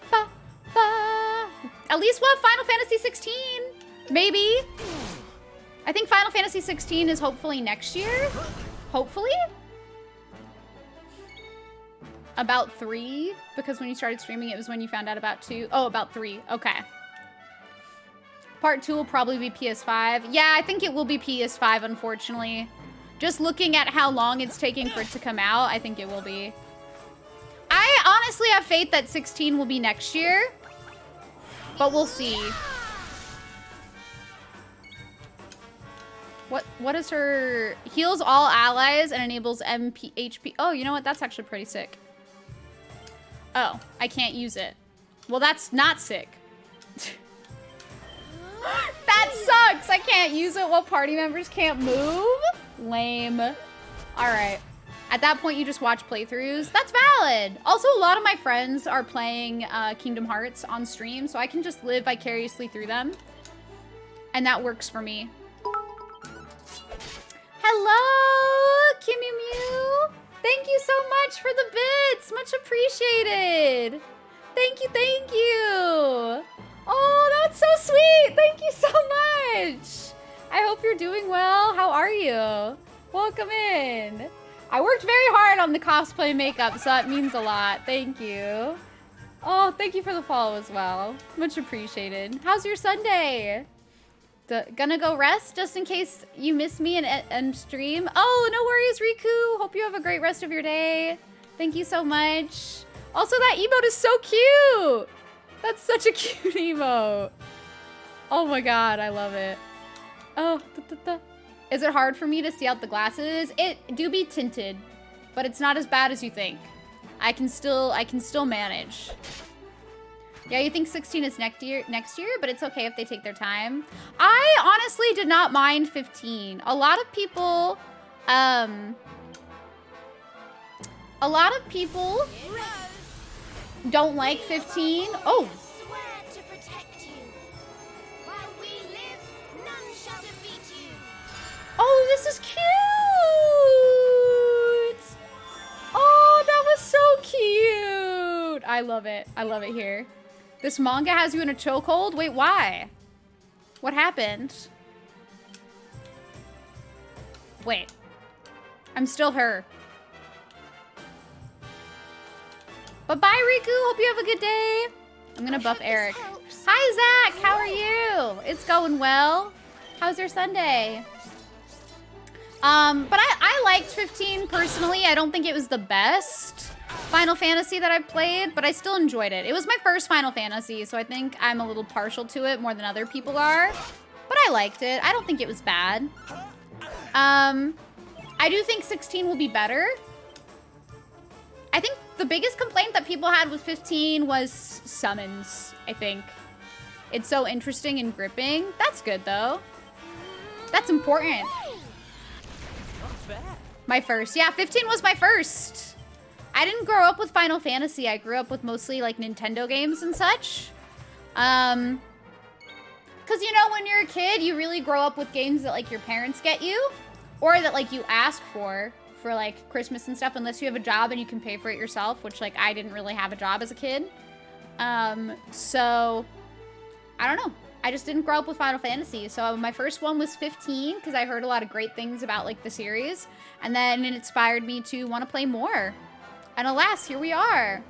Ba, ba. At least we'll have Final Fantasy 16. Maybe. I think Final Fantasy 16 is hopefully next year. Hopefully. About 3, because when you started streaming, it was when you found out about 2. Oh, about 3. Okay. Part 2 will probably be PS5. Yeah, I think it will be PS5, unfortunately. Just looking at how long it's taking for it to come out, I think it will be. I honestly have faith that 16 will be next year. But we'll see. What is her... Heals all allies and enables MP, HP. Oh, you know what? That's actually pretty sick. Oh, I can't use it. Well, that's not sick. That sucks! I can't use it while party members can't move? Lame. Alright. At that point, you just watch playthroughs. That's valid! Also, a lot of my friends are playing Kingdom Hearts on stream, so I can just live vicariously through them. And that works for me. Hello, Kimmy Mew! Thank you so much for the bits! Much appreciated! Thank you, thank you! Oh, that's so sweet! Thank you so much! I hope you're doing well. How are you? Welcome in. I worked very hard on the cosplay makeup, so that means a lot. Thank you. Oh, thank you for the follow as well. Much appreciated. How's your Sunday? Gonna go rest just in case you miss me and stream. Oh, no worries, Riku. Hope you have a great rest of your day. Thank you so much. Also, that emote is so cute. That's such a cute emote. Oh my god, I love it. Oh, Is it hard for me to see out the glasses? It do be tinted, but it's not as bad as you think. I can still manage. Yeah, you think 16 is next year, but it's okay if they take their time. I honestly did not mind 15. A lot of people don't like 15. Oh. Oh, this is cute. Oh, that was so cute. I love it. I love it here. This manga has you in a chokehold? Wait, why? What happened? Wait. I'm still her. But bye, Riku. Hope you have a good day. I'm gonna buff Eric. Hi, Zach. How are you? It's going well. How's your Sunday? But I liked 15 personally. I don't think it was the best Final Fantasy that I played, but I still enjoyed it. It was my first Final Fantasy, so I think I'm a little partial to it more than other people are. But I liked it. I don't think it was bad. I do think 16 will be better. I think the biggest complaint that people had with 15 was summons, I think. It's so interesting and gripping. That's good, though. That's important. My first. Yeah, 15 was my first. I didn't grow up with Final Fantasy. I grew up with mostly, like, Nintendo games and such. Because, you know, when you're a kid, you really grow up with games that, like, your parents get you. Or that, like, you ask for, like, Christmas and stuff, unless you have a job and you can pay for it yourself, which, like, I didn't really have a job as a kid. So, I don't know. I just didn't grow up with Final Fantasy. So my first one was 15 because I heard a lot of great things about, like, the series. And then it inspired me to want to play more. And alas, here we are.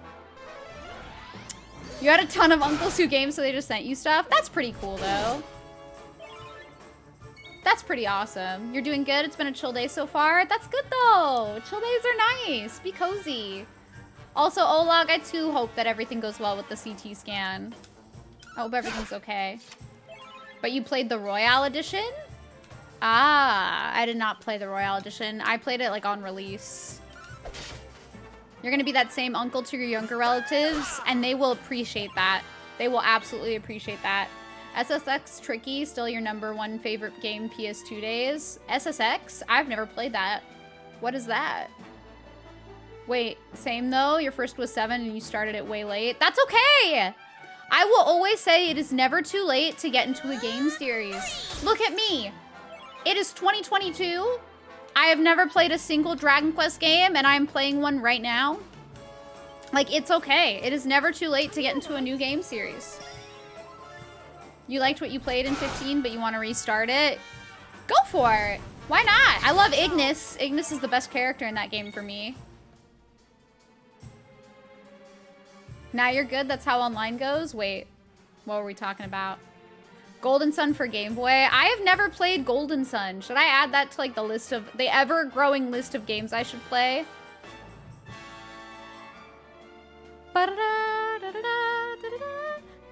You had a ton of uncles who game, so they just sent you stuff. That's pretty cool, though. That's pretty awesome. You're doing good? It's been a chill day so far? That's good, though. Chill days are nice. Be cozy. Also, Olag, I too hope that everything goes well with the CT scan. I hope everything's okay. But you played the Royale Edition? Ah, I did not play the Royale Edition. I played it, like, on release. You're gonna be that same uncle to your younger relatives, and they will appreciate that. They will absolutely appreciate that. SSX Tricky, still your #1 favorite game PS2 days. SSX? I've never played that. What is that? Wait, same though? Your first was 7 and you started it way late? That's okay! I will always say it is never too late to get into a game series. Look at me. It is 2022. I have never played a single Dragon Quest game, and I'm playing one right now. Like, it's okay. It is never too late to get into a new game series. You liked what you played in 15, but you want to restart it? Go for it. Why not? I love Ignis. Ignis is the best character in that game for me. Now you're good? That's how online goes? Wait, what were we talking about? Golden Sun for Game Boy. I have never played Golden Sun. Should I add that to, like, the list of the ever-growing list of games I should play?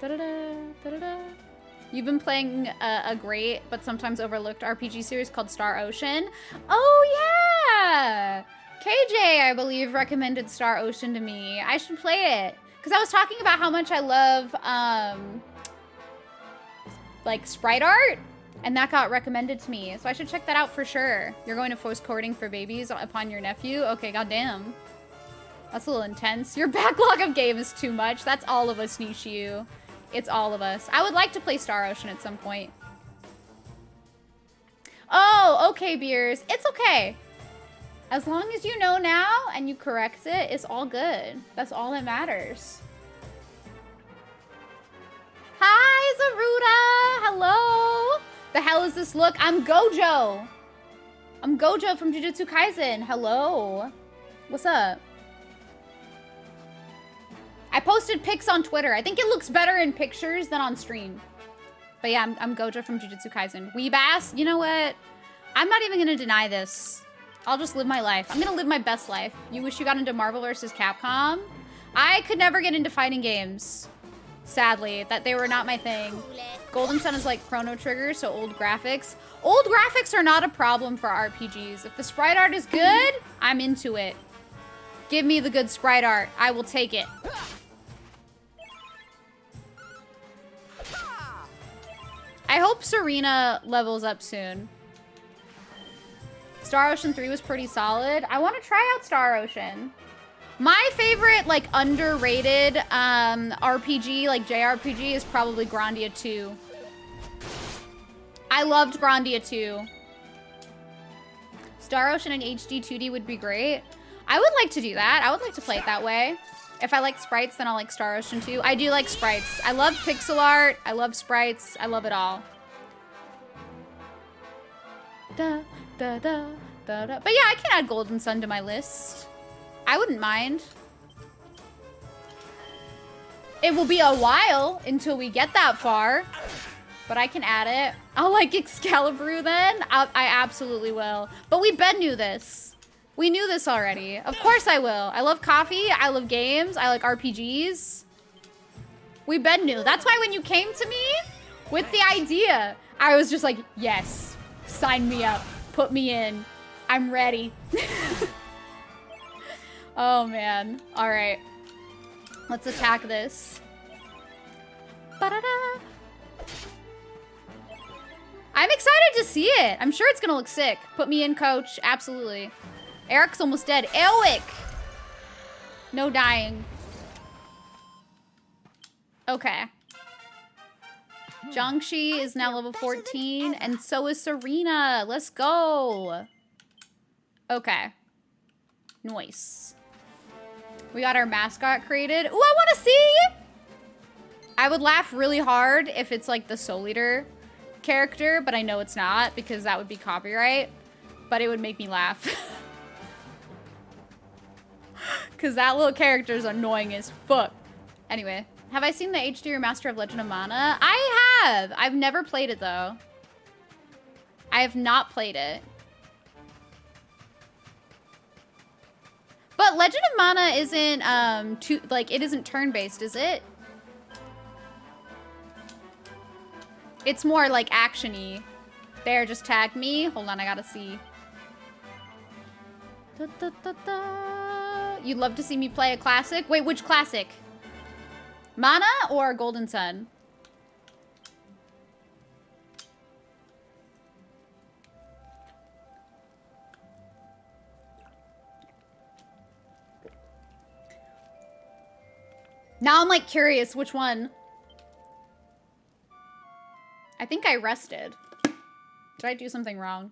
Da-da-da, da-da-da. You've been playing a great but sometimes overlooked RPG series called Star Ocean. Oh yeah! KJ, I believe, recommended Star Ocean to me. I should play it. Because I was talking about how much I love, like, sprite art. And that got recommended to me. So I should check that out for sure. You're going to force coding for babies upon your nephew? Okay, goddamn. That's a little intense. Your backlog of game is too much. That's all of us, Nishiu. It's all of us. I would like to play Star Ocean at some point. Oh, okay, Beers. It's okay. As long as you know now and you correct it, it's all good. That's all that matters. Hi, Zaruda. Hello. The hell is this look? I'm Gojo. I'm Gojo from Jujutsu Kaisen. Hello. What's up? I posted pics on Twitter. I think it looks better in pictures than on stream. But yeah, I'm Gojo from Jujutsu Kaisen. Weebass, you know what? I'm not even gonna deny this. I'll just live my life. I'm gonna live my best life. You wish you got into Marvel vs. Capcom? I could never get into fighting games. Sadly, that they were not my thing. Golden Sun is like Chrono Trigger, so old graphics. Old graphics are not a problem for RPGs. If the sprite art is good, I'm into it. Give me the good sprite art. I will take it. I hope Serena levels up soon. Star Ocean 3 was pretty solid. I want to try out Star Ocean. My favorite, like, underrated RPG, like JRPG, is probably Grandia 2. I loved Grandia 2. Star Ocean in HD 2D would be great. I would like to do that. I would like to play it that way. If I like sprites, then I'll like Star Ocean 2. I do like sprites. I love pixel art. I love sprites. I love it all. Da, da, da, da, da. But yeah, I can add Golden Sun to my list. I wouldn't mind. It will be a while until we get that far, but I can add it. I'll like Excalibur then. I absolutely will. But we Ben knew this. We knew this already. Of course I will. I love coffee. I love games. I like RPGs. We Ben knew. That's why when you came to me with the idea, I was just like, yes, sign me up. Put me in. I'm ready. Oh, man. All right. Let's attack this. Ba-da-da. I'm excited to see it. I'm sure it's going to look sick. Put me in, coach. Absolutely. Eric's almost dead. Eowyn! No dying. Okay. Jiangxi is now level 14, and so is Serena. Let's go. Okay. Nice. We got our mascot created. Ooh, I want to see! I would laugh really hard if it's like the Soul Eater character, but I know it's not because that would be copyright. But it would make me laugh. Because that little character is annoying as fuck. Anyway, have I seen the HD remaster of Legend of Mana? I have! I've never played it, though. I have not played it. But Legend of Mana isn't, it isn't turn-based, is it? It's more, like, action-y. There, just tagged me. Hold on, I gotta see. Da, da, da, da. You'd love to see me play a classic? Wait, which classic? Mana or Golden Sun? Now I'm like curious which one. I think I rested. Did I do something wrong?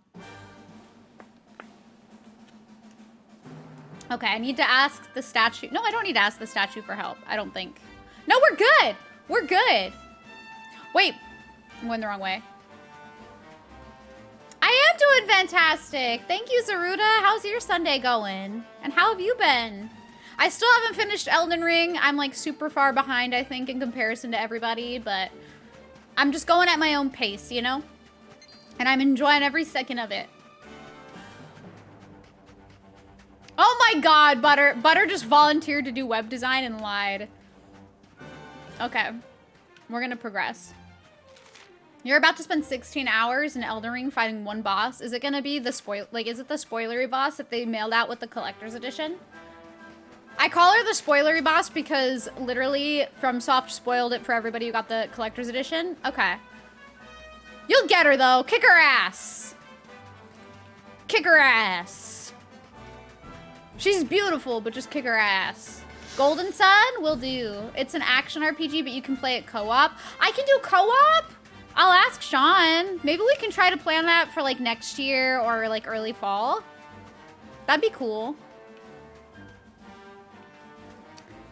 Okay, I need to ask the statue. No, I don't need to ask the statue for help. I don't think. No, we're good. We're good. Wait, I'm going the wrong way. I am doing fantastic. Thank you, Zaruda. How's your Sunday going? And how have you been? I still haven't finished Elden Ring. I'm like super far behind, I think, in comparison to everybody, but I'm just going at my own pace, you know? And I'm enjoying every second of it. Oh my god, Butter. Butter just volunteered to do web design and lied. Okay. We're gonna progress. You're about to spend 16 hours in Elden Ring fighting one boss. Is it gonna be the is it the spoilery boss that they mailed out with the collector's edition? I call her the spoilery boss because literally FromSoft spoiled it for everybody who got the collector's edition. Okay. You'll get her though. Kick her ass. Kick her ass. She's beautiful, but just kick her ass. Golden Sun will do. It's an action RPG, but you can play it co-op. I can do co-op? I'll ask Sean. Maybe we can try to plan that for like next year or like early fall. That'd be cool.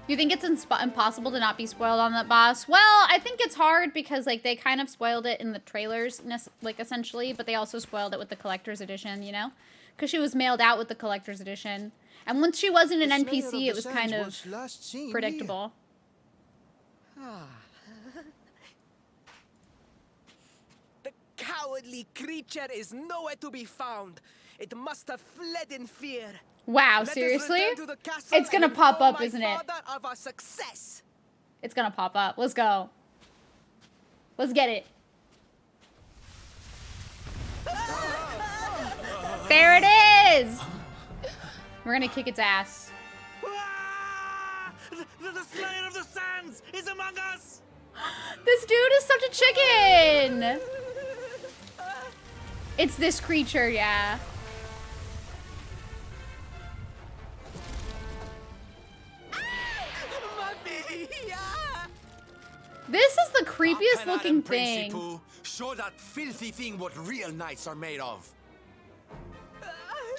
You think it's impossible to not be spoiled on that boss? Well, I think it's hard because like they kind of spoiled it in the trailers, like essentially, but they also spoiled it with the collector's edition, you know? Because she was mailed out with the collector's edition. And once she wasn't an NPC, it was kind of predictable. The cowardly creature is nowhere to be found. It must have fled in fear. Wow, seriously? It's gonna pop up, isn't it? Of our success. It's gonna pop up. Let's go. Let's get it. There it is! We're gonna kick its ass. The Slayer of the Sands is among us! This dude is such a chicken! It's this creature, yeah. This is the creepiest looking thing. Show that filthy thing what real knights are made of.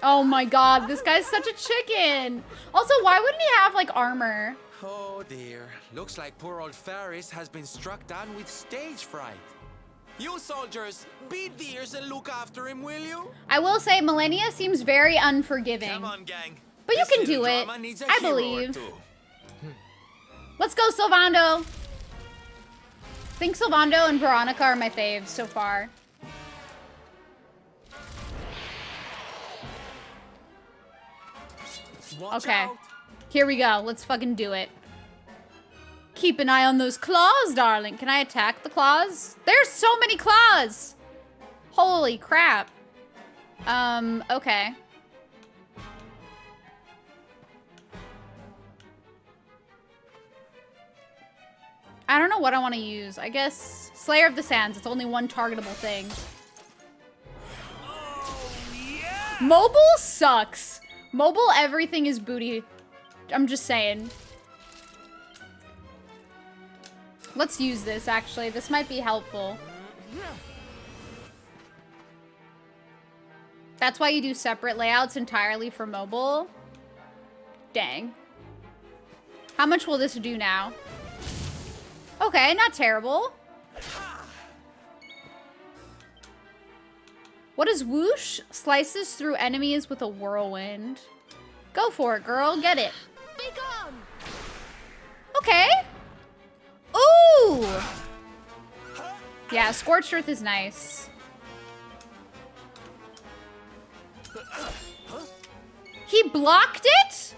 Oh my god, this guy's such a chicken. Also, why wouldn't he have like armor? Oh dear. Looks like poor old Faris has been struck down with stage fright. You soldiers, beat the ears and look after him, will you? I will say, Millennia seems very unforgiving. Come on, gang. But you can do it. I believe. Let's go, Sylvando. I think Sylvando and Veronica are my faves so far. Okay. Here we go. Let's fucking do it. Keep an eye on those claws, darling. Can I attack the claws? There's so many claws! Holy crap. Okay. I don't know what I want to use. I guess Slayer of the Sands. It's only one targetable thing. Oh, yeah. Mobile sucks. Mobile everything is booty. I'm just saying. Let's use this, actually. This might be helpful. That's why you do separate layouts entirely for mobile. Dang. How much will this do now? Okay, not terrible. What is whoosh? Slices through enemies with a whirlwind. Go for it, girl. Get it. Be gone. Okay. Ooh! Yeah, Scorched Earth is nice. He blocked it?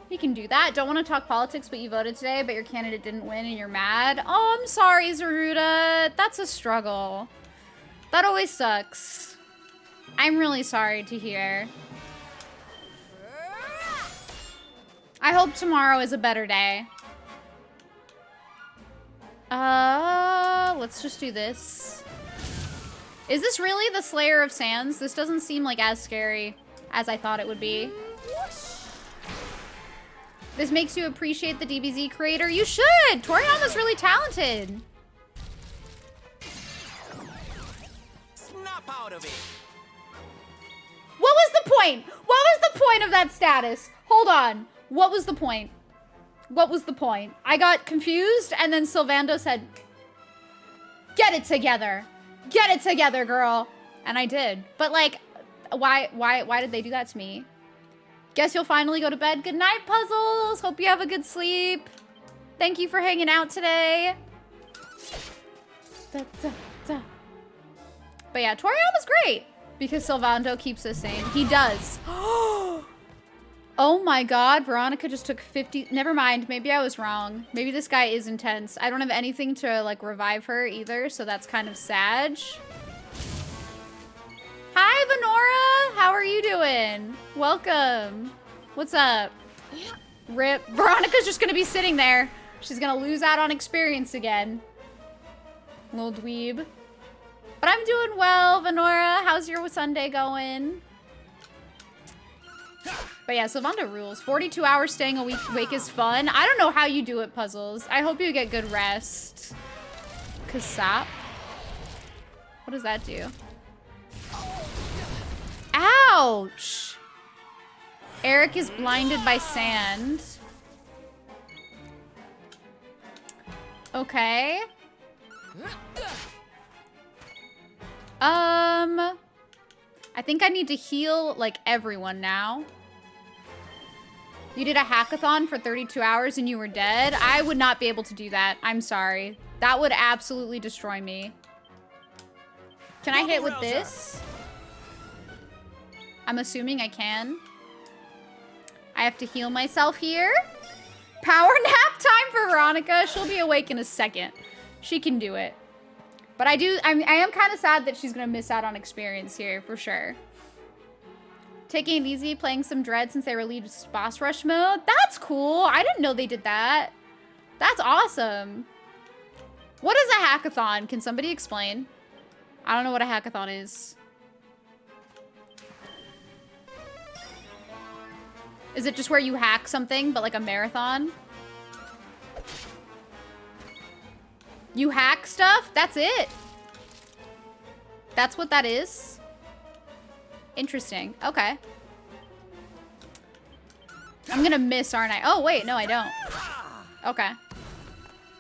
He can do that. Don't want to talk politics, but you voted today, but your candidate didn't win and you're mad. Oh, I'm sorry, Zaruda. That's a struggle. That always sucks. I'm really sorry to hear. I hope tomorrow is a better day. Let's just do this. Is this really the Slayer of Sands? This doesn't seem like as scary as I thought it would be. This makes you appreciate the DBZ creator? You should! Toriyama's really talented. Snap out of it. What was the point? What was the point of that status? Hold on. What was the point? What was the point? I got confused and then Sylvando said, "Get it together. Get it together, girl." And I did. But like, why did they do that to me? Guess you'll finally go to bed. Good night, Puzzles. Hope you have a good sleep. Thank you for hanging out today. Da, da, da. But yeah, Toriyama's great because Sylvando keeps us sane. He does. Oh my god, Veronica just took 50. Never mind, maybe I was wrong. Maybe this guy is intense. I don't have anything to like revive her either, so that's kind of sad. Hi, Venora! How are you doing? Welcome. What's up? Rip. Veronica's just gonna be sitting there. She's gonna lose out on experience again. Little dweeb. But I'm doing well, Venora. How's your Sunday going? But yeah, Sylvando rules. 42 hours staying awake is fun. I don't know how you do it, Puzzles. I hope you get good rest. Kasap. What does that do? Ouch! Eric is blinded by sand. Okay. I think I need to heal, like, everyone now. You did a hackathon for 32 hours and you were dead? I would not be able to do that. I'm sorry. That would absolutely destroy me. Can I hit with this? I'm assuming I can. I have to heal myself here. Power nap time for Veronica. She'll be awake in a second. She can do it. But I am kind of sad that she's going to miss out on experience here, for sure. Taking it easy, playing some Dread since they released boss rush mode. That's cool. I didn't know they did that. That's awesome. What is a hackathon? Can somebody explain? I don't know what a hackathon is. Is it just where you hack something, but like a marathon? You hack stuff? That's it? That's what that is? Interesting. Okay. I'm gonna miss, aren't I? Oh, wait. No, I don't. Okay.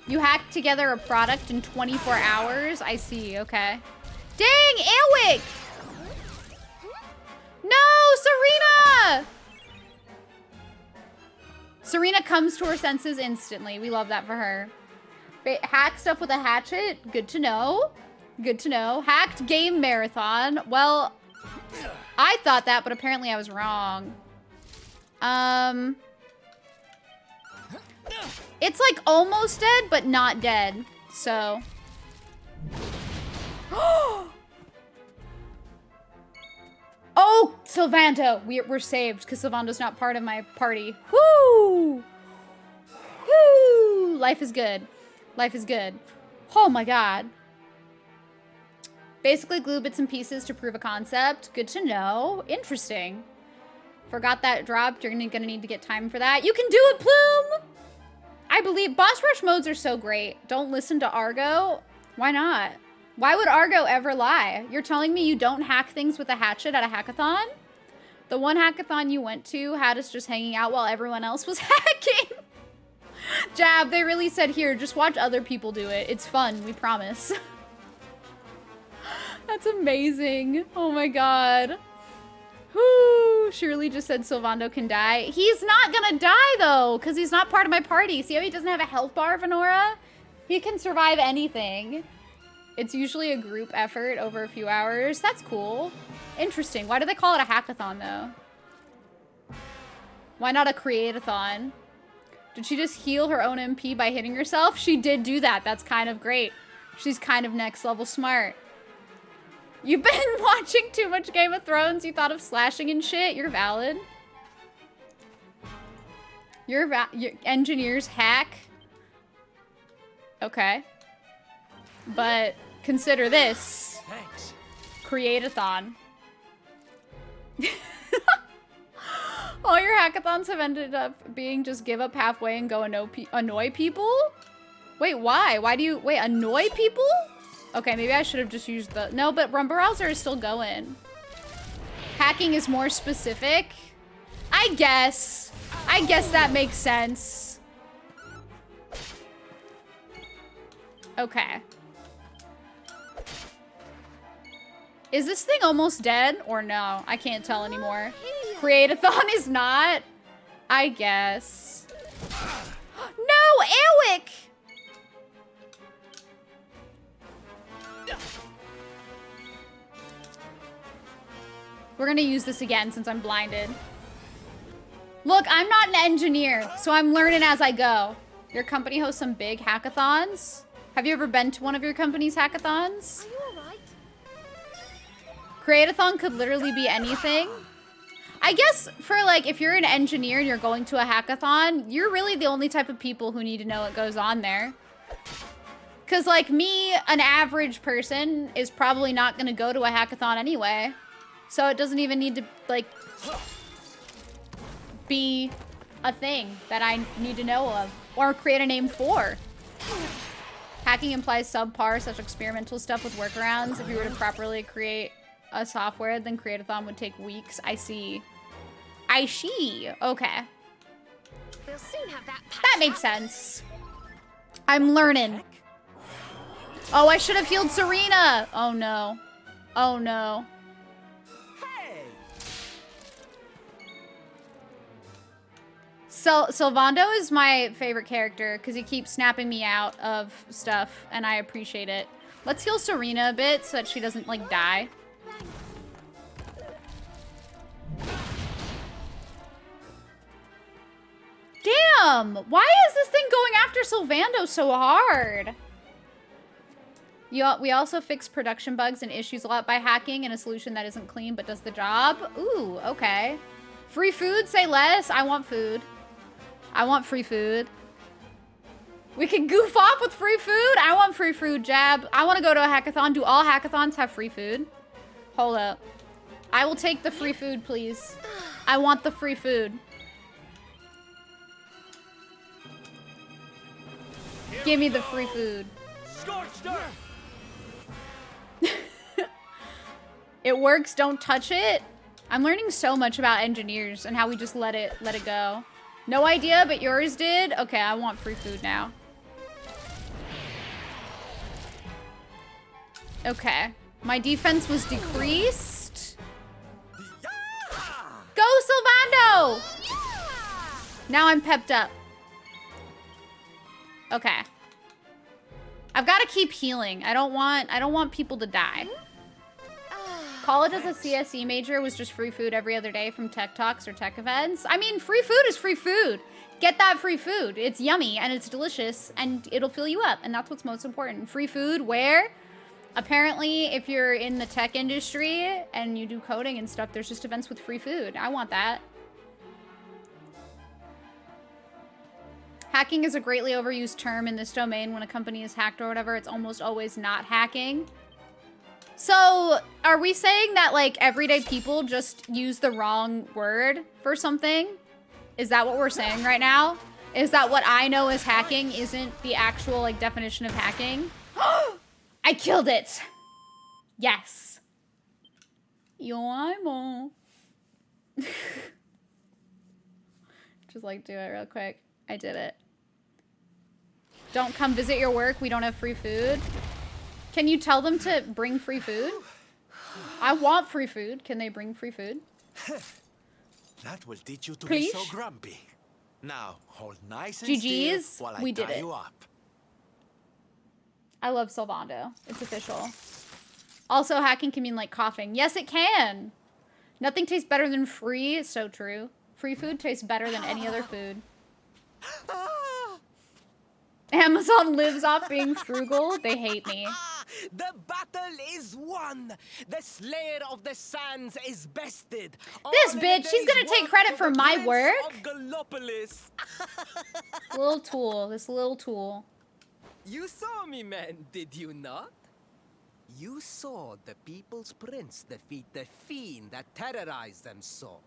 You hack together a product in 24 hours? I see. Okay. Dang! Airwick! No! Serena! Serena comes to her senses instantly. We love that for her. Hack stuff with a hatchet. Good to know. Good to know. Hacked game marathon. Well, I thought that, but apparently I was wrong. It's like almost dead, but not dead. So. Oh, Sylvando. We're saved because Sylvando's not part of my party. Woo! Woo! Life is good. Life is good. Oh my god. Basically glue bits and pieces to prove a concept. Good to know. Interesting. Forgot that dropped. You're gonna need to get time for that. You can do it, Plume! I believe boss rush modes are so great. Don't listen to Argo. Why not? Why would Argo ever lie? You're telling me you don't hack things with a hatchet at a hackathon? The one hackathon you went to had us just hanging out while everyone else was hacking. Jab, they really said, here, just watch other people do it. It's fun, we promise. That's amazing. Oh my god. Whoo, Shirley just said Sylvando can die. He's not gonna die though, because he's not part of my party. See how he doesn't have a health bar, Venora? He can survive anything. It's usually a group effort over a few hours. That's cool. Interesting. Why do they call it a hackathon though? Why not a create-a-thon? Did she just heal her own MP by hitting herself? She did do that. That's kind of great. She's kind of next level smart. You've been watching too much Game of Thrones. You thought of slashing and shit. You're valid. Your engineers hack. Okay. But consider this. Thanks. Create-a-thon. All your hackathons have ended up being just give up halfway and go annoy people? Wait, why? Why do you... Wait, annoy people? Okay, maybe I should have just used the... No, but Rum Browser is still going. Hacking is more specific. I guess. I guess that makes sense. Okay. Is this thing almost dead or no? I can't tell anymore. Create-a-thon is not. I guess. No, Airwick! We're gonna use this again since I'm blinded. Look, I'm not an engineer, so I'm learning as I go. Your company hosts some big hackathons? Have you ever been to one of your company's hackathons? Are you alright? Create-a-thon could literally be anything. I guess for like, if you're an engineer and you're going to a hackathon, you're really the only type of people who need to know what goes on there. Cause like me, an average person is probably not gonna go to a hackathon anyway. So it doesn't even need to like be a thing that I need to know of or create a name for. Hacking implies subpar, such experimental stuff with workarounds. If you were to properly create a software, then Create-a-thon would take weeks. I see. I see. Okay. We'll soon have that That makes sense. I'm learning. Oh, I should have healed Serena. Oh no. Oh no. Hey! Sylvando is my favorite character because he keeps snapping me out of stuff and I appreciate it. Let's heal Serena a bit so that she doesn't like die. Damn! Why is this thing going after Sylvando so hard? We also fix production bugs and issues a lot by hacking in a solution that isn't clean but does the job. Ooh, okay. Free food, say less. I want food. I want free food. We can goof off with free food. I want free food, Jab. I want to go to a hackathon. Do all hackathons have free food? Hold up. I will take the free food, please. I want the free food. Give me the free food. Scorched earth! It works, don't touch it. I'm learning so much about engineers and how we just let it go. No idea, but yours did? Okay, I want free food now. Okay. My defense was decreased. Go, Sylvando! Now I'm pepped up. Okay. I've got to keep healing. I don't want people to die. College as a CSE major was just free food every other day from tech talks or tech events. I mean, free food is free food. Get that free food. It's yummy and it's delicious and it'll fill you up. And that's what's most important. Free food where? Apparently, if you're in the tech industry and you do coding and stuff, there's just events with free food. I want that. Hacking is a greatly overused term in this domain. When a company is hacked or whatever, it's almost always not hacking. So, are we saying that, like, everyday people just use the wrong word for something? Is that what we're saying right now? Is that what I know as hacking isn't the actual, like, definition of hacking? I killed it! Yes. Yo, I'm Just, like, do it real quick. I did it. Don't come visit your work. We don't have free food. Can you tell them to bring free food? I want free food. Can they bring free food? That will teach you to Please? be so grumpy. Now, hold nice and GG's. still while I We did tie it. you up. I love Sylvando. It's official. Also, hacking can mean like coughing. Yes, it can. Nothing tastes better than free. It's so true. Free food tastes better than any other food. Amazon lives off being frugal. They hate me. The battle is won. The Slayer of the Sands is bested. This bitch, she's gonna take credit for my work. Gallopolis. Little tool. This little tool. You saw me, man, did you not? You saw the People's Prince defeat the fiend that terrorized them so.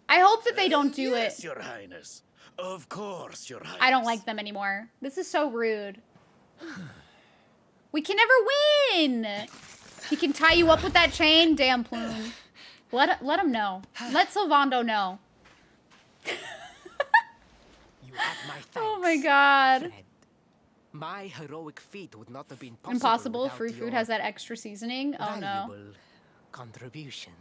I hope that they don't do Yes, it. Your Highness. Of course, Your Highness. I don't like them anymore. This is so rude. We can never win. He can tie you up with that chain. Damn, Plume. Let him know. Let Sylvando know. You have my thanks. Oh my god. friend. My heroic feat would not have been possible. Impossible. without Free food your has that extra seasoning. Oh no. valuable contribution.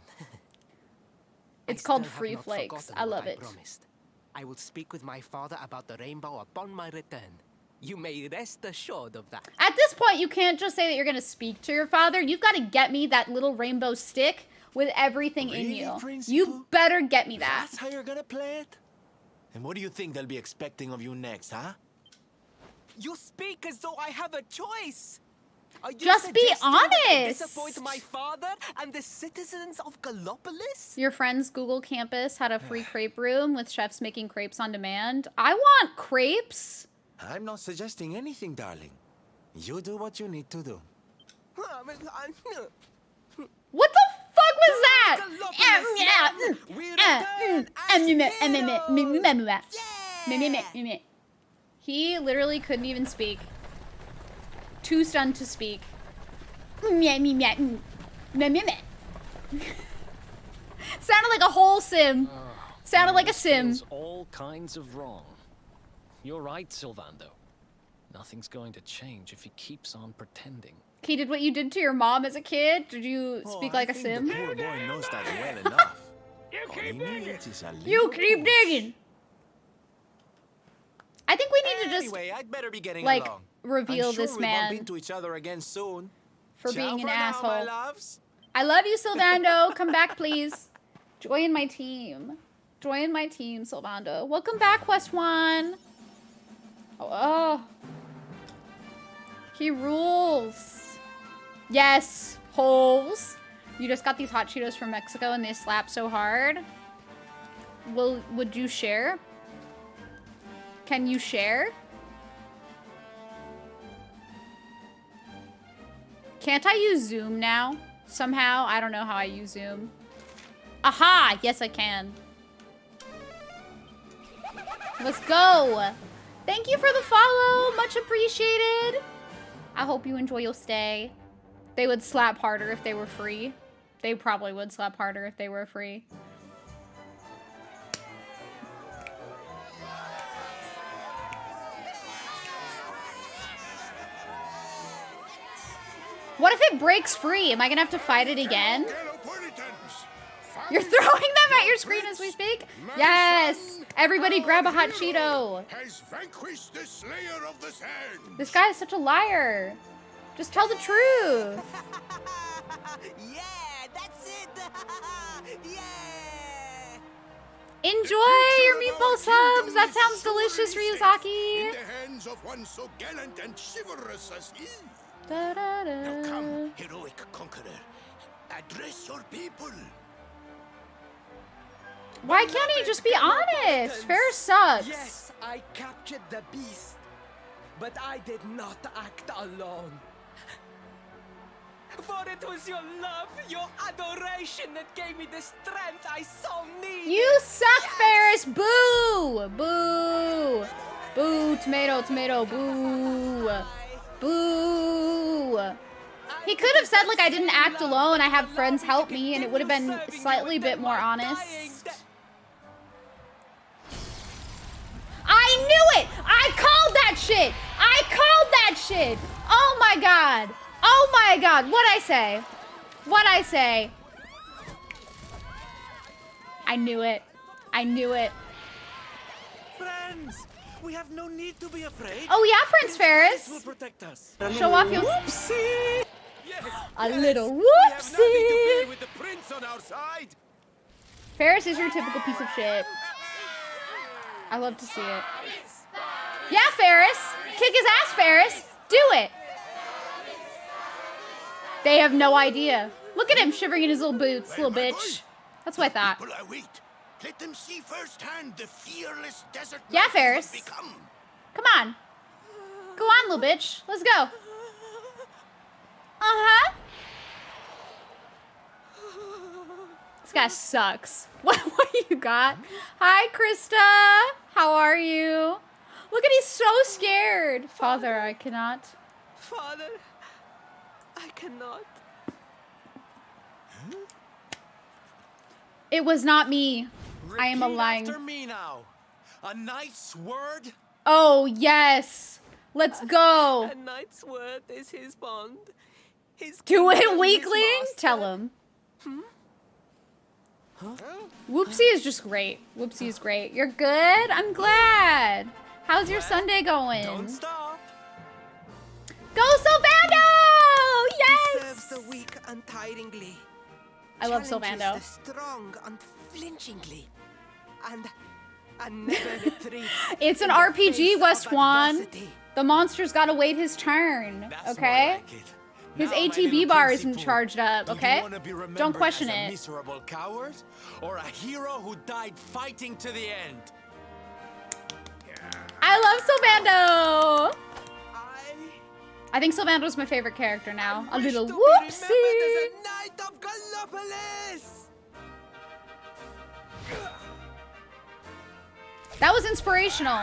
It's I called still have Free not Flakes. forgotten I what love it. Promised. I will speak with my father about the rainbow upon my return. You may rest assured of that. At this point, you can't just say that you're gonna speak to your father. You've got to get me that little rainbow stick with everything in Really, you. Principal? You better get me that. That's how you're gonna play it? And what do you think they'll be expecting of you next, huh? You speak as though I have a choice. Are you Just be suggesting that I honest. disappoint my father and the citizens of Gallopolis? Your friend's Google campus had a free crepe room with chefs making crepes on demand. I want crepes. I'm not suggesting anything, darling. You do what you need to do. What the fuck was that? He literally couldn't even speak. Too stunned to speak. Sounded like a whole sim. Sounded like a sim. Feels all kinds of wrong. You're right, Sylvando. Nothing's going to change if he keeps on pretending. He did what you did to your mom as a kid? Did you speak like a sim? The poor boy knows that well enough. All he needs is a You little keep push. digging. I think we need to just Anyway, I'd better be getting like along. reveal I'm sure this we'll bump man into each other again soon. for Ciao being an for now, asshole. my loves. I love you, Sylvando. Come back, please. Join my team. Join my team, Sylvando. Welcome back, Quest One. Oh. He rules. Yes, holes. You just got these hot Cheetos from Mexico and they slap so hard. Would you share? Can you share? Can't I use Zoom now? Somehow? I don't know how I use Zoom. Aha! Yes, I can. Let's go! Thank you for the follow! Much appreciated! I hope you enjoy your stay. They would slap harder if they were free. They probably would slap harder if they were free. What if it breaks free? Am I gonna have to fight it again? You're throwing them at your screen as we speak? Yes! Everybody grab a hot Cheeto. Has vanquished the Slayer of the Sand. This guy is such a liar. Just tell the truth. Yeah, that's it. Yeah. Enjoy your meatball subs. That sounds delicious, Ryuzaki. In the hands of one so gallant and chivalrous as he. Da, da, da. Now come, heroic conqueror. Address your people. Why can't he just be honest? Ferris sucks. Yes, I captured the beast, but I did not act alone. For it was your love, your adoration that gave me the strength I so need. You suck, Ferris. Boo. Boo. Boo. Tomato, tomato. Boo. Boo. He could have said, like, I didn't act alone. I have friends help me, and it would have been slightly bit more honest. I knew it! I called that shit! I called that shit! Oh my god! Oh my god! What'd I say? What'd I say? I knew it. I knew it. Friends, we have no need to be afraid. Oh yeah, Prince Ferris. This will protect us. Show off your Whoopsie! a little We have nothing to whoopsie. fear with the prince on our side. Ferris is your typical piece of shit. I love to see it. Yeah, Ferris. Kick his ass, Ferris. Do it. They have no idea. Look at him shivering in his little boots, little bitch. That's what I thought. People await. Let them see firsthand the fearless desert. Yeah, man Ferris. you have become. Come on. Go on, little bitch. Let's go. Uh-huh. This guy sucks. What you got? Hi, Krista. How are you? Look at he's so scared. Father, I cannot. Father, I cannot. It was not me. I am a Repeat lying. after me now. A knight's word. Oh, yes. Let's go. A knight's word is his bond. His Do kingdom, it, his weakling. master. Tell him. Whoopsie is just great. Whoopsie is great. You're good? I'm glad. How's your Sunday going? Don't stop. Go, Sylvando! He serves Yes! the weak untiringly. I love challenges Sylvando. the strong unflinchingly, and never retreats. It's an in the RPG, face West of Juan. adversity. The monster's gotta wait his turn, okay? His ATB bar isn't charged up, okay? Don't question as a it. miserable coward or a hero who died fighting to the end? I love Sylvando! I think Sylvando's my favorite character now. A little whoopsie! Knight of Gallopolis! That was inspirational.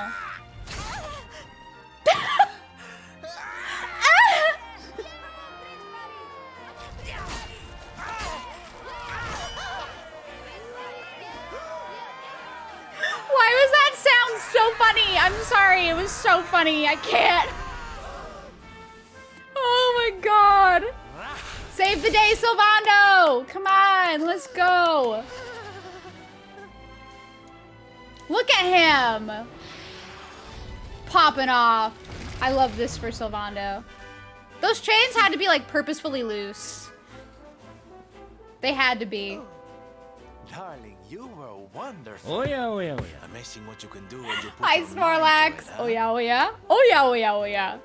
Why was that sound so funny? I'm sorry, it was so funny. I can't. Oh my god. Save the day, Sylvando! Come on, let's go. Look at him. Popping off. I love this for Sylvando. Those chains had to be like purposefully loose. They had to be. Darling, you were wonderful. Oh yeah, oh yeah, oh yeah. Amazing what you can do when you put Hi, your mind to it, Snorlax. huh? Oh yeah, oh yeah. Oh yeah, oh yeah, oh yeah.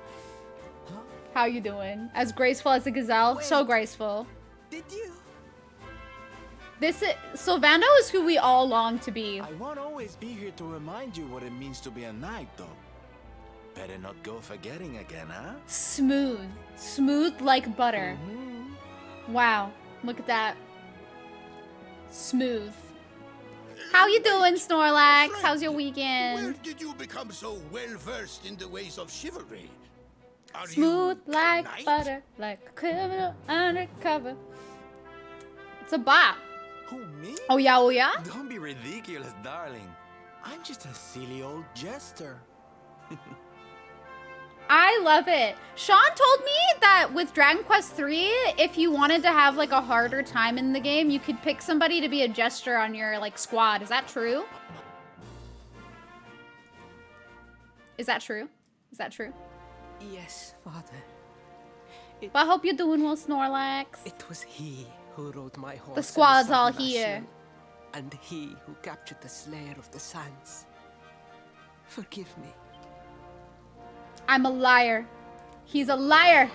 How you doing? As graceful as a gazelle? So graceful. Did you? This is, Sylvando is who we all long to be. I won't always be here to remind you what it means to be a knight, though. Better not go forgetting again, huh? Smooth. Smooth like butter. Wow. Look at that. Smooth. How you doing, Snorlax? How's your Where weekend? did you become so well versed in the ways of chivalry? Are Smooth you like a knight? butter, like a criminal undercover. It's a bop. Who, me? Oh yeah, oh yeah? Don't be ridiculous, darling. I'm just a silly old jester. I love it. Sean told me that with Dragon Quest III, if you wanted to have like a harder time in the game, you could pick somebody to be a jester on your like squad. Is that true? Is that true? Is that true? Yes, Father. Well, I hope you're doing well, Snorlax. It was he who rode my horse. The in squad's Sun all Nation, here. And he who captured the Slayer of the Sands. Forgive me. I'm a liar. He's a liar.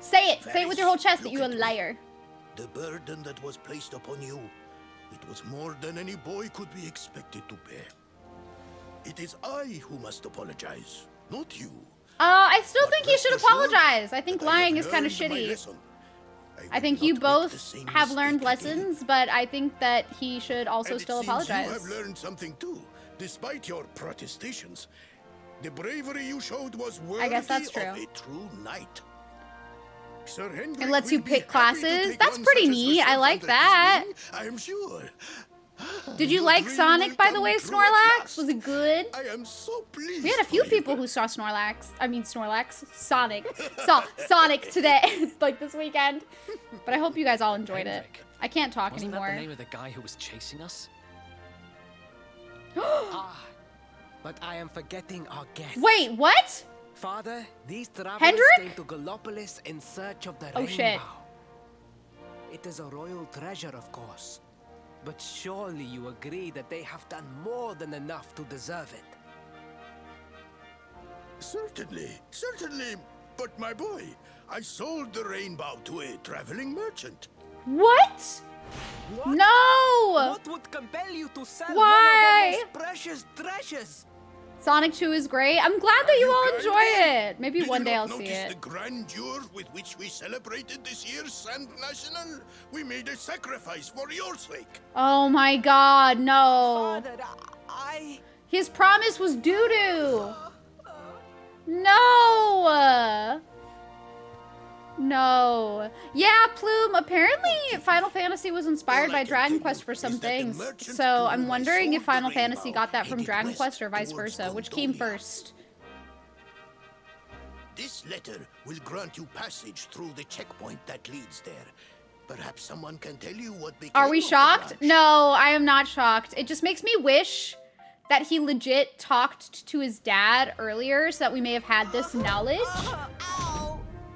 Say it. Say it with your whole chest that you're a liar. The burden that was placed upon you, it was more than any boy could be expected to bear. It is I who must apologize, not you. I still think he rest should assured apologize. I think that I have lying is kind of learned my shitty. lesson. I think will you not make the both same have learned mistake again. lessons, but I think that he should also And it still seems apologize. You have learned something too, despite your protestations. The bravery you showed was worthy I guess that's of true. a true knight. Sir Hendrik It lets you will be pick happy to classes. take That's one pretty such as neat. I yourself like under his that. wing, I am sure. Did you Your like dream Sonic, will by the come way, true at Snorlax? last. Was it good? I am so pleased. We had a few for you. people who saw Snorlax. I mean, Snorlax. Sonic. Saw Sonic today, like this weekend. But I hope you guys all enjoyed it. I can't talk Wasn't that the anymore. name of the guy who was chasing us? But I am forgetting our guest. Wait, what? Father, these travelers Hendrik? came to Gallopolis in search of the Oh, rainbow. shit. It is a royal treasure, of course. But surely you agree that they have done more than enough to deserve it. Certainly, certainly. But my boy, I sold the rainbow to a traveling merchant. What? No! What would compel you to sell Why? one of the most precious treasures? Sonic 2 is great. I'm glad that you all enjoy it. Maybe Did one you day not I'll see notice it. the grandeur with which we celebrated this year's Sand National? We made a sacrifice for your sake. Oh my god, no. Father, I... His promise was doo-doo. No. No. Yeah, Plume, apparently Final Fantasy was inspired by Dragon Quest for some things. So I'm wondering if Final Fantasy got that from Dragon Quest or vice versa. Which came first? This letter will grant you passage through the checkpoint that leads there. Perhaps someone can tell you what became Are we of the shocked? branch. No, I am not shocked. It just makes me wish that he legit talked to his dad earlier so that we may have had this knowledge.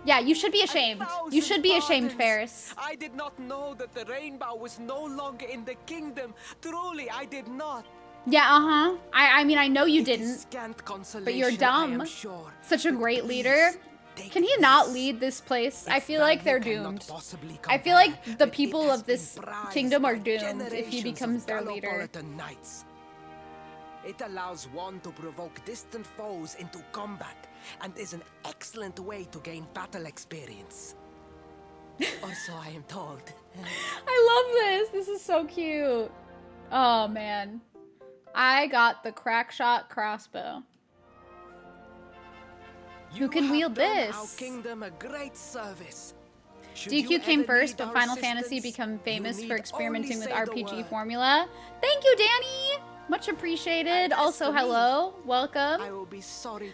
Yeah, you should be ashamed. You should be ashamed, Ferris. I did not know that the rainbow was no longer in the kingdom. Truly, I did not. Yeah, uh-huh. I mean, I know you didn't. Scant consolation, But you're dumb. I am sure. Such a great leader. Can he not lead this place? I feel like they're doomed. I feel like the people of this kingdom are doomed if he becomes their leader. It allows one to provoke distant foes into combat and is an excellent way to gain battle experience. Or so I am told. I love this. This is so cute. Oh, man. I got the crack shot crossbow. Who can wield this? Our kingdom a great service. DQ came first, but Final Fantasy became famous for experimenting with RPG formula. Thank you, Danny! Much appreciated. Also, hello. Welcome.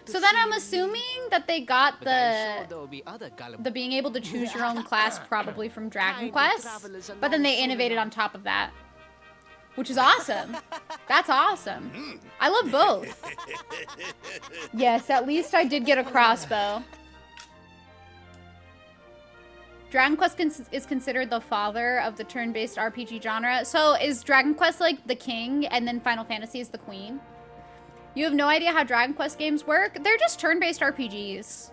So then I'm assuming that they got the being able to choose your own class probably from Dragon Quest, but then they innovated on top of that, which is awesome. That's awesome. I love both. Yes, at least I did get a crossbow. Dragon Quest is considered the father of the turn-based RPG genre. So is Dragon Quest like the king and then Final Fantasy is the queen? You have no idea how Dragon Quest games work? They're just turn-based RPGs.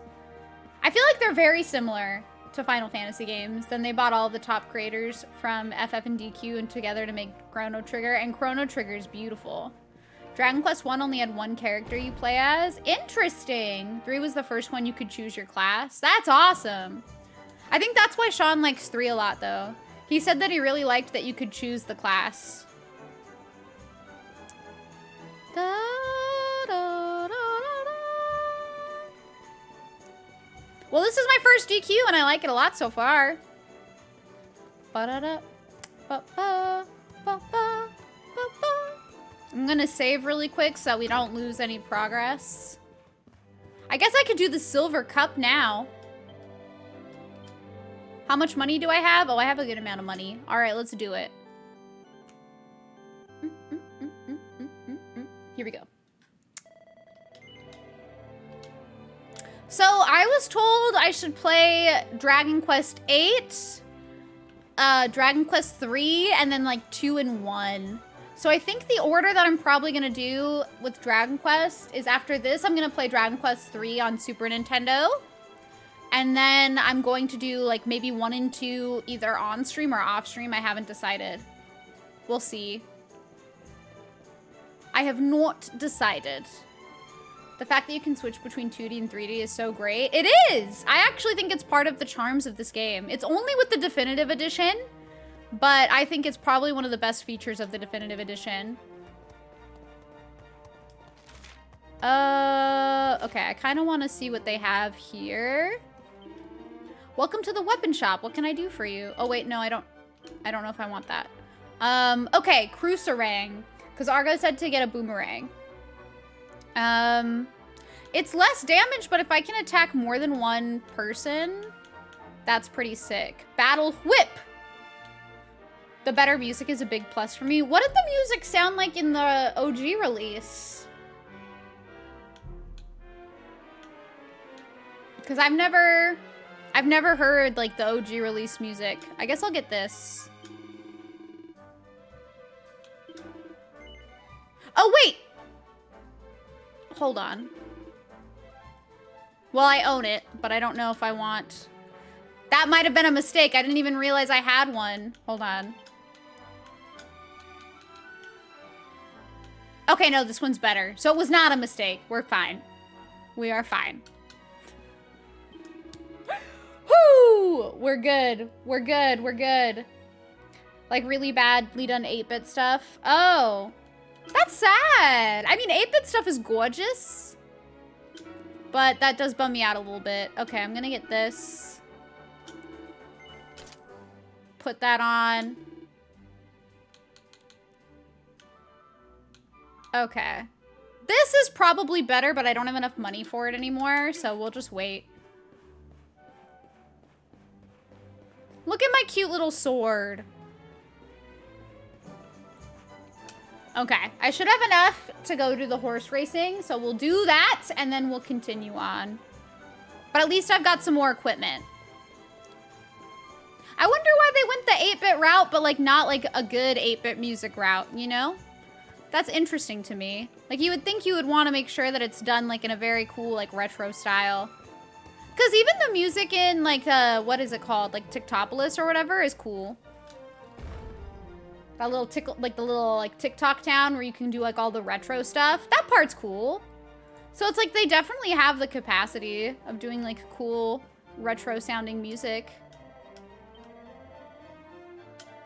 I feel like they're very similar to Final Fantasy games. Then they bought all the top creators from FF and DQ and together to make Chrono Trigger, and Chrono Trigger is beautiful. Dragon Quest 1 only had one character you play as. Interesting. 3 was the first one you could choose your class. That's awesome. I think that's why Sean likes 3 a lot, though. He said that he really liked that you could choose the class. Da, da, da, da, da. Well, this is my first DQ, and I like it a lot so far. Ba-da-da, ba-ba, ba-ba, ba-ba. I'm gonna save really quick so we don't lose any progress. I guess I could do the silver cup now. How much money do I have? Oh, I have a good amount of money. All right, let's do it. Here we go. So I was told I should play Dragon Quest 8, Dragon Quest 3, and then like 2 and 1. So I think the order that I'm probably gonna do with Dragon Quest is after this, I'm gonna play Dragon Quest 3 on Super Nintendo. And then I'm going to do like maybe 1 and 2 either on stream or off stream. I haven't decided. We'll see. I have not decided. The fact that you can switch between 2D and 3D is so great. It is! I actually think it's part of the charms of this game. It's only with the Definitive Edition, but I think it's probably one of the best features of the Definitive Edition. Okay, I kind of want to see what they have here. Welcome to the weapon shop. What can I do for you? Oh, wait, no, I don't know if I want that. Okay, Cruiserang. Because Argo said to get a boomerang. It's less damage, but if I can attack more than one person, that's pretty sick. Battle Whip. The better music is a big plus for me. What did the music sound like in the OG release? Because I've never heard like the OG release music. I guess I'll get this. Oh, wait. Hold on. Well, I own it, but I don't know if I want... That might have been a mistake. I didn't even realize I had one. Hold on. Okay, no, this one's better. So it was not a mistake. We're fine. We are fine. Whoo! We're good. We're good. We're good. Like really badly done 8-bit stuff. Oh. That's sad. I mean, 8-bit stuff is gorgeous. But that does bum me out a little bit. Okay, I'm gonna get this. Put that on. Okay. This is probably better, but I don't have enough money for it anymore, so we'll just wait. Look at my cute little sword. Okay, I should have enough to go do the horse racing, so we'll do that, and then we'll continue on. But at least I've got some more equipment. I wonder why they went the 8-bit route, but like not like a good 8-bit music route, you know? That's interesting to me. Like you would think you would want to make sure that it's done like in a very cool like retro style. Because even the music in like, what is it called? Like Tiktopolis or whatever is cool. That little like the little like TikTok town where you can do like all the retro stuff. That part's cool. So it's like they definitely have the capacity of doing like cool retro sounding music.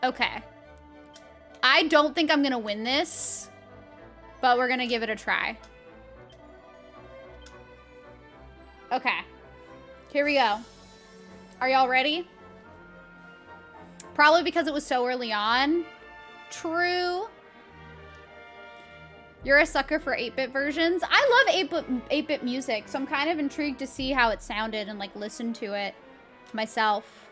Okay. I don't think I'm gonna win this, but we're gonna give it a try. Okay. Here we go. Are y'all ready? Probably because it was so early on. True. You're a sucker for 8-bit versions. I love 8-bit music, so I'm kind of intrigued to see how it sounded and like listen to it myself.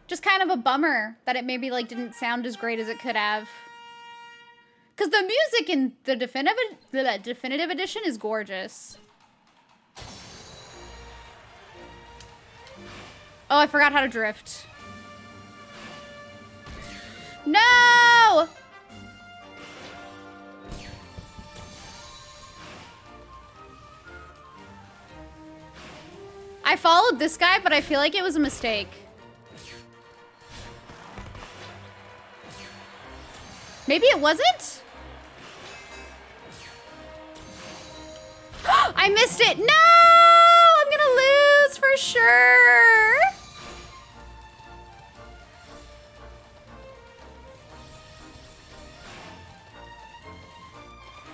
Just kind of a bummer that it maybe like didn't sound as great as it could have. Because the music in the definitive edition is gorgeous. Oh, I forgot how to drift. No! I followed this guy, but I feel like it was a mistake. Maybe it wasn't? I missed it. No! I'm gonna lose for sure.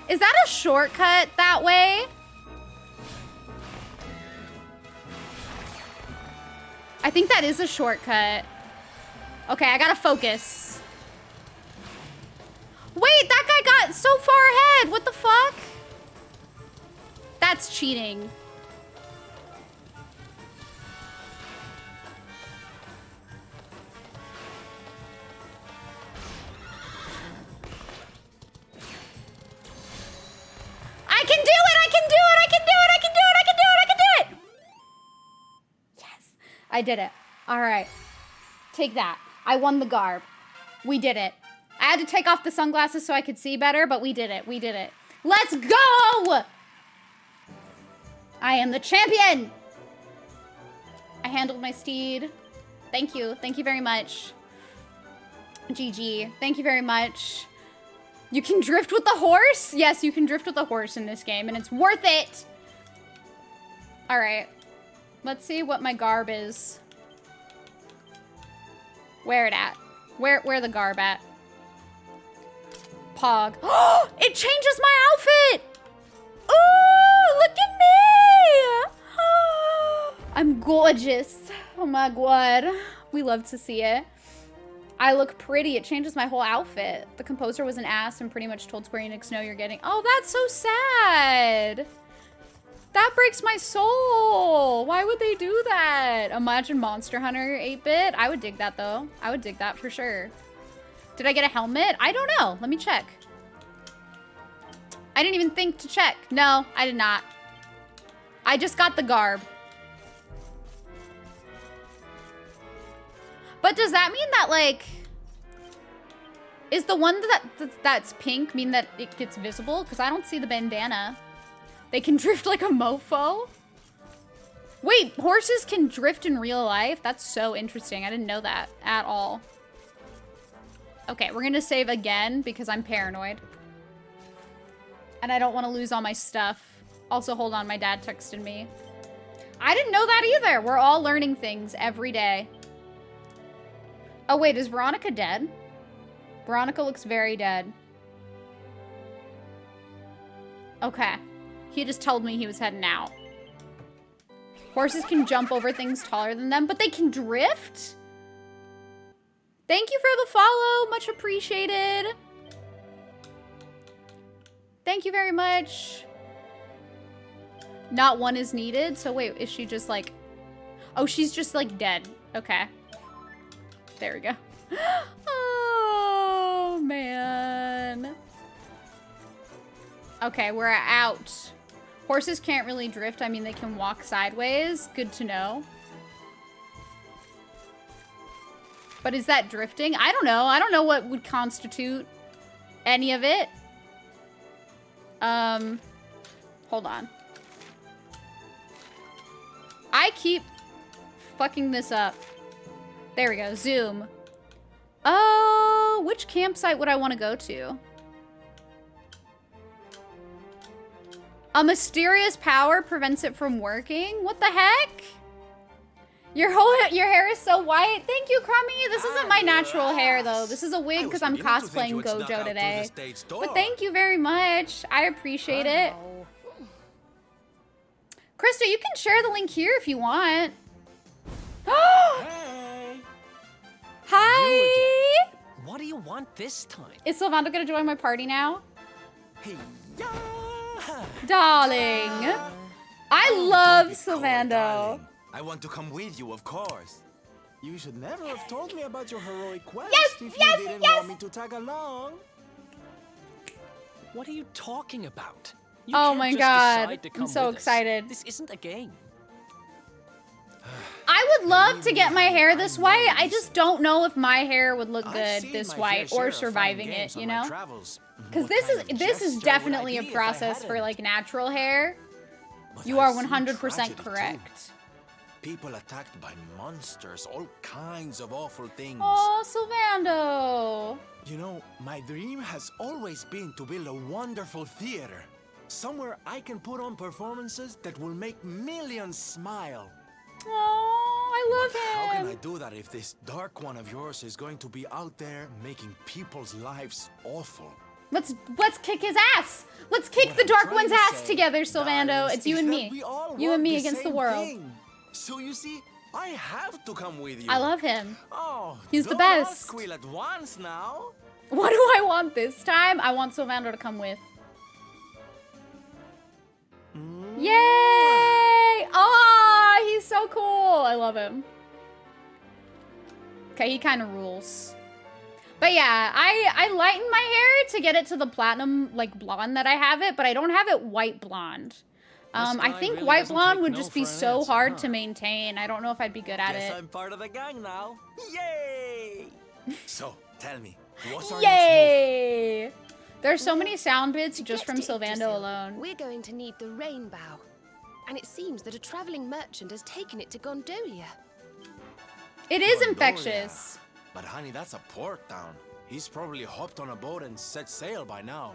Is that a shortcut that way? I think that is a shortcut. Okay, I gotta focus. Wait, that guy got so far ahead. What the fuck? That's cheating. I can do it! I can do it! I can do it! I can do it! I can do it! I can do it! Yes, I did it. All right. Take that. I won the garb. We did it. I had to take off the sunglasses so I could see better, but we did it. We did it. Let's go! I am the champion! I handled my steed. Thank you. Thank you very much. GG. Thank you very much. You can drift with the horse? Yes, you can drift with the horse in this game, and it's worth it! Alright. Let's see what my garb is. Where it at? Where the garb at? Pog. Oh, it changes my outfit! Ooh, look at me! Oh, I'm gorgeous. Oh my god. We love to see it. I look pretty. It changes my whole outfit. The composer was an ass and pretty much told Square Enix, no, you're getting... Oh, that's so sad. That breaks my soul. Why would they do that? Imagine Monster Hunter 8-bit. I would dig that, though. I would dig that for sure. Did I get a helmet? I don't know. Let me check. I didn't even think to check. No, I did not. I just got the garb. But does that mean that, like... Is the one that's pink mean that it gets visible? Because I don't see the bandana. They can drift like a mofo? Wait, horses can drift in real life? That's so interesting. I didn't know that at all. Okay, we're gonna save again because I'm paranoid. And I don't want to lose all my stuff. Also, hold on, my dad texted me. I didn't know that either. We're all learning things every day. Oh wait, is Veronica dead? Veronica looks very dead. Okay. He just told me he was heading out. Horses can jump over things taller than them, but they can drift? Thank you for the follow. Much appreciated. Thank you very much. Not one is needed. So wait, is she just like... Oh, she's just like dead. Okay. There we go. Oh, man. Okay, we're out. Horses can't really drift. I mean, they can walk sideways. Good to know. But is that drifting? I don't know. I don't know what would constitute any of it. Hold on. I keep fucking this up. There we go. Zoom. Oh, which campsite would I want to go to? A mysterious power prevents it from working? What the heck? Your hair is so white. Thank you, Crummy. This isn't my natural hair, though. This is a wig because I'm cosplaying Gojo today. But thank you very much. I appreciate it. Krista, you can share the link here if you want. Hey. Hi. What do you want this time? Is Sylvando gonna join my party now? Hey, yeah. Darling. I love Sylvando. I want to come with you, of course. You should never have told me about your heroic quest if you didn't want me to tag along. What are you talking about? You Oh can't my just god. decide to come I'm so with us. excited. This isn't a game. I would love to get my hair this white. I just don't know if my hair would look good this white or surviving it, you know? Because this is definitely a process for like natural hair. You are 100% correct. People attacked by monsters, all kinds of awful things. Oh, Sylvando. You know, my dream has always been to build a wonderful theater. Somewhere I can put on performances that will make millions smile. Oh, I love him. How can I do that if this dark one of yours is going to be out there making people's lives awful? Let's kick his ass. Let's kick the dark one's ass together, Sylvando. It's you and me. You and me against the world. So you see, I have to come with you. I love him. Oh, he's the best. Squeal at once now. What do I want this time? I want Sylvando to come with. Yay! Oh, he's so cool. I love him. Okay, he kind of rules. But yeah, I lightened my hair to get it to the platinum, like, blonde that I have it, but I don't have it white blonde. I think really white doesn't blonde take would no just for be an so answer, hard huh? to maintain. I don't know if I'd be good at Guess it. I'm part of the gang now. Yay! So, tell me, what's our Yay! There's so many sound bits just from Sylvando alone. We're going to need the rainbow. And it seems that a traveling merchant has taken it to Gondolia. It is Gondolia. infectious. But honey, that's a port town. He's probably hopped on a boat and set sail by now.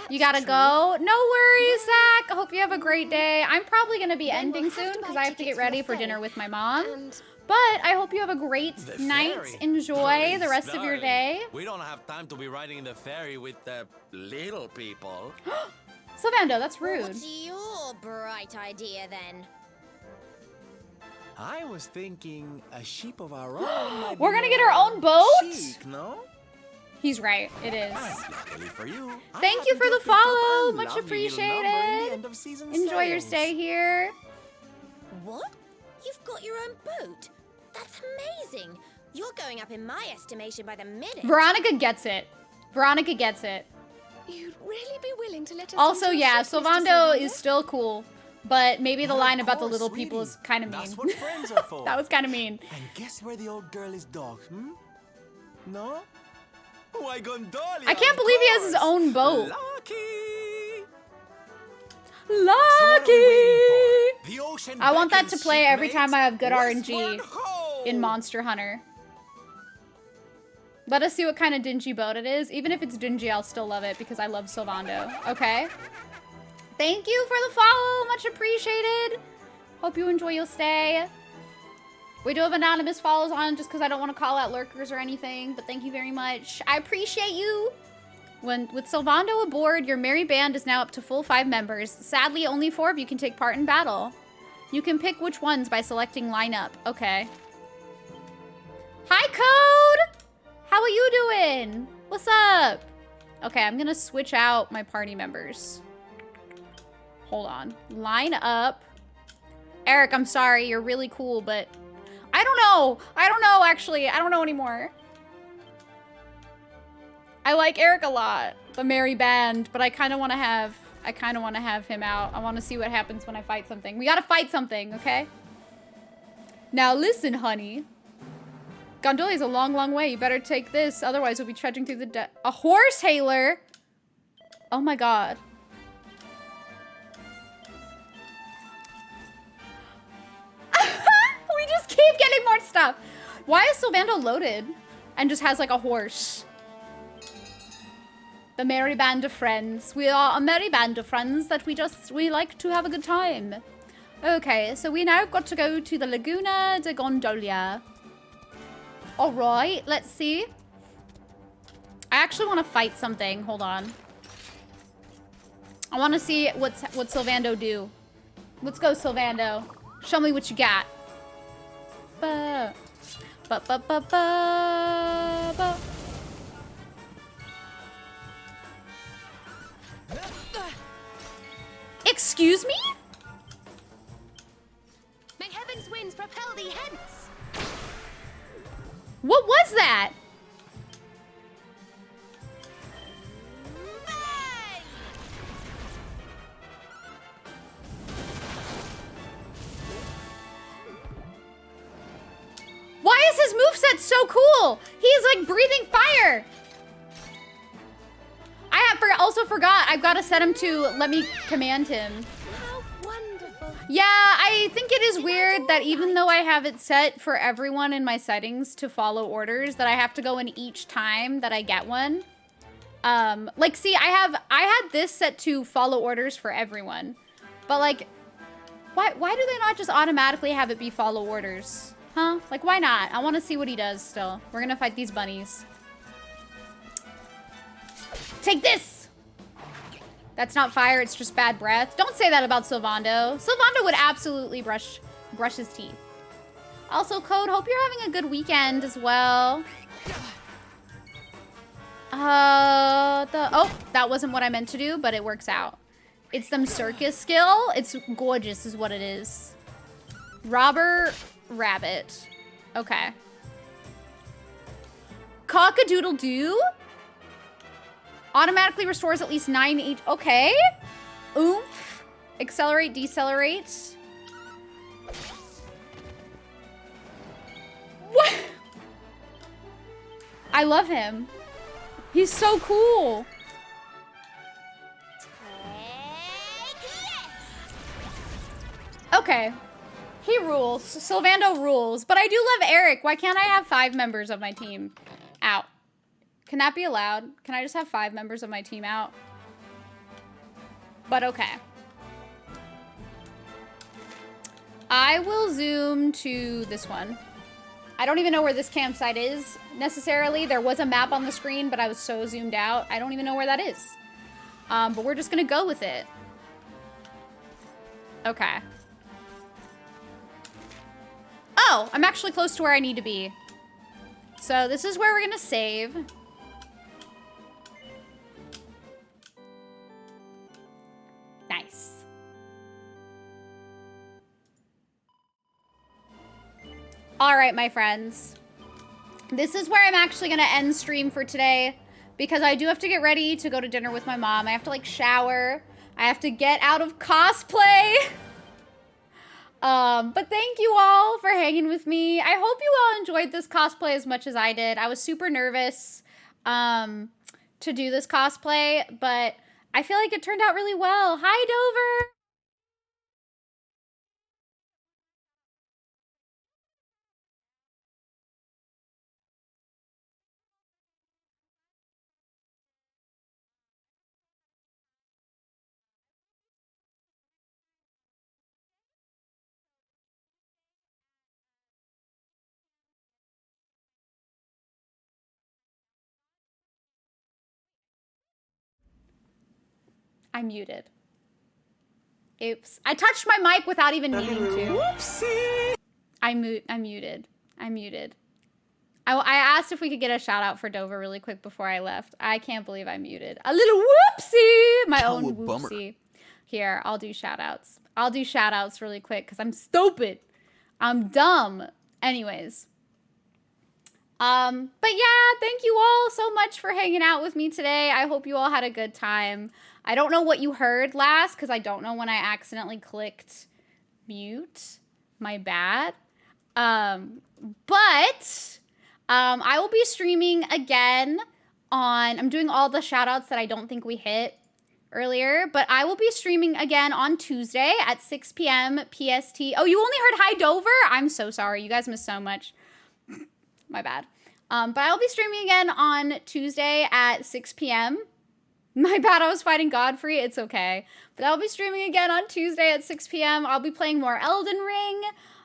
You gotta go. No worries, Zach. I hope you have a great day. I'm probably gonna be ending soon because I have to get ready for dinner with my mom. But I hope you have a great night. ferry? Enjoy the rest of your Darling, day. We don't have time to be riding the ferry with the little people. Sylvando, that's rude. What's your bright idea then? I was thinking a ship of our own. might We're be gonna get more our own boat? chic, no? He's right. It is. Luckily for you. I Thank you happen for to the have picked up follow. a Much lovely little number in the appreciated. end of season Enjoy your sales. stay here. What? You've got your own boat? That's amazing. You're going up in my estimation by the minute. Veronica gets it. Veronica gets it. You'd really be willing to let us Also, into yeah, your ship, Mr. Sylvando Sylvando? is still cool. But maybe the Well, line of about the course, little people is sweetie. kind of mean. That's what friends are for. That was kind of mean. And guess where the old girl is docked, hmm? No? Why, Gondolia, I can't of believe he has his course. own boat. Lucky! Lucky! The ocean I want that to beckons, play every time I have good shipmates. RNG Westward ho! in Monster Hunter. Let us see what kind of dingy boat it is. Even if it's dingy, I'll still love it because I love Sylvando. Okay? Thank you for the follow. Much appreciated. Hope you enjoy your stay. We do have anonymous follows on just because I don't want to call out lurkers or anything, but thank you very much. I appreciate you. With Sylvando aboard, your merry band is now up to full 5 members. Sadly, only 4 of you can take part in battle. You can pick which ones by selecting lineup. Okay. Hi, Code! How are you doing? What's up? Okay, I'm gonna switch out my party members. Hold on. Line up. Eric, I'm sorry. You're really cool, but I don't know. I don't know, actually. I don't know anymore. I like Eric a lot, the merry band, but I kind of want to have I kind of want to have him out. I want to see what happens when I fight something. We gotta fight something, okay? Now listen, honey. Gondola is a long, long way. You better take this, otherwise we'll be trudging through the a horse hailer? Oh my god. We just keep getting more stuff. Why is Sylvando loaded and just has like a horse? The merry band of friends. We are a merry band of friends that we like to have a good time. Okay, so we now got to go to the Laguna de Gondola. All right, let's see. I actually want to fight something. Hold on. I want to see what Sylvando do. Let's go, Sylvando. Show me what you got. Ba, ba, ba, ba, ba, ba. Excuse me? May heaven's winds propel thee hence. What was that? Why is his moveset so cool? He's like breathing fire. I also forgot. I've got to set him to let me command him. How wonderful. Yeah, I think it is weird that even though I have it set for everyone in my settings to follow orders, that I have to go in each time that I get one. Like, see, I had this set to follow orders for everyone. But like, why do they not just automatically have it be follow orders? Huh? Like, why not? I want to see what he does still. We're gonna fight these bunnies. Take this! That's not fire, it's just bad breath. Don't say that about Sylvando. Sylvando would absolutely brush his teeth. Also, Code, hope you're having a good weekend as well. Oh, that wasn't what I meant to do, but it works out. It's them circus skill. It's gorgeous is what it is. Robber Rabbit. Okay. Cock-a-doodle-doo? Automatically restores at least 9 each. Okay. Oomph. Accelerate, decelerate. What? I love him. He's so cool. Okay. He rules. Sylvando rules. But I do love Eric. Why can't I have 5 members of my team out? Can that be allowed? Can I just have 5 members of my team out? But okay. I will zoom to this one. I don't even know where this campsite is necessarily. There was a map on the screen, but I was so zoomed out. I don't even know where that is. But we're just gonna go with it. Okay. Oh, I'm actually close to where I need to be. So this is where we're gonna save. Nice. All right, my friends. This is where I'm actually gonna end stream for today because I do have to get ready to go to dinner with my mom. I have to like shower. I have to get out of cosplay. But thank you all for hanging with me. I hope you all enjoyed this cosplay as much as I did. I was super nervous to do this cosplay, but I feel like it turned out really well. Hi, Dover. I'm muted. Oops. I touched my mic without even needing to. Whoopsie! I'm muted. I'm muted. I asked if we could get a shout out for Dover really quick before I left. I can't believe I muted. A little whoopsie! My own whoopsie. Bummer. Here, I'll do shout outs. I'll do shout outs really quick because I'm stupid. I'm dumb. Anyways. But yeah, thank you all so much for hanging out with me today. I hope you all had a good time. I don't know what you heard last because I don't know when I accidentally clicked mute. My bad. I will be streaming again I'm doing all the shout outs that I don't think we hit earlier, but I will be streaming again on Tuesday at 6 p.m. PST. Oh, you only heard Hi Dover? I'm so sorry. You guys missed so much. My bad. But I'll be streaming again on Tuesday at 6 p.m. My bad, I was fighting Godfrey. It's okay. But I'll be streaming again on Tuesday at 6 p.m. I'll be playing more Elden Ring.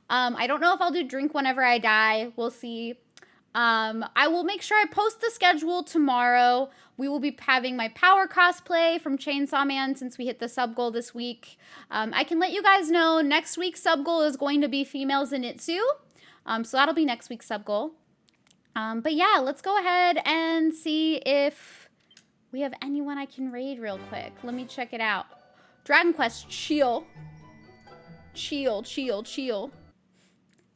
I don't know if I'll do Drink Whenever I Die. We'll see. I will make sure I post the schedule tomorrow. We will be having my power cosplay from Chainsaw Man since we hit the sub goal this week. I can let you guys know next week's sub goal is going to be female Zenitsu. So that'll be next week's sub goal. But yeah, let's go ahead and see if we have anyone I can raid real quick. Let me check it out. Dragon Quest, chill. Chill, chill, chill.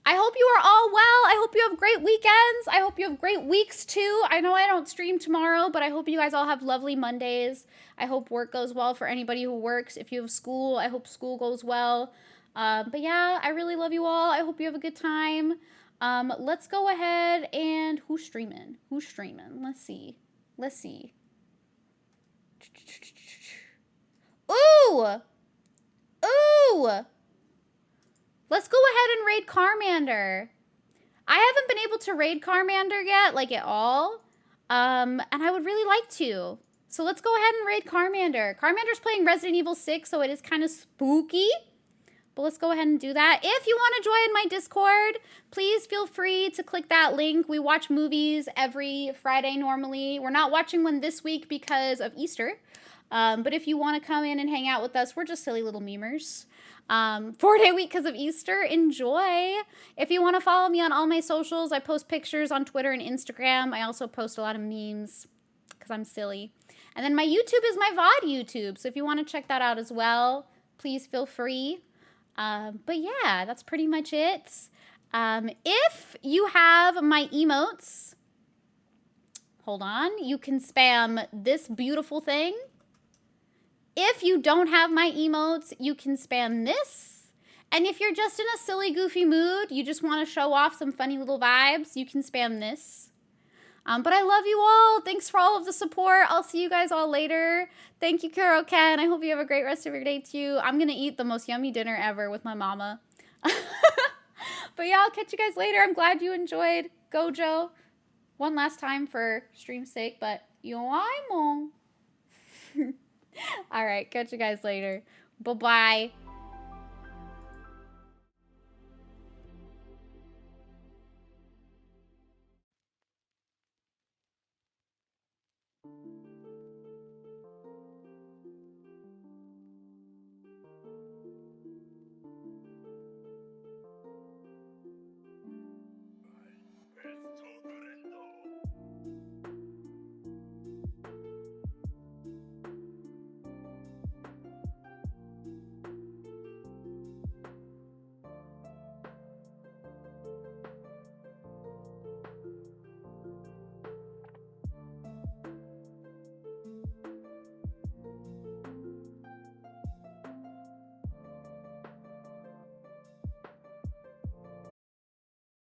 I hope you are all well. I hope you have great weekends. I hope you have great weeks too. I know I don't stream tomorrow, but I hope you guys all have lovely Mondays. I hope work goes well for anybody who works. If you have school, I hope school goes well. But yeah, I really love you all. I hope you have a good time. Let's go ahead and who's streaming? Who's streaming? Let's see. Let's see. Ooh! Ooh! Let's go ahead and raid Carmander. I haven't been able to raid Carmander yet, like at all. And I would really like to. So let's go ahead and raid Carmander. Carmander's playing Resident Evil 6, so it is kind of spooky. But let's go ahead and do that. If you want to join my Discord, please feel free to click that link. We watch movies every Friday normally. We're not watching one this week because of Easter. But if you want to come in and hang out with us, we're just silly little memers. 4-day week because of Easter. Enjoy. If you want to follow me on all my socials, I post pictures on Twitter and Instagram. I also post a lot of memes because I'm silly. And then my YouTube is my VOD YouTube. So if you want to check that out as well, please feel free. But yeah, that's pretty much it. If you have my emotes, hold on, you can spam this beautiful thing. If you don't have my emotes, you can spam this. And if you're just in a silly, goofy mood, you just want to show off some funny little vibes, you can spam this. But I love you all. Thanks for all of the support. I'll see you guys all later. Thank you, Kuro Ken. I hope you have a great rest of your day, too. I'm going to eat the most yummy dinner ever with my mama. But yeah, I'll catch you guys later. I'm glad you enjoyed Gojo. One last time for stream's sake, but yo, I'm on. All right, catch you guys later. Bye-bye.